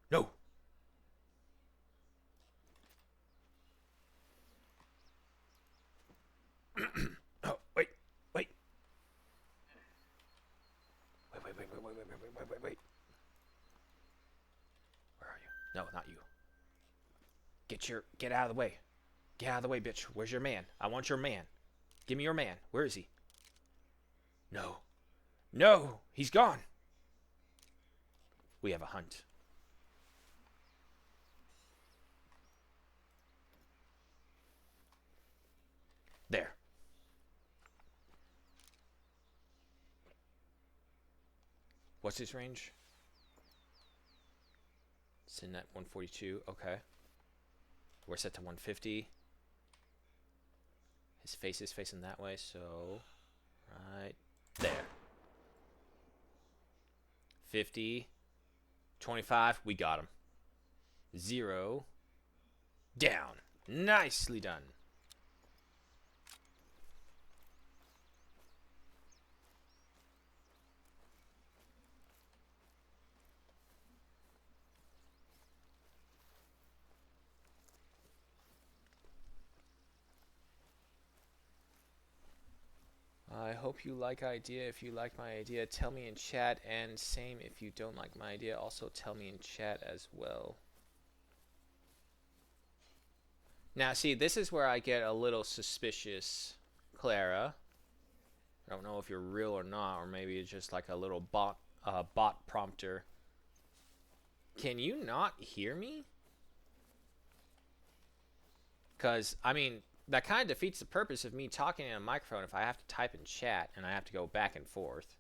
No. Oh, wait. Wait. Wait. Where are you? No, not you. Get out of the way. Get out of the way, bitch. Where's your man? I want your man. Give me your man. Where is he? No. No, he's gone. We have a hunt. There. What's his range? It's in at 142. Okay. We're set to 150. His face is facing that way, so right there. 50. 25. We got him. 0. Down. Nicely done. I hope you like idea. If you like my idea, tell me in chat. And same if you don't like my idea, also tell me in chat as well. Now, see, this is where I get a little suspicious, Clara. I don't know if you're real or not, or maybe it's just like a little bot prompter. Can you not hear me? Because, I mean, that kind of defeats the purpose of me talking in a microphone if I have to type in chat and I have to go back and forth.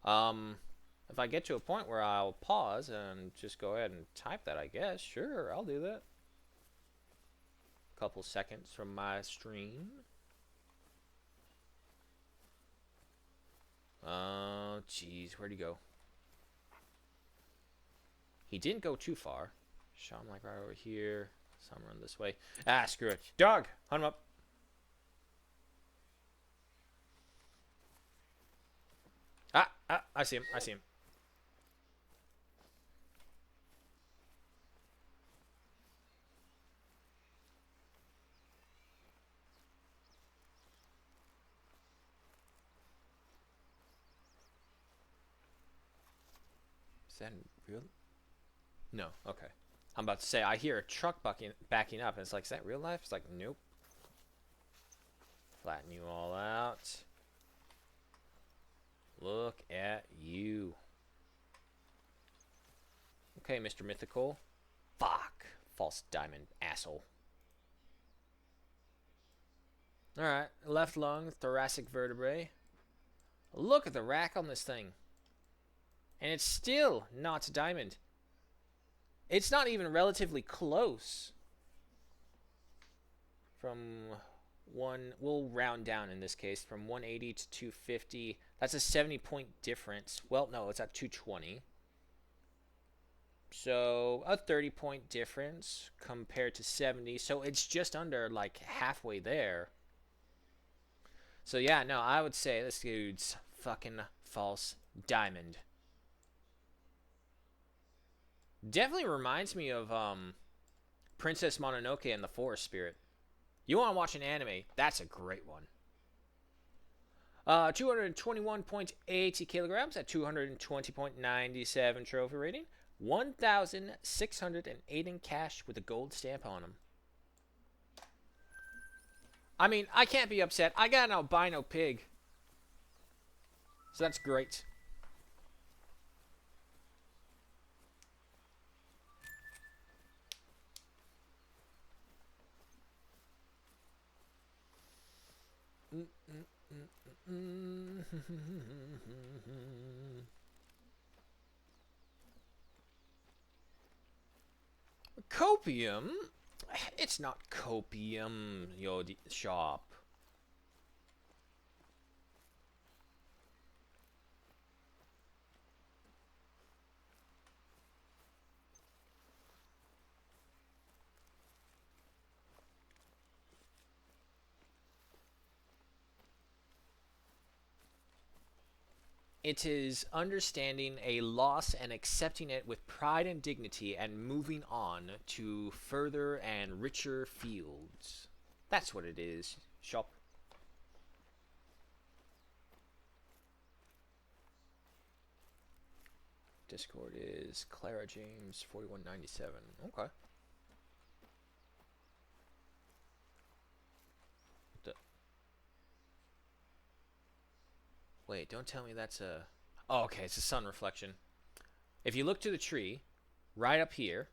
If I get to a point where I'll pause and just go ahead and type that, I guess, sure, I'll do that. Couple seconds from my stream. Oh, jeez, where'd he go? He didn't go too far. Shot him like right over here. Some run this way. Ah, screw it. Dog! Hunt him up. I see him. I see him. Is that real? No. Okay. I'm about to say, I hear a truck backing up, and it's like, is that real life? It's like, nope. Flatten you all out. Look at you. Okay, Mr. Mythical. Fuck. False diamond, asshole. Alright, left lung, thoracic vertebrae. Look at the rack on this thing. And it's still not diamond. It's not even relatively close. From we'll round down in this case from 180 to 250. That's a 70-point difference. Well, no, it's at 220. So a 30-point difference compared to 70. So it's just under like halfway there. So yeah, no, I would say this dude's fucking false diamond. Definitely reminds me of Princess Mononoke and the Forest Spirit. You want to watch an anime? That's a great one. 221.80 kilograms at 220.97 trophy rating. 1,608 in cash with a gold stamp on them. I mean, I can't be upset. I got an albino pig. So that's great. Copium? It's not copium, yo shop. It is understanding a loss and accepting it with pride and dignity and moving on to further and richer fields. That's what it is, shop. Discord is Clara James 4197. Okay. Wait, don't tell me that's a... Oh, okay, it's a sun reflection. If you look to the tree, right up here,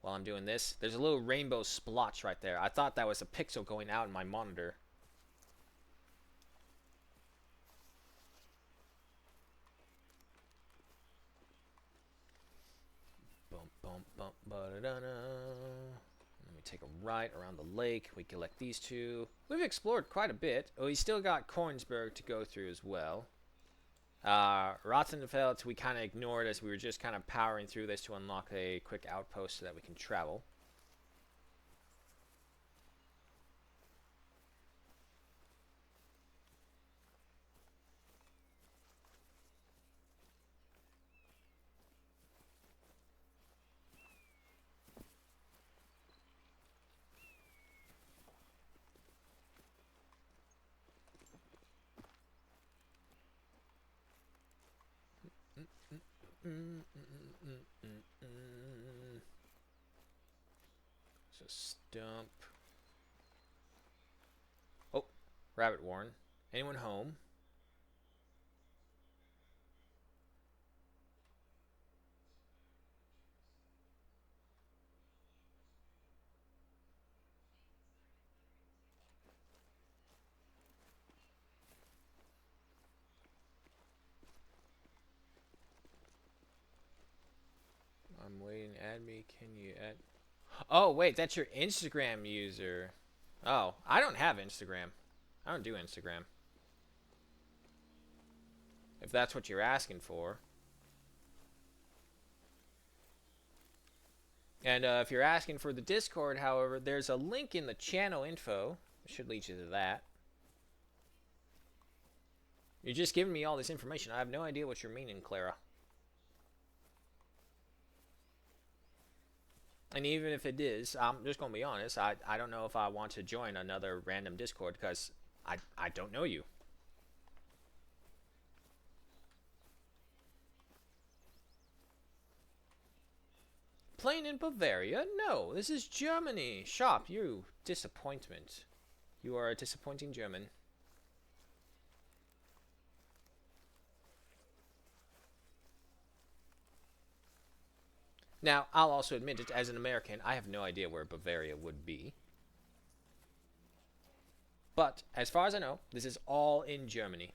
while I'm doing this, there's a little rainbow splotch right there. I thought that was a pixel going out in my monitor. Bump, bump, bump, ba-da-da-da. Let me take a right around the lake. We collect these two. We've explored quite a bit. Oh, we still got Kornsberg to go through as well. Rottenfeld we kind of ignored as we were just kind of powering through this to unlock a quick outpost so that we can travel. So stump. Oh, rabbit warren. Anyone home? I'm waiting. Add me. Can you add? Oh, wait, that's your Instagram user. Oh, I don't have Instagram. I don't do Instagram. If that's what you're asking for. And if you're asking for the Discord, however, there's a link in the channel info. It should lead you to that. You're just giving me all this information. I have no idea what you're meaning, Clara. And even if it is, I'm just going to be honest, I don't know if I want to join another random Discord because I don't know you. Playing in Bavaria? No, this is Germany. Shop, you disappointment. You are a disappointing German. Now, I'll also admit it, as an American, I have no idea where Bavaria would be. But, as far as I know, this is all in Germany.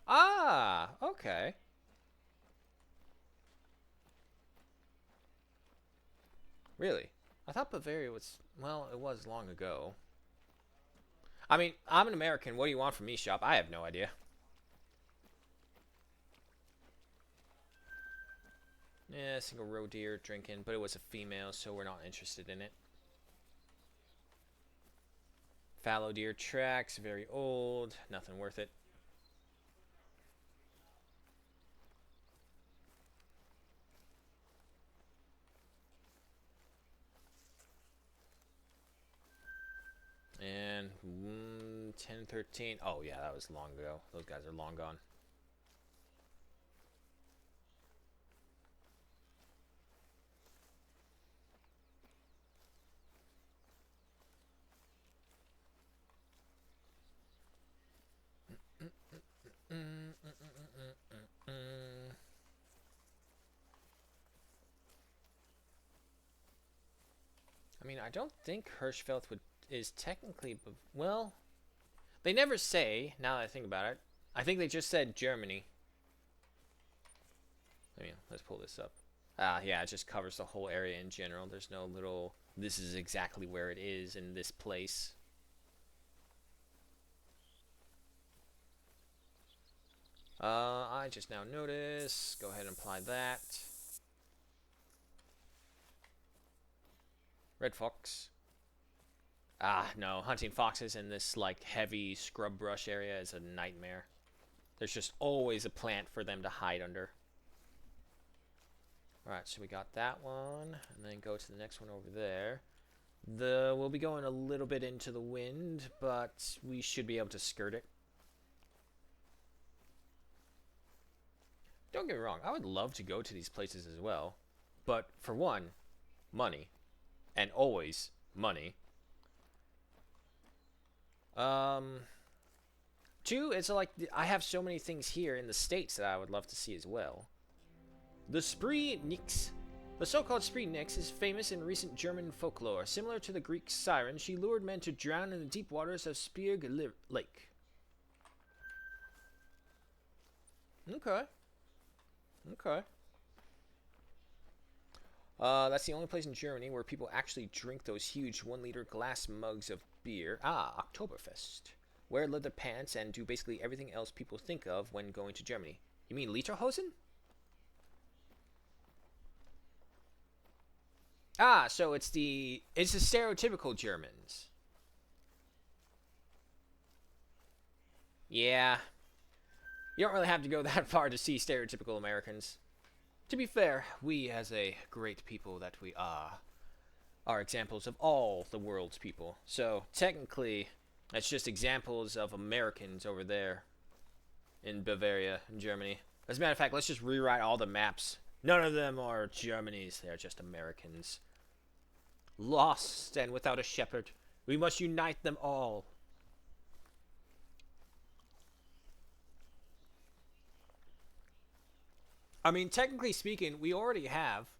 Ah, okay. Really? I thought Bavaria was, well, it was long ago. I mean, I'm an American. What do you want from me, shop? I have no idea. Yeah, single roe deer drinking, but it was a female, so we're not interested in it. Fallow deer tracks, very old, nothing worth it. And 10, 13. Oh, yeah, that was long ago. Those guys are long gone. I mean, I don't think Hirschfeld would is technically, well, they never say. Now that I think about it, I think they just said Germany. I mean, let's pull this up. Yeah, it just covers the whole area in general. There's no little. This is exactly where it is in this place. I just now notice. Go ahead and apply that. Red fox. Ah, no. Hunting foxes in this, like, heavy scrub brush area is a nightmare. There's just always a plant for them to hide under. Alright, so we got that one. And then go to the next one over there. We'll be going a little bit into the wind, but we should be able to skirt it. Don't get me wrong, I would love to go to these places as well. But, for one, money. And always money. Two, it's like I have so many things here in the States that I would love to see as well. The Spree Nix. The so-called Spree Nix is famous in recent German folklore. Similar to the Greek siren, she lured men to drown in the deep waters of Spierg Lake. Okay. Okay. That's the only place in Germany where people actually drink those huge 1-liter glass mugs of beer. Ah, Oktoberfest. Wear leather pants and do basically everything else people think of when going to Germany. You mean Lederhosen? Ah, so it's the stereotypical Germans. Yeah. You don't really have to go that far to see stereotypical Americans. To be fair, we as a great people that we are examples of all the world's people. So, technically, that's just examples of Americans over there in Bavaria, in Germany. As a matter of fact, let's just rewrite all the maps. None of them are Germany's, they're just Americans. Lost and without a shepherd. We must unite them all. I mean, technically speaking, we already have.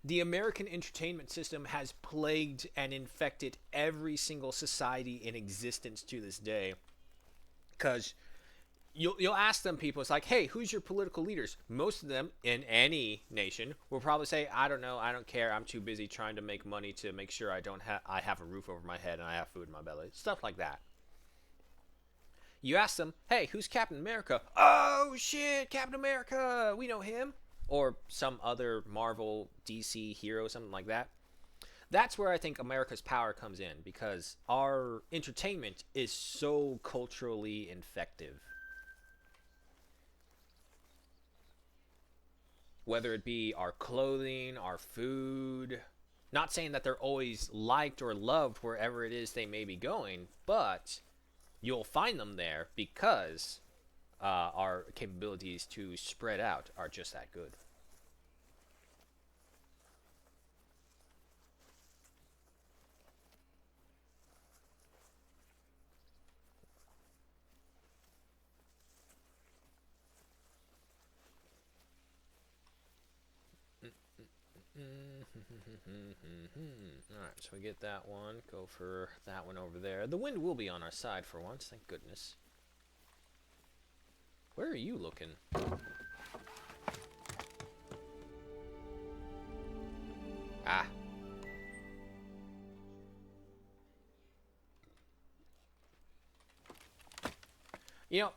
The American entertainment system has plagued and infected every single society in existence to this day. Because you'll ask them people, it's like, hey, who's your political leaders? Most of them in any nation will probably say, I don't know, I don't care, I'm too busy trying to make money to make sure I have a roof over my head and I have food in my belly. Stuff like that. You ask them, hey, who's Captain America? Oh shit, Captain America, we know him. Or some other Marvel, DC hero, something like that. That's where I think America's power comes in, because our entertainment is so culturally infective. Whether it be our clothing, our food. Not saying that they're always liked or loved wherever it is they may be going, but you'll find them there because our capabilities to spread out are just that good. Alright, so we get that one. Go for that one over there. The wind will be on our side for once, thank goodness. Where are you looking? Ah,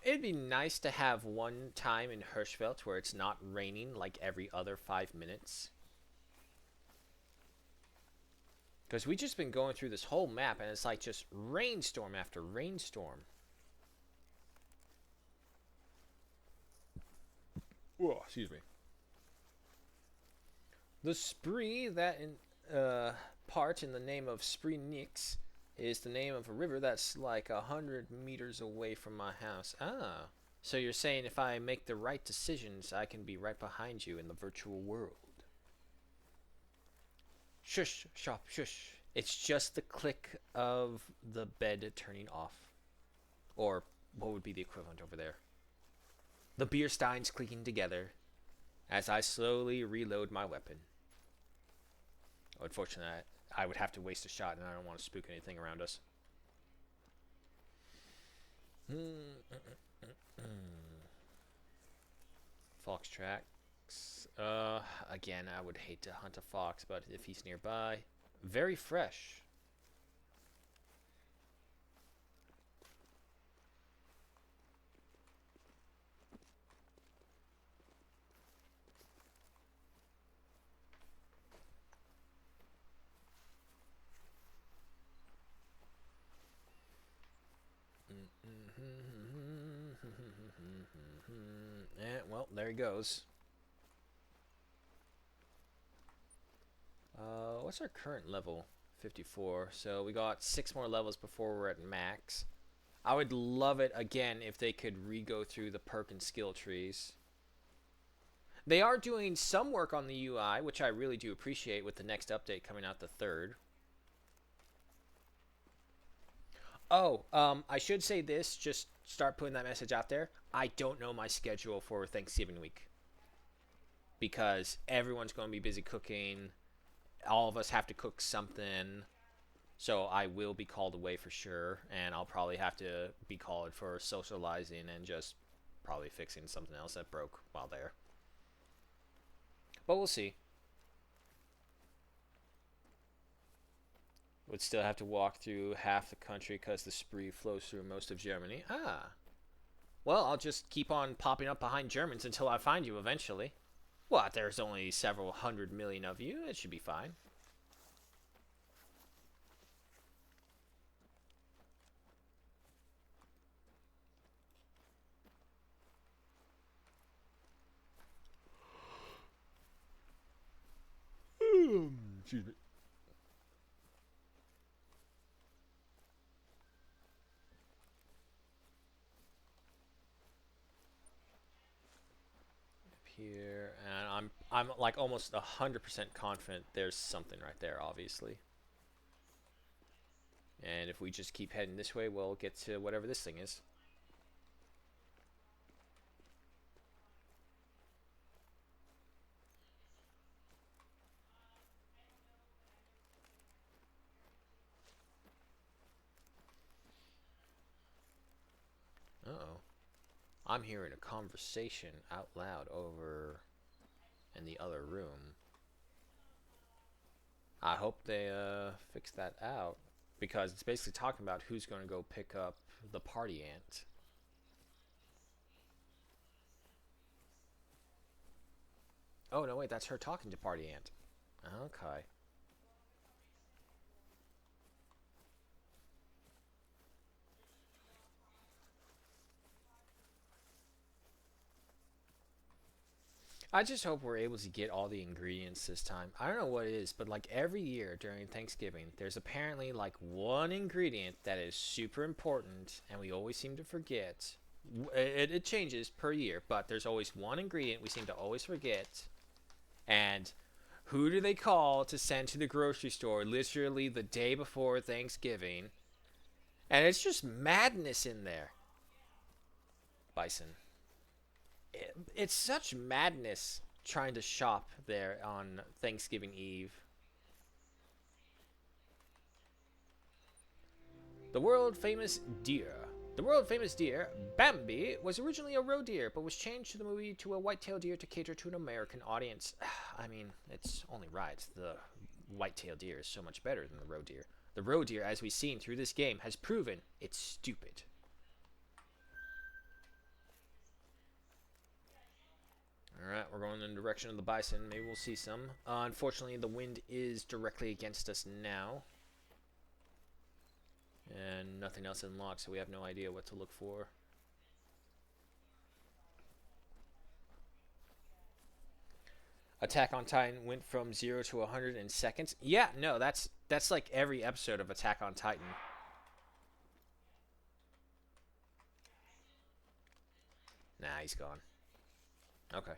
It'd be nice to have one time in Hirschfeld where it's not raining like every other 5 minutes. Because we just been going through this whole map and it's like just rainstorm after rainstorm. Whoa, excuse me. The spree that part in the name of Spree Nix is the name of a river that's like 100 meters away from my house. Ah, so you're saying if I make the right decisions, I can be right behind you in the virtual world. Shush, shop, shush. It's just the click of the bed turning off. Or what would be the equivalent over there? The beer steins clicking together as I slowly reload my weapon. Unfortunately, I would have to waste a shot, and I don't want to spook anything around us. Fox tracks. Again, I would hate to hunt a fox, but if he's nearby, very fresh. Well, there he goes. What's our current level? 54. So we got 6 more levels before we're at max. I would love it again if they could re-go through the perk and skill trees. They are doing some work on the UI, which I really do appreciate with the next update coming out the 3rd. Oh, I should say this, just start putting that message out there. I don't know my schedule for Thanksgiving week. Because everyone's going to be busy cooking. All of us have to cook something. So I will be called away for sure. And I'll probably have to be called for socializing and just probably fixing something else that broke while there. But we'll see. Would still have to walk through half the country because the Spree flows through most of Germany. Ah. Well, I'll just keep on popping up behind Germans until I find you eventually. What, there's only several 100 million of you. It should be fine. Excuse me. Here, and I'm like almost 100% confident there's something right there, obviously. And if we just keep heading this way, we'll get to whatever this thing is. Uh-oh. I'm hearing a conversation out loud over in the other room. I hope they fix that out, because it's basically talking about who's going to go pick up the party ant. Oh no, wait, that's her talking to party ant. Okay. I just hope we're able to get all the ingredients this time. I don't know what it is, but like every year during Thanksgiving, there's apparently like one ingredient that is super important and we always seem to forget. It changes per year, but there's always one ingredient we seem to always forget. And who do they call to send to the grocery store literally the day before Thanksgiving? And it's just madness in there. Bison. It's such madness trying to shop there on Thanksgiving Eve. The world famous deer. The world famous deer, Bambi, was originally a roe deer, but was changed to the movie to a white-tailed deer to cater to an American audience. I mean, it's only right. The white-tailed deer is so much better than the roe deer. The roe deer, as we've seen through this game, has proven it's stupid. Alright, we're going in the direction of the bison. Maybe we'll see some. Unfortunately, the wind is directly against us now. And nothing else unlocked, so we have no idea what to look for. Attack on Titan went from 0 to 100 in seconds. Yeah, no, that's like every episode of Attack on Titan. Nah, he's gone. Okay.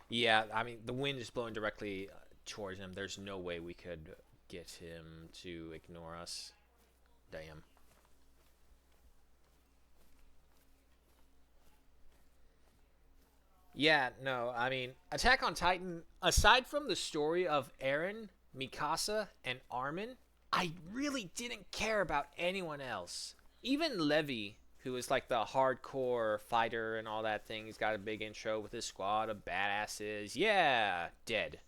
Yeah, I mean, the wind is blowing directly towards him. There's no way we could get him to ignore us. Damn. Yeah, no, I mean, Attack on Titan, aside from the story of Eren, Mikasa, and Armin, I really didn't care about anyone else. Even Levi, who is like the hardcore fighter and all that thing, he's got a big intro with his squad of badasses. Yeah, dead.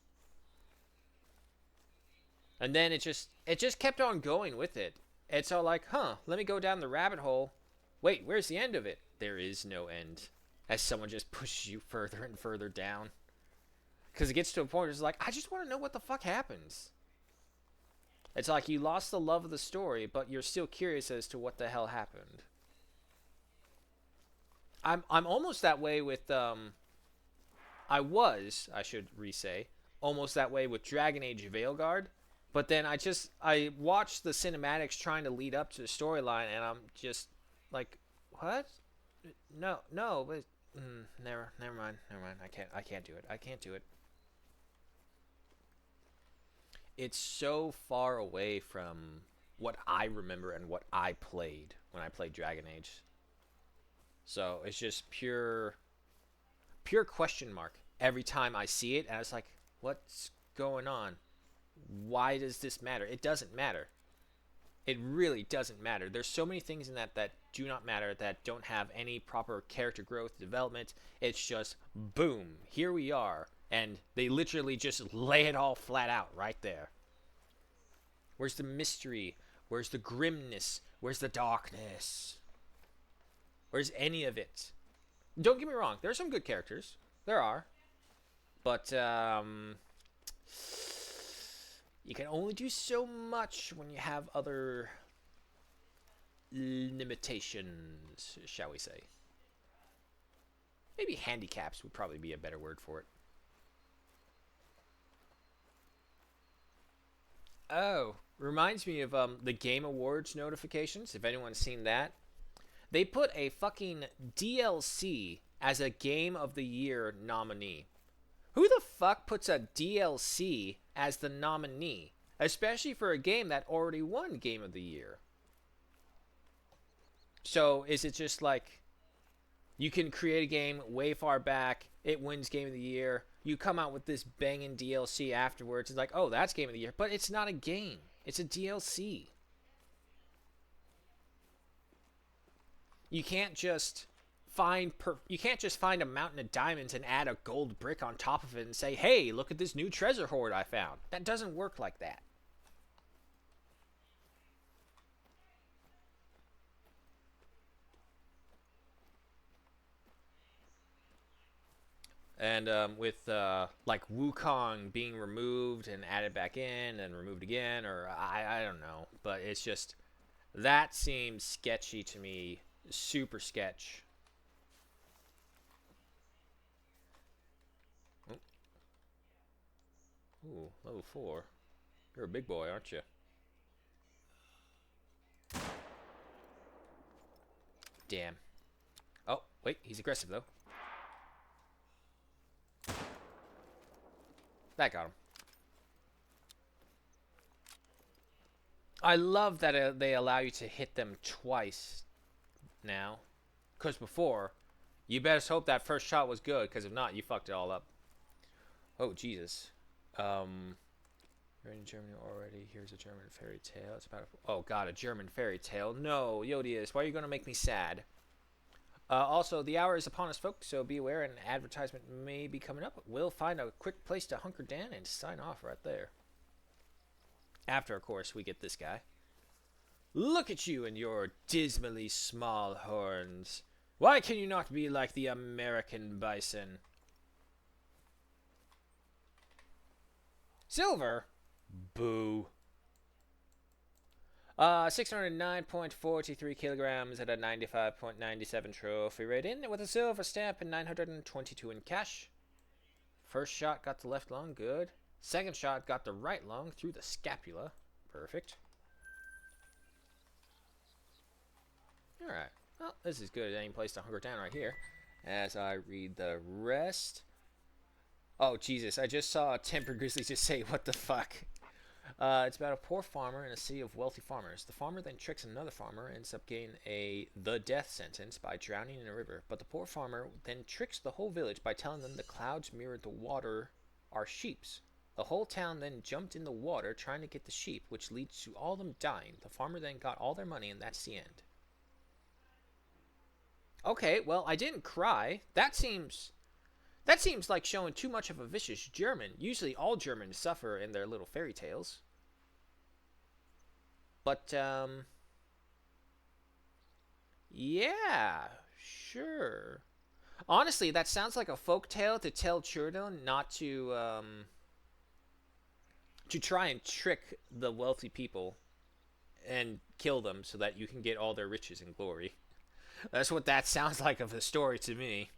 And then it just kept on going with it. It's all like, huh, let me go down the rabbit hole. Wait, where's the end of it? There is no end. As someone just pushes you further and further down. Because it gets to a point where it's like, I just want to know what the fuck happens. It's like you lost the love of the story, but you're still curious as to what the hell happened. I'm almost that way with I should re-say, almost that way with Dragon Age Veilguard. But then I watched the cinematics trying to lead up to the storyline, and I'm just like, what? No, but never mind. I can't do it. I can't do it. It's so far away from what I remember and what I played when I played Dragon Age. So it's just pure question mark every time I see it, and it's like, what's going on? Why does this matter? It doesn't matter. It really doesn't matter. There's so many things in that do not matter, that don't have any proper character growth, development. It's just, boom, here we are. And they literally just lay it all flat out right there. Where's the mystery? Where's the grimness? Where's the darkness? Where's any of it? Don't get me wrong, there are some good characters. There are. But, you can only do so much when you have other limitations, shall we say. Maybe handicaps would probably be a better word for it. Oh, reminds me of the Game Awards notifications, if anyone's seen that. They put a fucking DLC as a Game of the Year nominee. Who the fuck puts a DLC as the nominee? Especially for a game that already won Game of the Year. So, is it just like, you can create a game way far back, it wins Game of the Year, you come out with this banging DLC afterwards, it's like, oh, that's Game of the Year. But it's not a game. It's a DLC. You can't just find a mountain of diamonds and add a gold brick on top of it and say, hey, look at this new treasure hoard I found. That doesn't work like that. And with like Wukong being removed and added back in and removed again, or I don't know, but it's just, that seems sketchy to me. Super sketch. Ooh, level 4. You're a big boy, aren't you? Damn. Oh, wait, he's aggressive though. That got him. I love that they allow you to hit them twice now. Because before, you best hope that first shot was good, because if not, you fucked it all up. Oh, Jesus. You're in Germany already. Here's a German fairy tale. It's about oh god, a German fairy tale. No, Yodius, why are you going to make me sad? Also, the hour is upon us, folks, so be aware an advertisement may be coming up. We'll find a quick place to hunker down and sign off right there. After, of course, we get this guy. Look at you and your dismally small horns. Why can you not be like the American bison? Silver? Boo. 609.43 kilograms at a 95.97 trophy rating with a silver stamp and 922 in cash. First shot got the left lung, good. Second shot got the right lung through the scapula. Perfect. Alright. Well, this is good at any place to hunker down right here. As I read the rest. Oh, Jesus. I just saw a tempered grizzly just say, what the fuck? It's about a poor farmer in a city of wealthy farmers. The farmer then tricks another farmer and ends up getting the death sentence by drowning in a river. But the poor farmer then tricks the whole village by telling them the clouds mirrored the water are sheep's. The whole town then jumped in the water trying to get the sheep, which leads to all of them dying. The farmer then got all their money, and that's the end. Okay, well, I didn't cry. That seems like showing too much of a vicious German. Usually all Germans suffer in their little fairy tales. But, yeah, sure. Honestly, that sounds like a folk tale to tell children not to try and trick the wealthy people and kill them so that you can get all their riches and glory. That's what that sounds like of a story to me.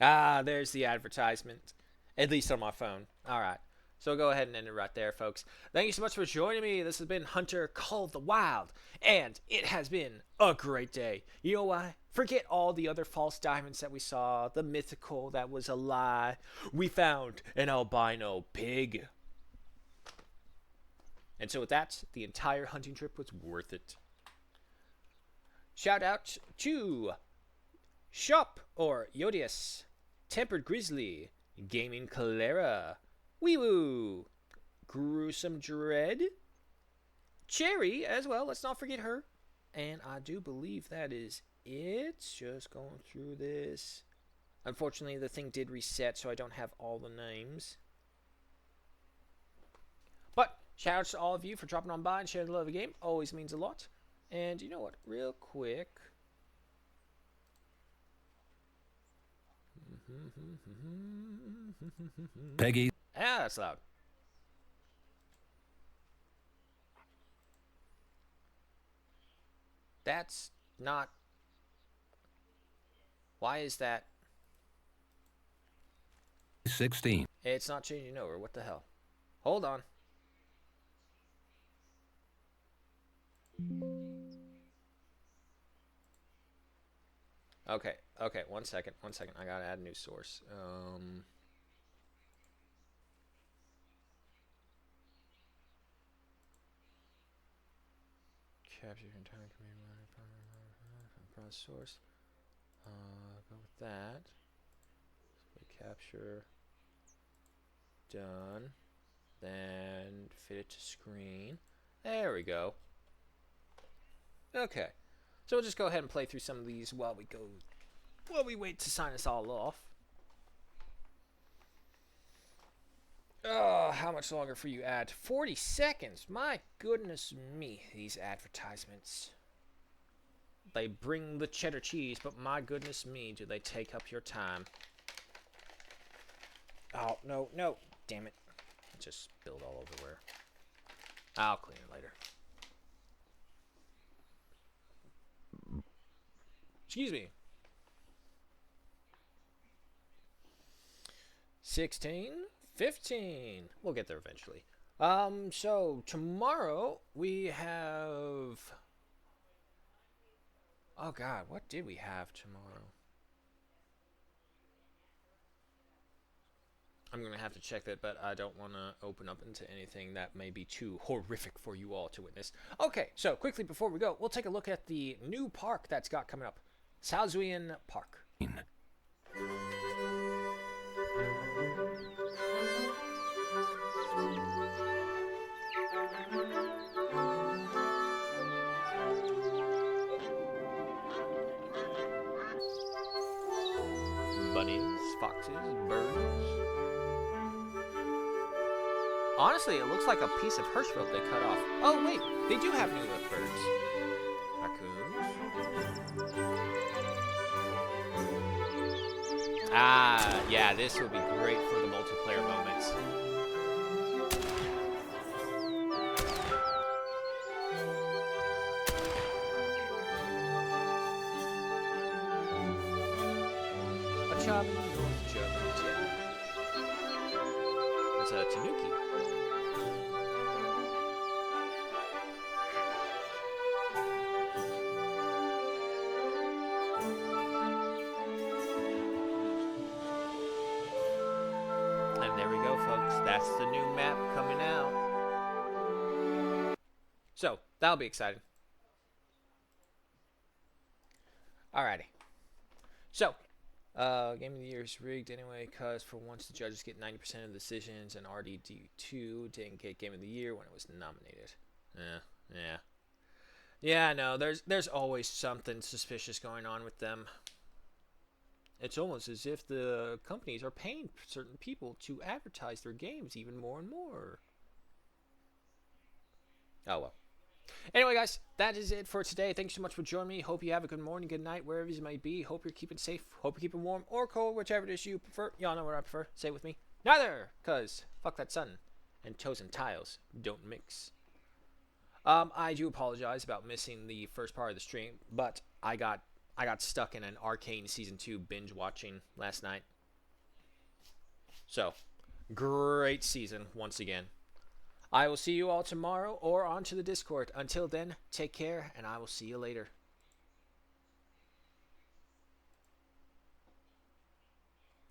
Ah, there's the advertisement. At least on my phone. Alright. So go ahead and end it right there, folks. Thank you so much for joining me. This has been Hunter Call of the Wild. And it has been a great day. You know why? Forget all the other false diamonds that we saw. The mythical that was a lie. We found an albino pig. And so with that, the entire hunting trip was worth it. Shout out to Shop or Yodius, Tempered Grizzly, Gaming Cholera, Wee Woo, Gruesome Dread, Cherry as well, let's not forget her. And I do believe that is it. Just going through this. Unfortunately, the thing did reset, so I don't have all the names. But shout out to all of you for dropping on by and sharing the love of the game. Always means a lot. And you know what? Real quick. Peggy. Ah, that's loud. That's not... Why is that? 16. It's not changing over. What the hell? Hold on. Okay, one second. I gotta add a new source. Capture your entire community source. Go with that. Display capture. Done. Then fit it to screen. There we go. Okay. So we'll just go ahead and play through some of these while we wait to sign us all off. Oh, how much longer for you ad? 40 seconds. My goodness me, these advertisements. They bring the cheddar cheese, but my goodness me, do they take up your time. Oh, no. Damn it. It just spilled all over. I'll clean it later. Excuse me. 16, 15. We'll get there eventually. So tomorrow we have... Oh God, what did we have tomorrow? I'm going to have to check that, but I don't want to open up into anything that may be too horrific for you all to witness. Okay, so quickly before we go, we'll take a look at the new park that's got coming up. Salzuian Park. Bunnies, foxes, birds. Honestly, it looks like a piece of Hirschfelden they cut off. Oh wait, they do have new birds. Raccoons. Ah, yeah, this will be great for the multiplayer moments. charming North German town. It's a Tanuki. And there we go, folks. That's the new map coming out. So, that'll be exciting. Alrighty. So, Game of the Year is rigged anyway, because for once the judges get 90% of the decisions, and RDD2 didn't get Game of the Year when it was nominated. Yeah, I know. There's always something suspicious going on with them. It's almost as if the companies are paying certain people to advertise their games even more and more. Oh well. Anyway, guys, that is it for today. Thanks so much for joining me. Hope you have a good morning, good night, wherever you might be. Hope you're keeping safe. Hope you're keeping warm or cold, whichever it is you prefer. Y'all know what I prefer. Say it with me. Neither, because fuck that sun. And toes and tiles don't mix. I do apologize about missing the first part of the stream, but I got stuck in an Arcane Season 2 binge watching last night. So, great season once again. I will see you all tomorrow or onto the Discord. Until then, take care, and I will see you later.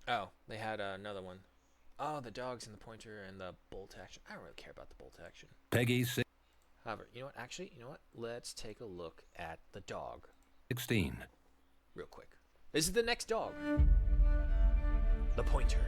Oh, they had another one. Oh, the dogs and the pointer and the bolt action. I don't really care about the bolt action. Peggy However, you know what? Actually, you know what? Let's take a look at the dog 16. real quick. This is the next dog. The pointer.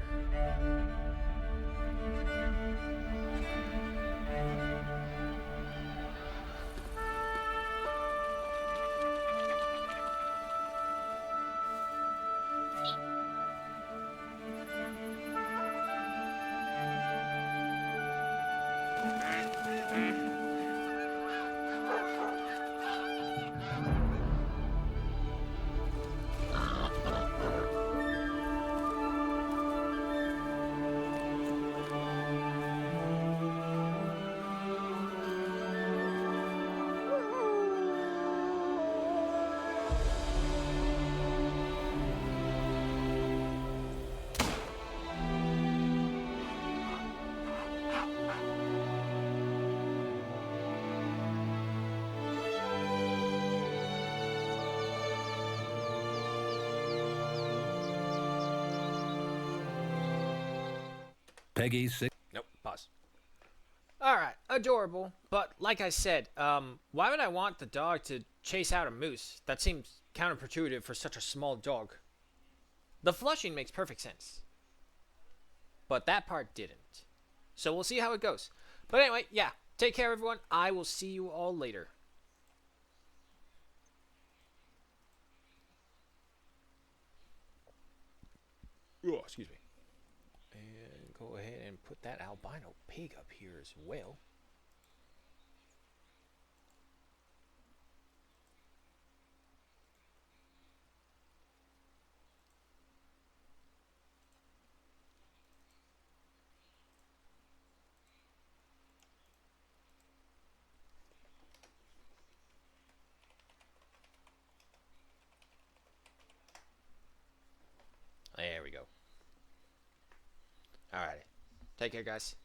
Peggy 6. Nope, pause. Alright, adorable. But like I said, why would I want the dog to chase out a moose? That seems counterintuitive for such a small dog. The flushing makes perfect sense. But that part didn't. So we'll see how it goes. But anyway, yeah. Take care, everyone. I will see you all later. Oh, excuse me. And go ahead and put that albino pig up here as well. There we go. Alrighty. Take care, guys.